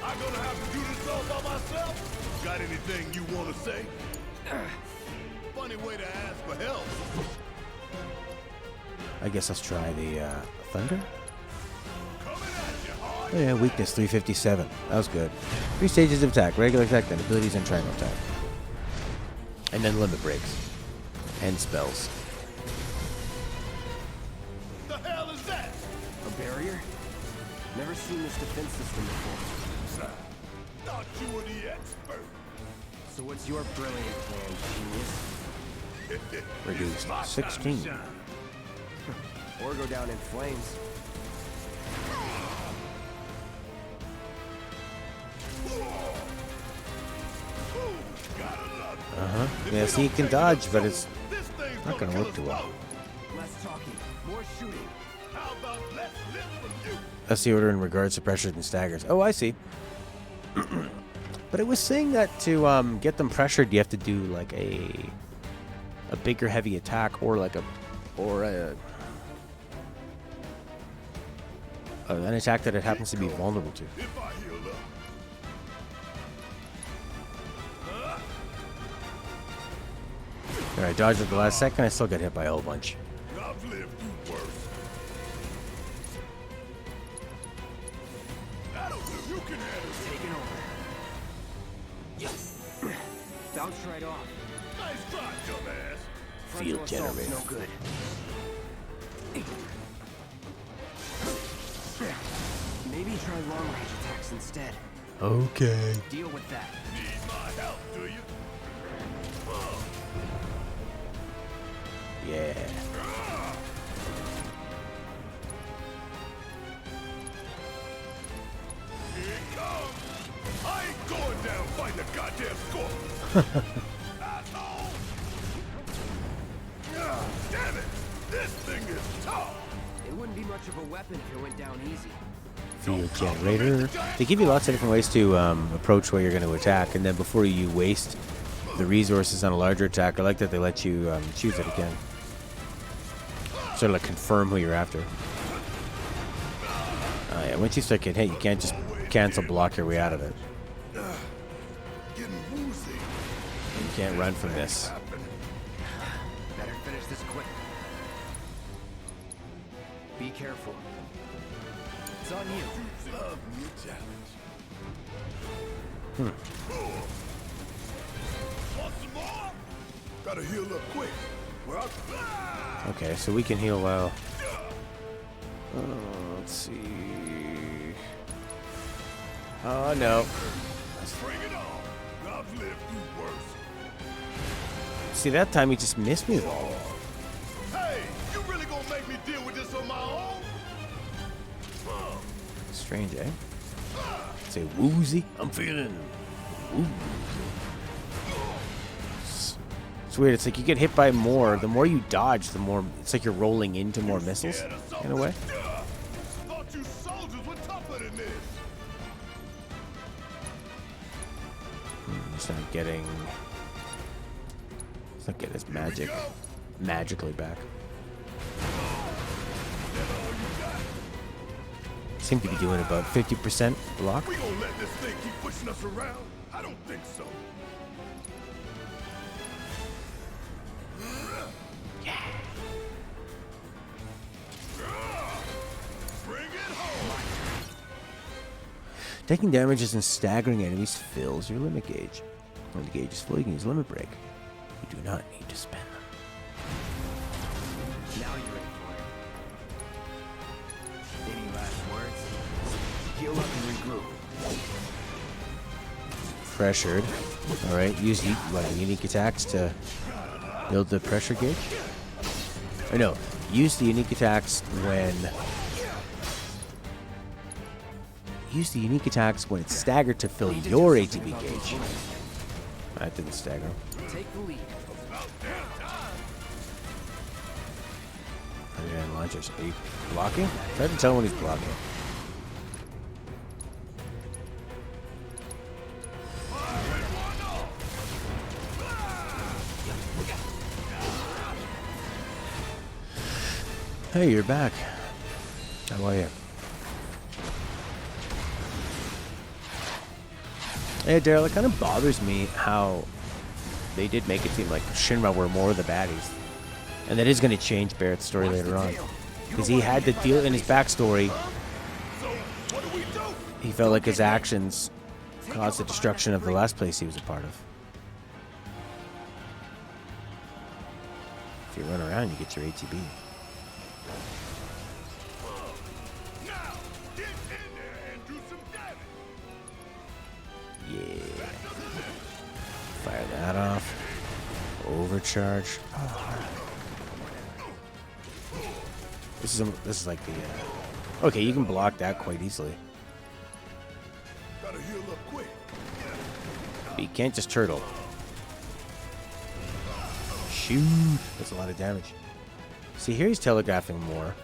I'm gonna have to do this all by myself. Got anything you want to say? Funny way to ask for help. I guess let's try the Thunder. Coming at you hard. Oh yeah, weakness 357. That was good. 3 stages of attack. Regular attack, then abilities, and triangle attack. And then limit breaks. And spells. The hell is that? A barrier? Never seen this defense system before. Thought you were the expert. So what's your brilliant plan, genius? Reduced 16. Or go down in flames. Yeah, see, you can dodge, but it's not gonna work too well. Less talking, more shooting. How about let's live from you? That's the order in regards to pressures and staggers. Oh, I see. But it was saying that to get them pressured, you have to do like a bigger heavy attack or like an attack that it happens to be vulnerable to. If I heal up. Alright, dodged at the last second, I still got hit by a whole bunch. I've lived through worse. That'll do. You can handle it. Taking over. Bounce right off. Nice try, dumbass. Field Frontal assault's generator. no good. Maybe try long range attacks instead. Okay. Deal with that. Need my help, do you? Yeah. Here it comes. I ain't going down fighting a goddamn scorpion. Asshole! Damn it! This thing is tough. It wouldn't be much of a weapon if it went down easy. Field generator. They give you lots of different ways to approach where you're going to attack, and then before you waste the resources on a larger attack, I like that they let you choose it again. Sort of like confirm who you're after. Yeah, once you start getting hit, you can't just cancel block your way out of it. Getting woozy. You can't run from this. Better finish this quick. Be careful. It's on you. Love me a challenge. Want some more? Gotta heal up quick. Well, Okay, so we can heal well. Let's see. Oh no. bring it on. I've lived through worse. See, that time he just missed me though. Hey, you really gonna make me deal with this on my own? Strange, eh? Say woozy. I'm feeling woozy. It's weird. It's like you get hit by more. The more you dodge, the more it's like you're rolling into more missiles in a way. Thought you soldiers were tougher than this. It's not getting. It's not getting his magic magically back. Seem to be doing about 50% block. We gonna let this thing keep pushing us around? I don't think so. Bring it home. Taking damages and staggering enemies fills your limit gauge. When the gauge is full, you can use limit break. You do not need to spend them. Now you're ready for it. Any last words? Heal up and regroup. Pressured. Alright, use unique attacks to build the pressure gauge. Or no, use the unique attacks when... Use the unique attacks when it's staggered to fill your ATB gauge. That didn't stagger. Take the lead. And launchers. Are you blocking? It's hard to tell when he's blocking. Hey, you're back. How are you? Hey, Daryl, it kind of bothers me how they did make it seem like Shinra were more of the baddies. And that is going to change Barrett's story later on. Because he had to deal in his backstory. He felt like his actions caused the destruction of the last place he was a part of. If you run around, you get your ATB. Now, get in there and do some damage. Yeah. Fire that off. Over charge. Oh. This is like the. Okay, you can block that quite easily. Gotta heal up quick. But you can't just turtle. Shoot! That's a lot of damage. See, here he's telegraphing more.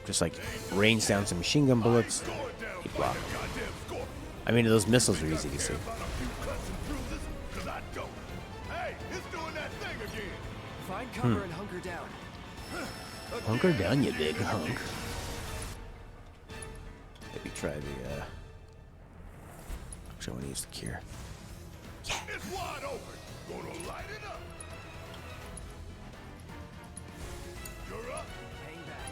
Just like rains down some machine gun bullets. He blocked. I mean, those missiles are easy to see. Find cover and hunker down. Hunker down, you big hunk. Maybe try the, Actually, I want to use the cure. Yeah. It's wide open. Gonna light it up. You're up. Hang back.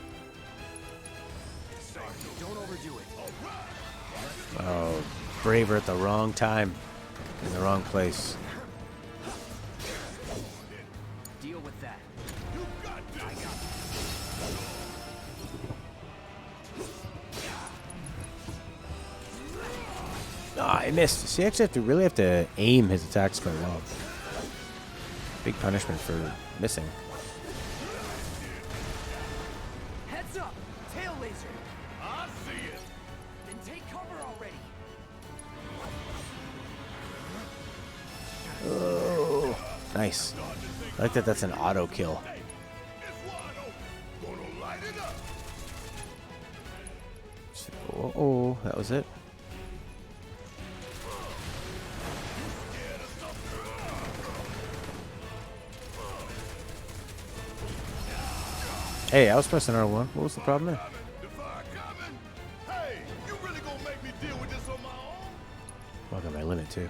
Sorry, don't overdo it. Oh, braver at the wrong time. In the wrong place. Deal with that. You got this. I got Ah, I missed. See, I actually really have to aim his attacks quite well. Big punishment for missing. Heads up! Tail laser! I see it. Then take cover already! Oh, nice. I like that that's an auto kill. It's wide open. Gonna light it up. Oh, that was it. Hey, I was pressing R1. What was the problem there? Hey, you really gonna make me deal with this on my own? Well, I got my limit too.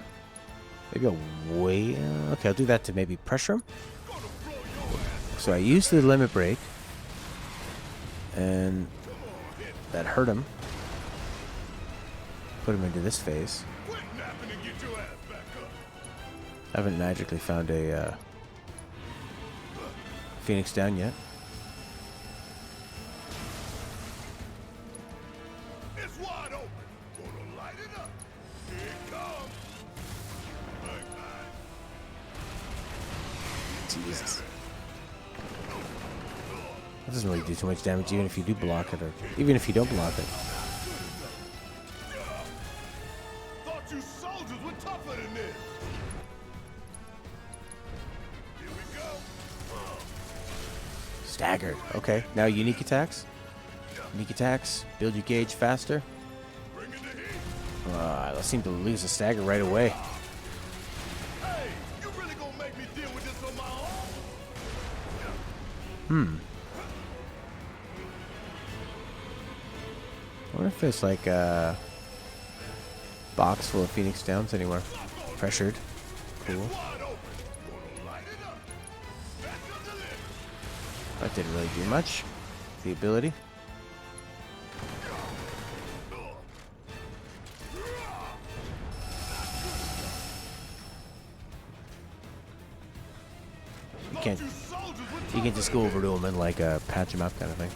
Maybe I'll wait. Okay, I'll do that to maybe pressure him. So I used the limit break, and that hurt him. Put him into this phase. Quit napping and get your ass back up. I haven't magically found a Phoenix down yet. It's wide open. Gonna light it up. Here it comes. Bang, bang. Jesus. That doesn't really do too much damage, even if you do block it, or even if you don't block it. Thought you soldiers were tougher than this. Here we go. Staggered. Okay, now unique attacks. Unique attacks. Build your gauge faster. Bring it to heat. I seem to lose a stagger right away. Hey, you really gonna make me deal with this on my own? I wonder if there's like a box full of Phoenix Downs anywhere. Pressured. Cool. Wide open. Gonna light it up. Special delivery. That didn't really do much. The ability. You can't just go over to him and like patch him up kind of thing.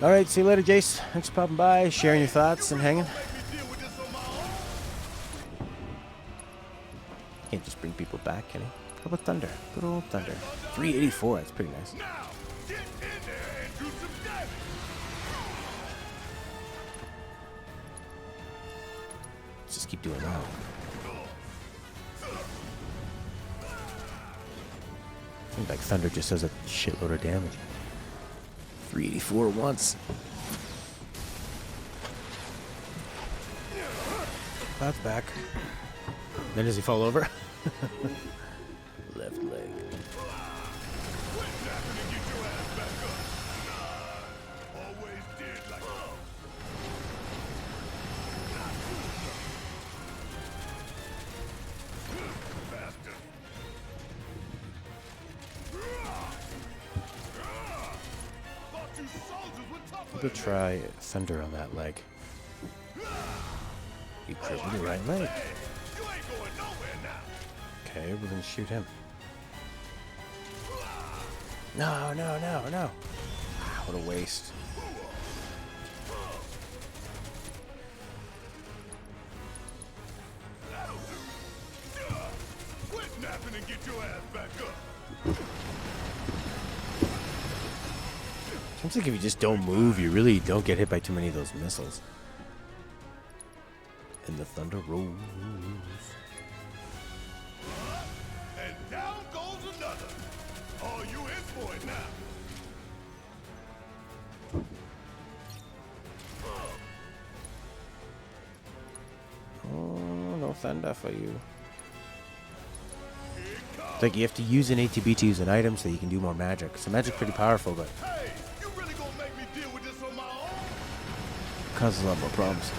All right, see you later, Jace. Thanks for popping by, sharing your thoughts, and hanging. Can't just bring people back, can he? How about Thunder? Good old Thunder. 384. That's pretty nice. Now, get in there and do some damage. Let's just keep doing that. I think like Thunder just does a shitload of damage. 384 once. That's back. Then does he fall over? Left leg. Quit napping and get your ass back up. Always did like Bastard. Thought you soldiers were tougher We'll try Thunder on that leg. You crippled your right leg. You ain't going nowhere now. Okay, we're gonna shoot him. No, no, no, no. Ah, what a waste. Quit napping and get your ass back up. Seems like if you just don't move, you really don't get hit by too many of those missiles. And the thunder rolls. And down goes another. Oh, you in for it now. Oh, no thunder for you. It's like you have to use an ATB to use an item so you can do more magic. So magic's pretty powerful, but Hey, you really gonna make me deal with this on my own? causes a lot more problems.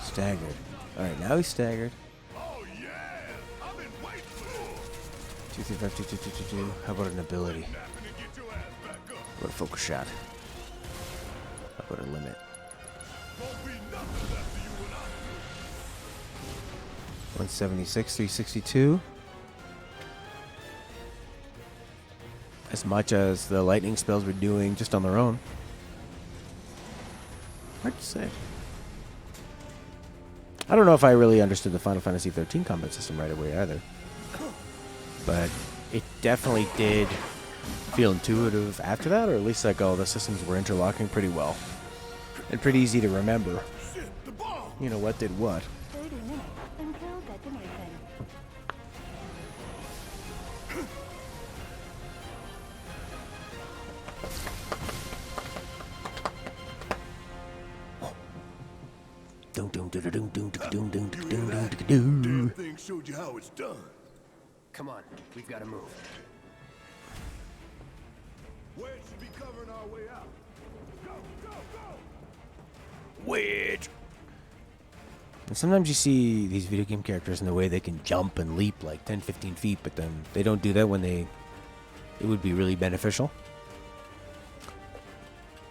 Staggered. Alright, now he's staggered. Oh yeah, I've been waiting for 2, 3, 5, 2, 2, 2, 2, 2. How about an ability? napping and get your ass back up. What a focus shot. How about a limit? Won't be nothing left of you when I'm 176, 362. As much as the lightning spells were doing just on their own. Hard to say. I don't know if I really understood the Final Fantasy 13 combat system right away either. But it definitely did feel intuitive after that, or at least like all the systems were interlocking pretty well. And pretty easy to remember. shit, the bomb. You know what did what. 30 minutes until detonation. Damn thing showed you how it's done. Come on, we've got to move. Wedge should be covering our way out. Go, go, go! Wedge. And sometimes you see these video game characters in the way they can jump and leap like 10, 15 feet, but then they don't do that when it would be really beneficial.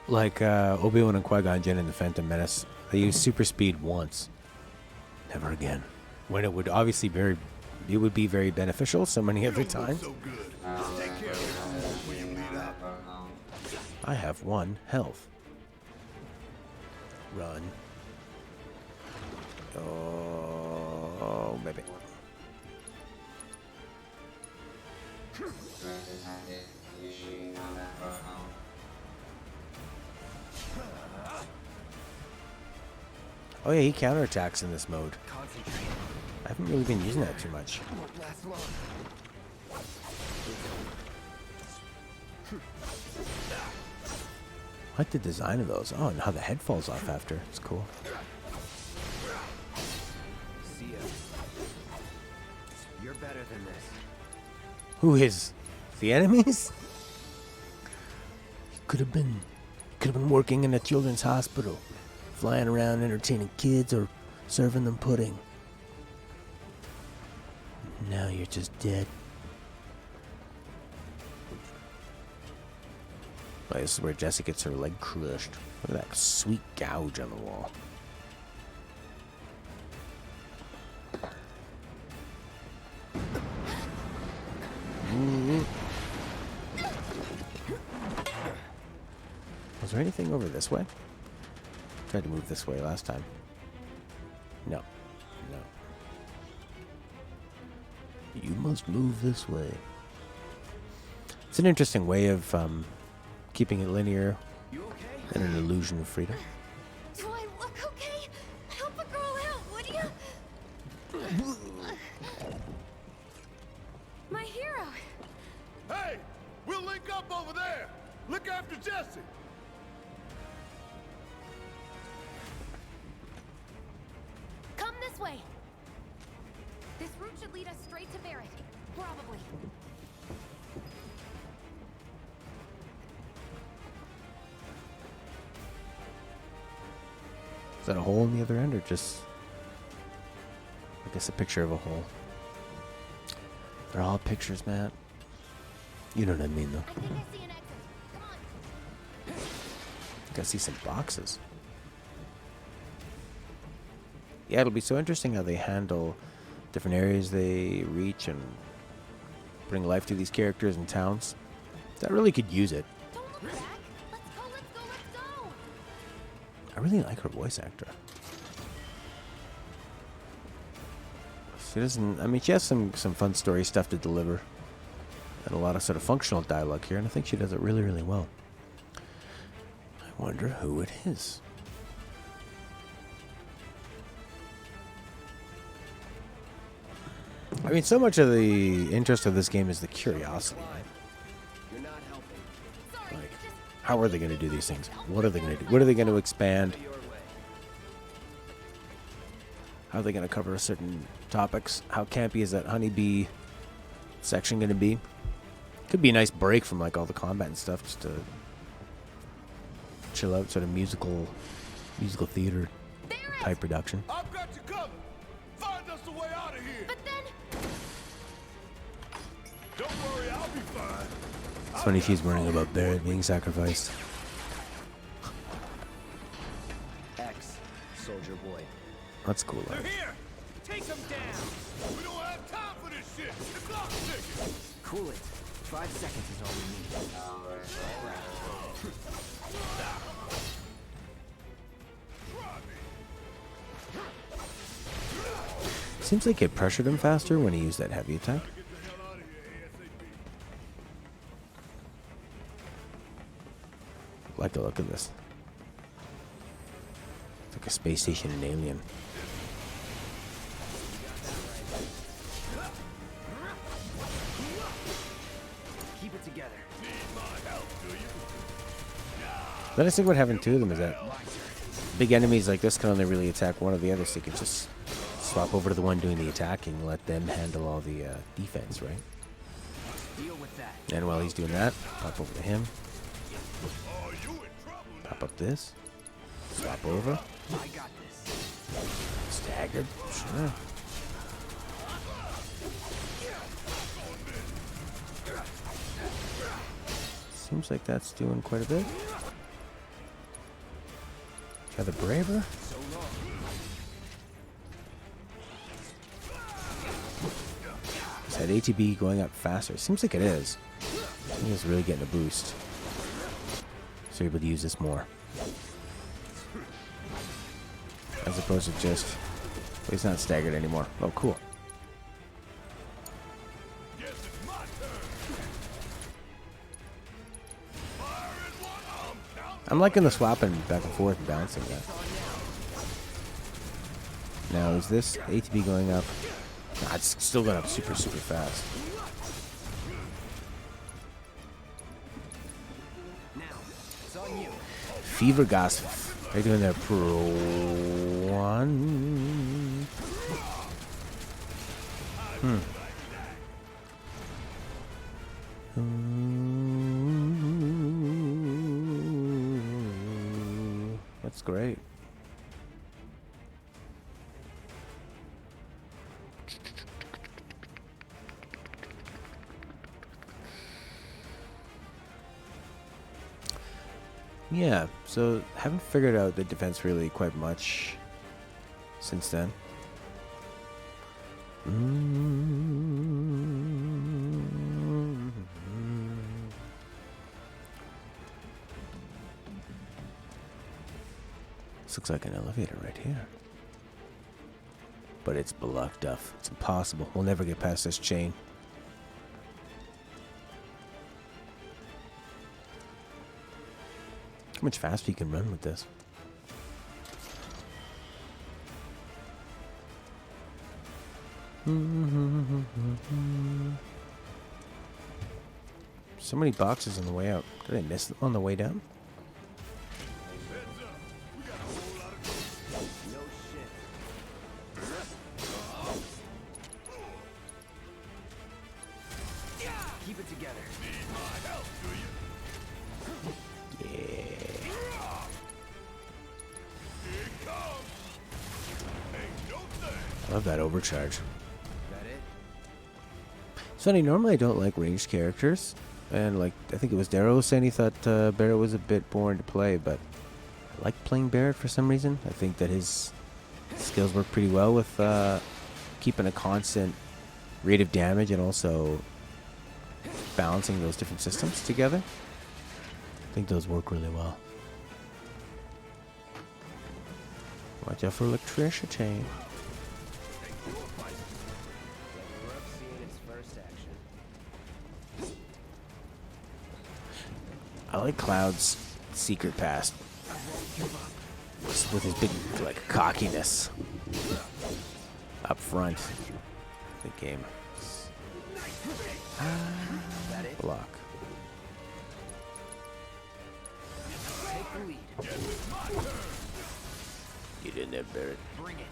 Like Obi-Wan and Qui-Gon Jinn in The Phantom Menace. They use super speed once. Never again. When it would obviously it would be very beneficial so many other times. So good. Just take care of it before you bleed out. I have 1 health. Run. Oh, baby. Oh yeah, he counterattacks in this mode. Concentrate. I haven't really been using that too much. Won't last long. I like the design of those. Oh, and how the head falls off after. It's cool. See ya. You're better than this. Who is? The enemies? He could have been working in a children's hospital, flying around entertaining kids or serving them pudding. Now you're just dead. Oh, this is where Jessie gets her leg crushed. Look at that sweet gouge on the wall. Was there anything over this way? Tried to move this way last time. No. No. You must move this way. It's an interesting way of keeping it linear You okay? and an illusion of freedom. Do I look okay? Help a girl out, would you? My hero. Hey, we'll link up over there. Look after Jesse. Come this way. This route should lead us straight to Barrett. Probably. Is that a hole in the other end or just, I guess, a picture of a hole? They're all pictures, Matt. You know what I mean, though. I think I see an exit. Come on. Gotta see some boxes. Yeah, it'll be so interesting how they handle different areas they reach and bring life to these characters and towns. That really could use it. Don't look back. Let's go, let's go, let's go. I really like her voice actor. She doesn't. I mean, she has some fun story stuff to deliver, and a lot of sort of functional dialogue here, and I think she does it really, really well. I wonder who it is. I mean, so much of the interest of this game is the curiosity. You're not helping. Like, how are they going to do these things? What are they going to do? What are they going to expand? Your way. How are they going to cover certain topics? How campy is that honeybee section going to be? Could be a nice break from like all the combat and stuff, just to chill out, sort of musical theater type production. I've got you covered. Find us a way out of here. But then, Don't worry, I'll be fine. It's funny she's worrying about Barrett being sacrificed. X, soldier boy. That's cool. Though. Here! Take them down! We don't have time for this shit. The clock's ticking. Cool it. 5 seconds is all we need. Seems like it pressured him faster when he used that heavy attack. Get the hell out of here ASAP. Like the look of this. It's like a space station in Alien. Keep it together. The nice thing about having two of them is that big enemies like this can only really attack one or the other, so you can just swap over to the one doing the attacking and let them handle all the defense, right? Deal with that. And while he's doing that, pop over to him, Oh, you in trouble now. pop up this, swap over, I got this. staggered, sure. Seems like that's doing quite a bit. Try the braver. Is that ATB going up faster? Seems like it is. I think it's really getting a boost. So you're able to use this more. As opposed to just... Well, he's not staggered anymore. Oh, cool. Guess it's my turn. Fire in one. I'm counting. I'm liking the swapping back and forth and bouncing that. Now, is this ATB going up? Nah, it's still going up super, super fast. Now, it's on you. Fever Gas. How you doing there, Pro One? That's great. Yeah, so haven't figured out the defense really quite much since then. This looks like an elevator right here. But it's blocked off. It's impossible. We'll never get past this chain. How much faster you can run with this? So many boxes on the way out. Did I miss them on the way down? Heads up. We got a whole lot of No shit. Keep it together. need my help, do you? Yeah. Here it comes. Ain't no thing. I love that overcharge. That it? Sonny, normally I don't like ranged characters. And like, I think it was Darrow saying he thought Barrett was a bit boring to play, but I like playing Barrett for some reason. I think that his Skills work pretty well with keeping a constant rate of damage and also balancing those different systems together. I think those work really well. Watch out for electricity. I like Cloud's secret past. With his big, like, cockiness up front. The game. Block. Get in there, Barrett. Bring it.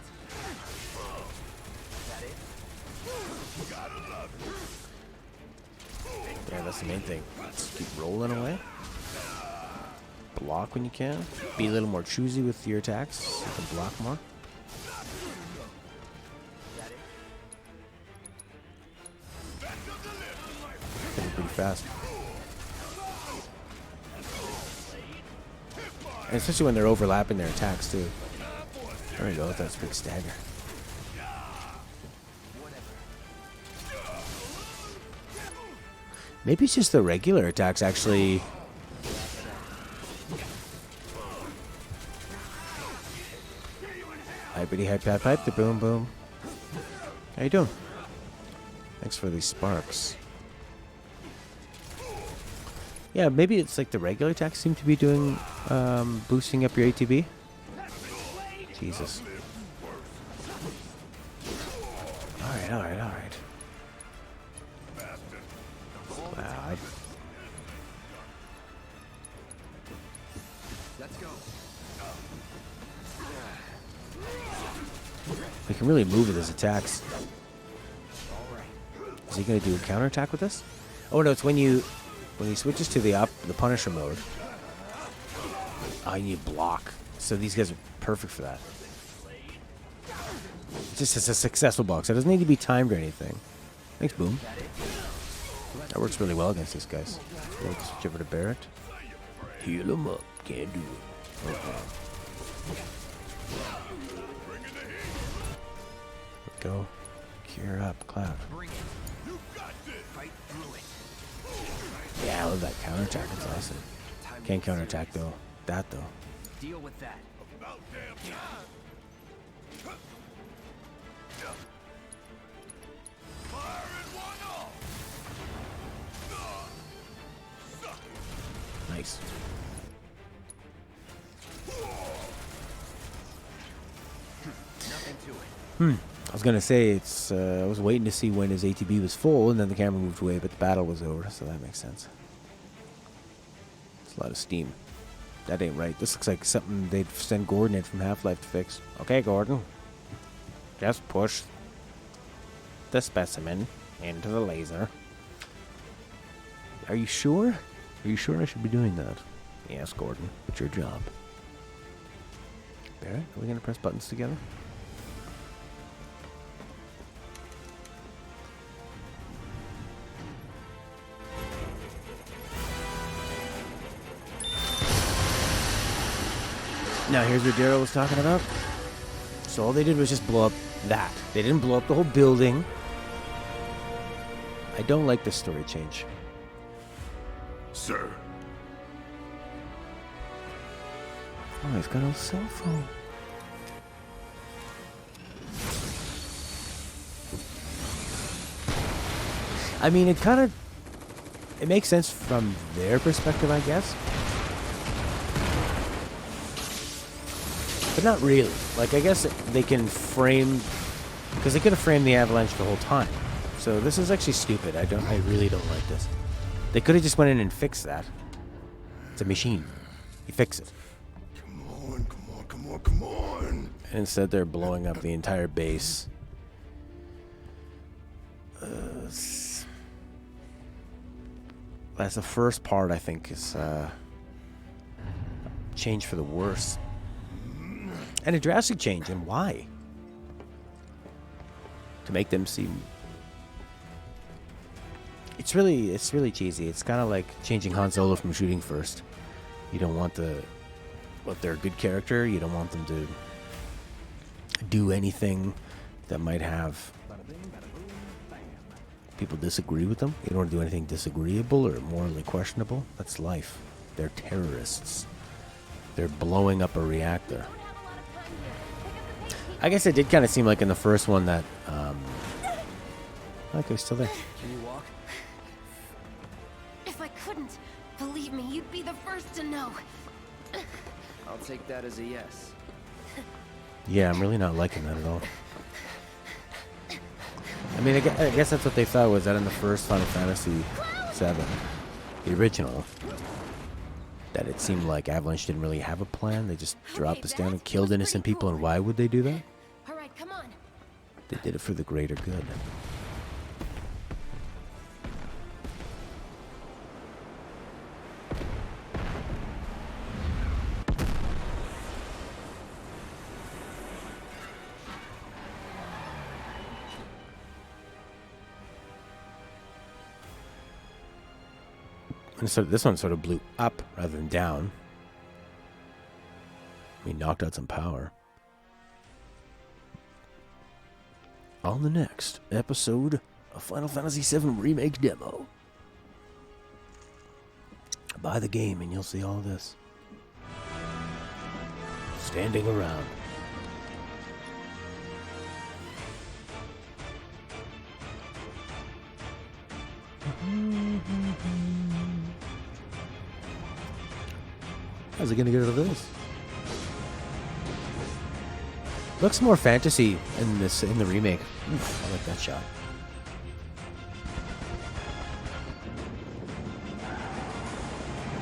Yeah, that's the main thing. Just keep rolling away. Block when you can. Be a little more choosy with your attacks. So you can block more. Pretty fast. And especially when they're overlapping their attacks too. There we go, that's a big stagger. Maybe it's just the regular attacks actually. Hypity hype hype hype the boom boom. How you doing? Thanks for these sparks. Yeah, maybe it's like the regular attacks seem to be doing boosting up your ATB. Jesus. Alright, alright, alright. Wow. Let's go. He can really move with his attacks. Is he gonna do a counterattack with this? Oh no, it's when he switches to the Punisher mode. You block. So these guys are perfect for that. It's just a successful block, so it doesn't need to be timed or anything. Thanks, Boom. That works really well against these guys. Let's switch over to Barrett. Heal him up. Can't do it. Okay. Go. Cure up, Cloud. Yeah, I love that counterattack. It's awesome. Can't counterattack though. That though. Deal with that. Nice. Nothing to it. I was gonna say it's. I was waiting to see when his ATB was full, and then the camera moved away, but the battle was over, so that makes sense. It's a lot of steam. That ain't right. This looks like something they'd send Gordon in from Half-Life to fix. Okay, Gordon. Just push the specimen into the laser. Are you sure? Are you sure I should be doing that? Yes, Gordon. It's your job. Barrett, are we gonna press buttons together? Now here's what Daryl was talking about. So all they did was just blow up that. They didn't blow up the whole building. I don't like this story change. Sir. Oh, he's got a cell phone. I mean, it makes sense from their perspective, I guess. But not really. Like, I guess they can frame, because they could have framed the avalanche the whole time. So this is actually stupid. I really don't like this. They could have just went in and fixed that. It's a machine. You fix it. Come on, come on, come on, come on. And instead they're blowing up the entire base. That's the first part, I think, is change for the worse. And a drastic change, and why? To make them seem... It's really cheesy. It's kind of like changing Han Solo from shooting first. You don't want if they're a good character, you don't want them to do anything that might have people disagree with them. You don't want to do anything disagreeable or morally questionable. That's life. They're terrorists. They're blowing up a reactor. I guess it did kind of seem like in the first one that, okay, still there. Can you walk? If I couldn't, believe me, you'd be the first to know. I'll take that as a yes. Yeah, I'm really not liking that at all. I mean, I guess that's what they thought was that in the first Final Fantasy VII, the original, that it seemed like Avalanche didn't really have a plan. They just dropped us down and killed innocent people, and why would they do that? All right, come on. They did it for the greater good. And so this one sort of blew up rather than down. We knocked out some power. On the next episode of Final Fantasy VII Remake demo. Buy the game and you'll see all this. Standing around. How's it gonna get rid of this? Looks more fantasy in the remake. Oof, I like that shot.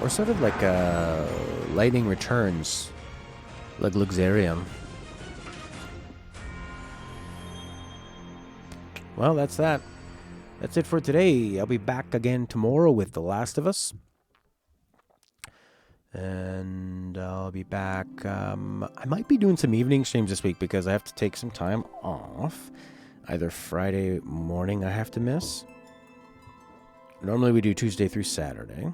Or sort of like Lightning Returns, like Luxarium. Well, that's that. That's it for today. I'll be back again tomorrow with The Last of Us. And I'll be back. I might be doing some evening streams this week because I have to take some time off. Either Friday morning I have to miss. Normally we do Tuesday through Saturday.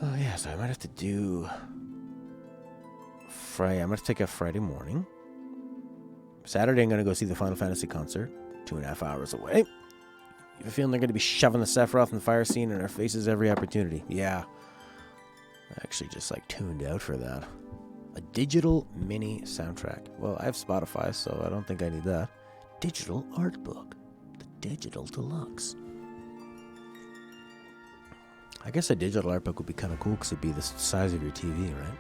Oh, yeah, so I might have to do Friday. I'm going to take a Friday morning. Saturday I'm going to go see the Final Fantasy concert. 2.5 hours away. You have a feeling they're going to be shoving the Sephiroth in the fire scene in our faces every opportunity. Yeah. I actually just like tuned out for that. A digital mini soundtrack. Well, I have Spotify, so I don't think I need that. Digital art book. The digital deluxe. I guess a digital art book would be kind of cool because it'd be the size of your TV, right?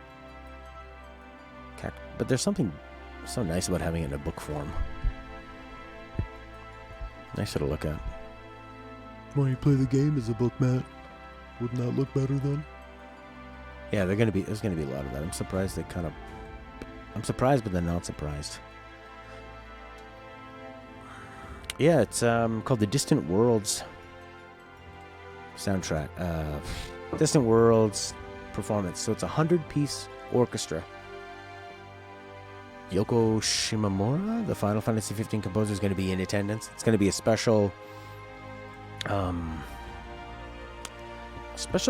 But there's something so nice about having it in a book form. Nice to look at. Why you play the game as a book, Matt? Wouldn't that look better then? Yeah, there's gonna be a lot of that. I'm surprised I'm surprised, but then not surprised. Yeah, it's called the Distant Worlds soundtrack. Distant Worlds performance. So it's a 100-piece orchestra. Yoko Shimomura, the Final Fantasy 15 composer, is going to be in attendance. It's going to be a special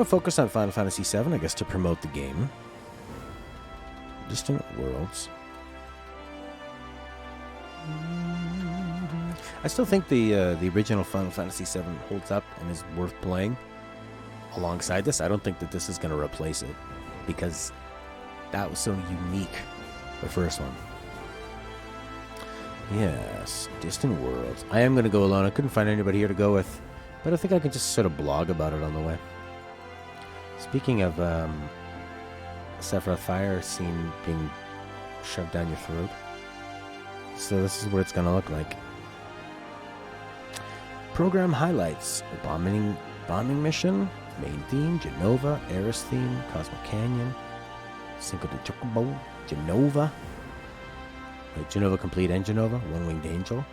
focus on Final Fantasy 7, I guess, to promote the game. Distant Worlds. I still think the original Final Fantasy 7 holds up and is worth playing alongside this. I don't think that this is going to replace it because that was so unique, the first one. Yes, Distant Worlds. I am going to go alone. I couldn't find anybody here to go with, but I think I can just sort of blog about it on the way. Speaking of Sephiroth fire scene being shoved down your throat. So this is what it's going to look like. Program highlights: bombing mission, main theme, Genova, Eris theme, Cosmic Canyon, Cinco de Chocobo, Genova, Genova Complete and Genova, One-Winged Angel,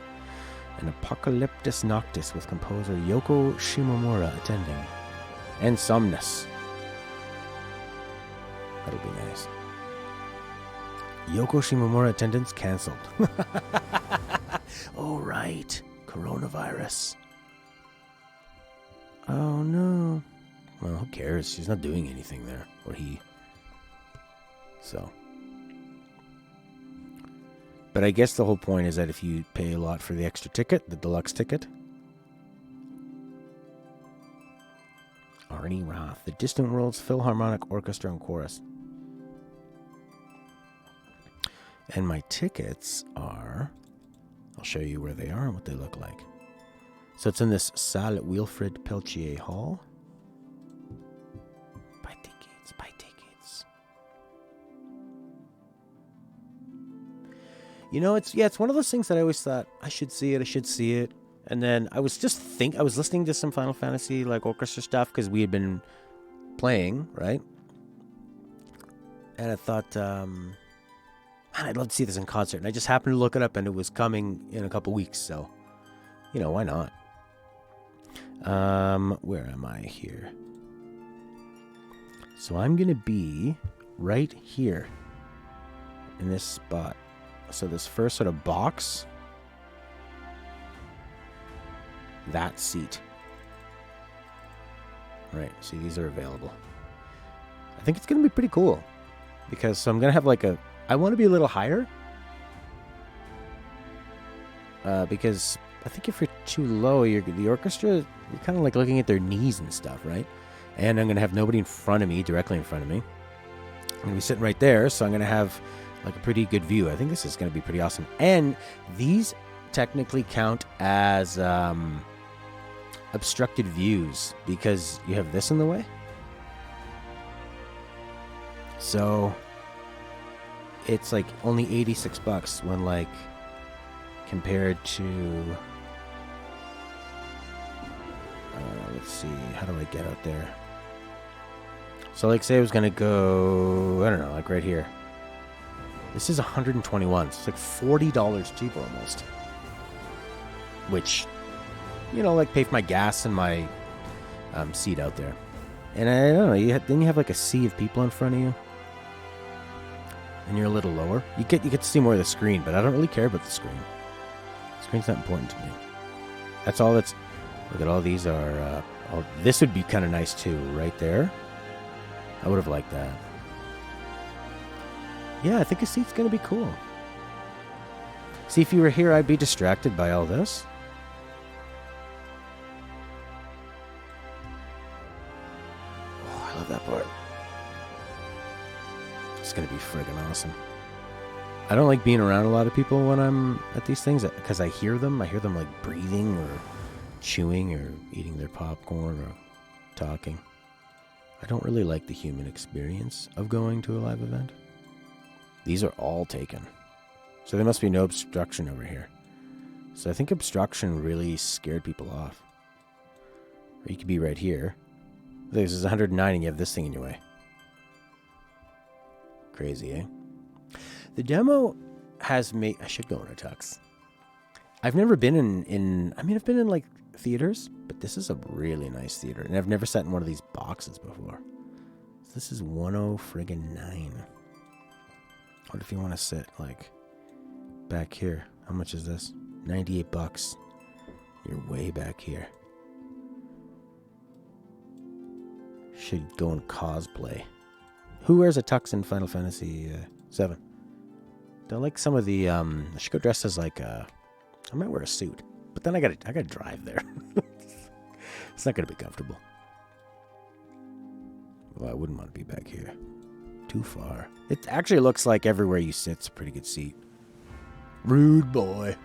and Apocalyptus Noctis with composer Yoko Shimomura attending, and Somnus. That'll be nice. Yoko Shimomura attendance cancelled. Oh, right. Coronavirus. Oh, no. Well, who cares? She's not doing anything there. Or he. So, but I guess the whole point is that if you pay a lot for the extra ticket, the deluxe ticket. Arnie Roth, the Distant Worlds Philharmonic Orchestra and Chorus. And my tickets are, I'll show you where they are and what they look like. So it's in this Salle Wilfrid Peltier Hall. Buy tickets, buy tickets. You know, it's one of those things that I always thought, I should see it. And then I was listening to some Final Fantasy like orchestra stuff because we had been playing, right? And I thought, man, I'd love to see this in concert. And I just happened to look it up, and it was coming in a couple weeks. So, you know, why not? Where am I here? So I'm going to be right here in this spot. So this first sort of box, that seat. Right, see, these are available. I think it's going to be pretty cool because so I'm going to have like I want to be a little higher because I think if you're too low, the orchestra, you're kind of like looking at their knees and stuff, right? And I'm going to have nobody in front of me, directly in front of me. I'm going to be sitting right there, so I'm going to have like a pretty good view. I think this is going to be pretty awesome. And these technically count as obstructed views because you have this in the way. So it's like only $86 when like compared to let's see, how do I get out there? So like say I was gonna go, I don't know, like right here. This is 121. So it's like $40 cheaper almost. Which, you know, like pay for my gas and my seat out there. And I don't know, then you have like a sea of people in front of you. And you're a little lower. You get to see more of the screen, but I don't really care about the screen. The screen's not important to me. That's all that's... Look at all these are... this would be kind of nice too, right there. I would have liked that. Yeah, I think a seat's going to be cool. See, if you were here, I'd be distracted by all this. Oh, I love that part. It's going to be friggin' awesome. I don't like being around a lot of people when I'm at these things because I hear them. I hear them like breathing or chewing or eating their popcorn or talking. I don't really like the human experience of going to a live event. These are all taken. So there must be no obstruction over here. So I think obstruction really scared people off. Or you could be right here. This is 109 and you have this thing in your way. Crazy, eh? The demo has made... I should go in a tux. I've never been in... I mean, I've been in, like, theaters, but this is a really nice theater. And I've never sat in one of these boxes before. This is 109. What if you want to sit, like, back here? How much is this? $98. You're way back here. Should go and cosplay. Who wears a tux in Final Fantasy VII? Don't like some of the... I should go dressed as like I might wear a suit. But then I gotta drive there. It's not gonna be comfortable. Well, I wouldn't want to be back here. Too far. It actually looks like everywhere you sit's a pretty good seat. Rude boy.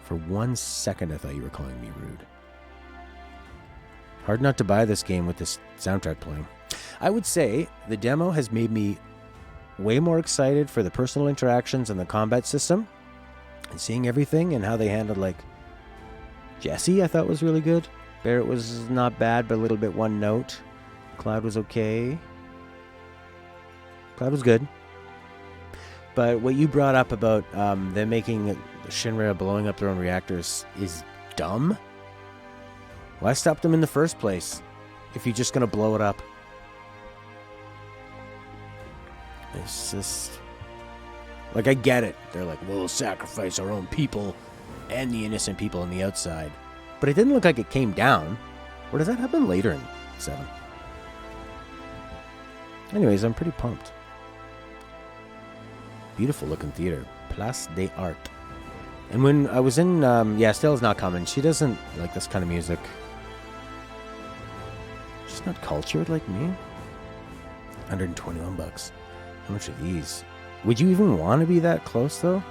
For 1 second I thought you were calling me rude. Hard not to buy this game with this soundtrack playing. I would say the demo has made me way more excited for the personal interactions and the combat system. And seeing everything and how they handled, like, Jesse, I thought was really good. Barrett was not bad, but a little bit one note. Cloud was okay. Cloud was good. But what you brought up about them making Shinra blowing up their own reactors is dumb. Why stop them in the first place if you're just going to blow it up? It's just... Like, I get it. They're like, we'll sacrifice our own people and the innocent people on the outside. But it didn't look like it came down. Or does that happen later in 7? Anyways, I'm pretty pumped. Beautiful looking theater. Place des Arts. And when I was in, yeah, Stella's not coming. She doesn't like this kind of music. She's not cultured like me. 121 bucks. How much are these? Would you even want to be that close, though?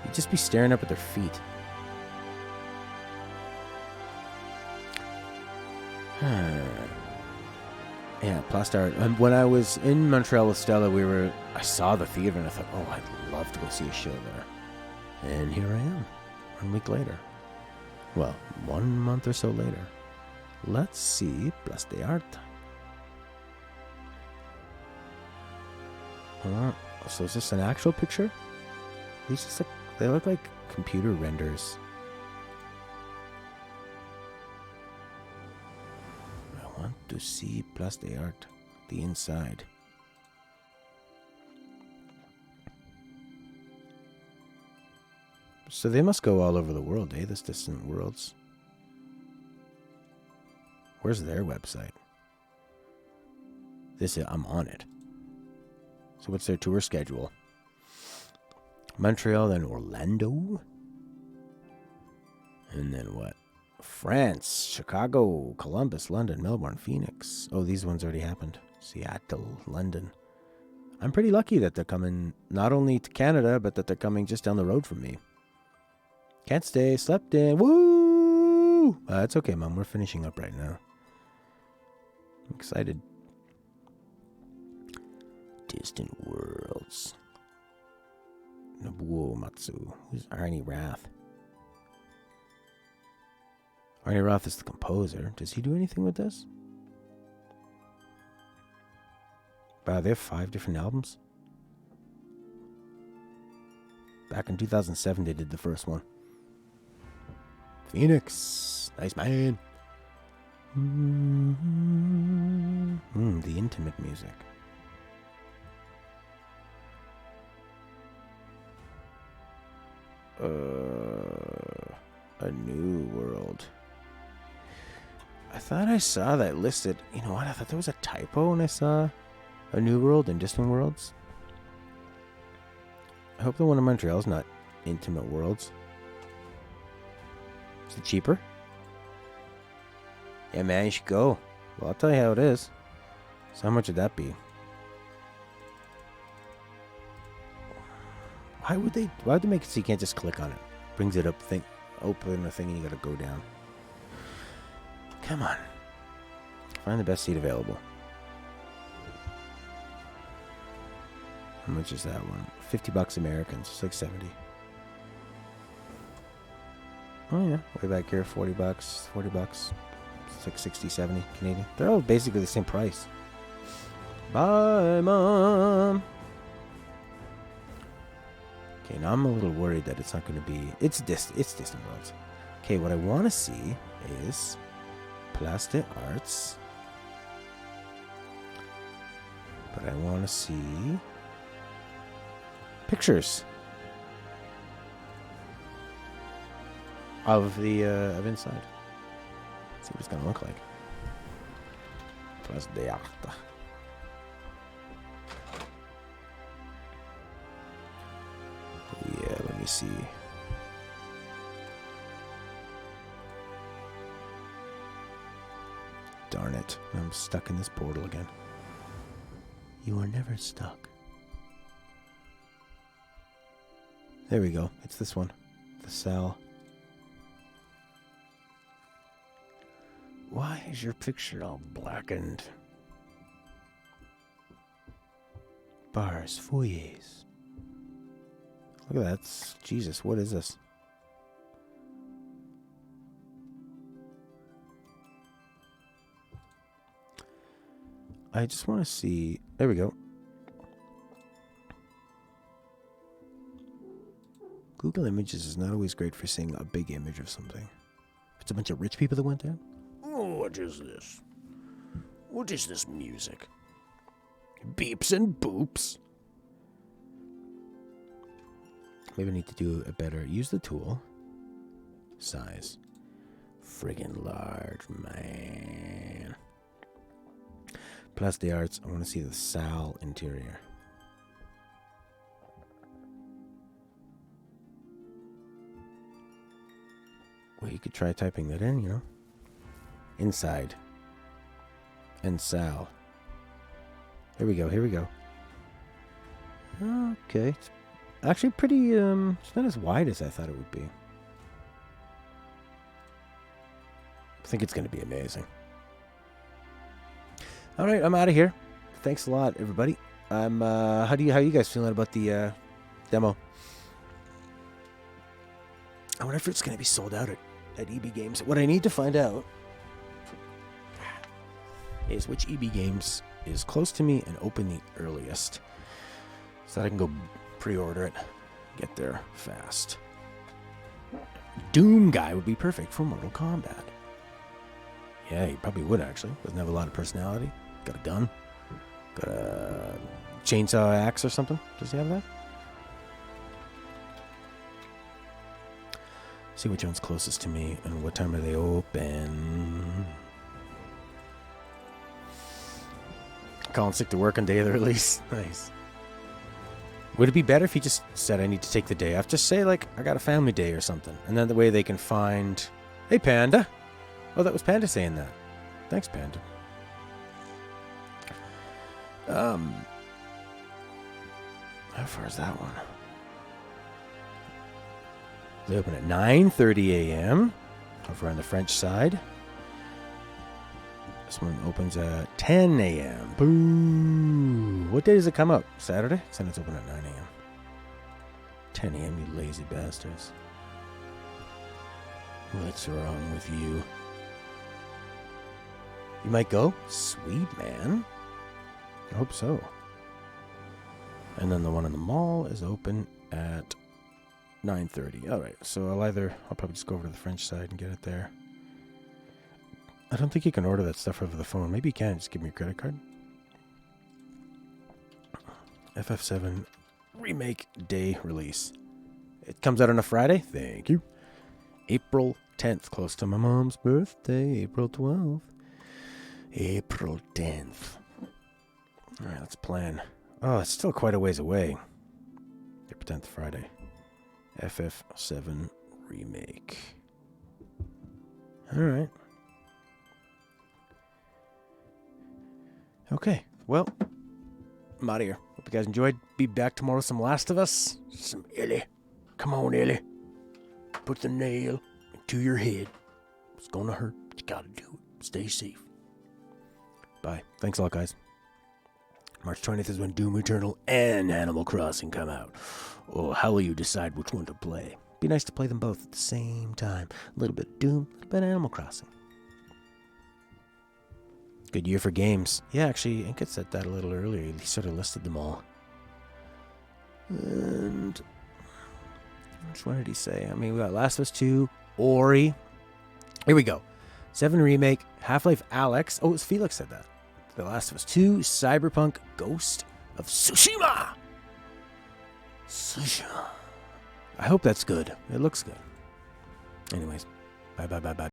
You'd just be staring up at their feet. Yeah, Place d'Art. When I was in Montreal with Stella, I saw the theater and I thought, oh, I'd love to go see a show there. And here I am, 1 week later. Well, 1 month or so later. Let's see Place d'Art. So is this an actual picture? These just they look like computer renders. I want to see Place d'Art, the inside. So they must go all over the world, eh? This Distant Worlds. Where's their website? I'm on it. So what's their tour schedule? Montreal, then Orlando. And then what? France, Chicago, Columbus, London, Melbourne, Phoenix. Oh, these ones already happened. Seattle, London. I'm pretty lucky that they're coming not only to Canada, but that they're coming just down the road from me. Can't stay, slept in. Woo! It's okay, Mom. We're finishing up right now. I'm excited. Distant Worlds. Nobuo Matsu. Who's Arnie Rath? Arnie Roth is the composer. Does he do anything with this? Wow, they have 5 different albums. Back in 2007, they did the first one. Phoenix. Nice man. The intimate music. A New World. I thought I saw that listed. You know what? I thought there was a typo when I saw A New World and Distant Worlds. I hope the one in Montreal is not Intimate Worlds. Is it cheaper? Yeah, man, you should go. Well, I'll tell you how it is. So how much would that be? Why would they make it so you can't just click on it? Brings it up, open the thing, and you gotta go down. Come on. Find the best seat available. How much is that one? 50 bucks American, so it's like 70. Oh yeah, way back here, 40 bucks, 40 bucks. It's like 60, 70 Canadian. They're all basically the same price. Bye, Mom. Okay, now I'm a little worried that it's not going to be... It's Distant Worlds. Okay, what I want to see is Place des Arts. But I want to see pictures of the of inside. Let's see what it's going to look like. Place des Arts. Yeah, let me see. Darn it. I'm stuck in this portal again. You are never stuck. There we go. It's this one. The cell. Why is your picture all blackened? Bars, foyers. Look at that. Jesus, what is this? I just want to see... There we go. Google Images is not always great for seeing a big image of something. If it's a bunch of rich people that went there. Oh, what is this? What is this music? Beeps and boops. Maybe I need to do a better... Use the tool. Size. Friggin' large, man. Place des Arts. I want to see the salle interior. you could try typing that in, you know. Inside. And Sal. Here we go, here we go. Okay. It's actually pretty, it's not as wide as I thought it would be. I think it's going to be amazing. All right, I'm out of here. Thanks a lot, everybody. How you guys feeling about the demo? I wonder if it's going to be sold out at EB Games. What I need to find out is which EB Games is close to me and open the earliest, so that I can go pre-order it, get there fast. Doom guy would be perfect for Mortal Kombat. Yeah, he probably would, actually. Doesn't have a lot of personality. Got a gun. Got a chainsaw axe or something. Does he have that? See which one's closest to me and what time are they open. Calling sick to work on day of the release. Nice. Would it be better if he just said I need to take the day off? Just say, like, I got a family day or something. And then the way they can find... Hey, Panda. Oh, that was Panda saying that. Thanks, Panda. How far is that one? They open at 9:30 a.m. over on the French side. This one opens at 10 a.m. Boo! What day does it come out? Saturday? Then it's open at 9 a.m. 10 a.m., you lazy bastards. What's wrong with you? You might go? Sweet, man. I hope so. And then the one in the mall is open at 9:30. All right, so I'll probably just go over to the French side and get it there. I don't think you can order that stuff over the phone. Maybe you can. Just give me your credit card. FF7 Remake Day release. It comes out on a Friday. Thank you. April 10th, close to my mom's birthday. April 12th. April 10th. All right, let's plan. Oh, it's still quite a ways away. April 10th, Friday. FF7 Remake. All right. Okay, well, I'm out of here. Hope you guys enjoyed. Be back tomorrow with some Last of Us. Some Ellie. Come on, Ellie. Put the nail into your head. It's gonna hurt, but you gotta do it. Stay safe. Bye. Thanks a lot, guys. March 20th is when Doom Eternal and Animal Crossing come out. Oh, how will you decide which one to play? Be nice to play them both at the same time. A little bit of Doom, a little bit of Animal Crossing. Good year for games. Yeah, actually, Inkit said that a little earlier. He sort of listed them all. And which one did he say? I mean, we got Last of Us 2, Ori. Here we go. 7 Remake, Half-Life Alyx. Oh, it was Felix said that. The Last of Us 2, Cyberpunk, Ghost of Tsushima. I hope that's good. It looks good. Anyways, bye.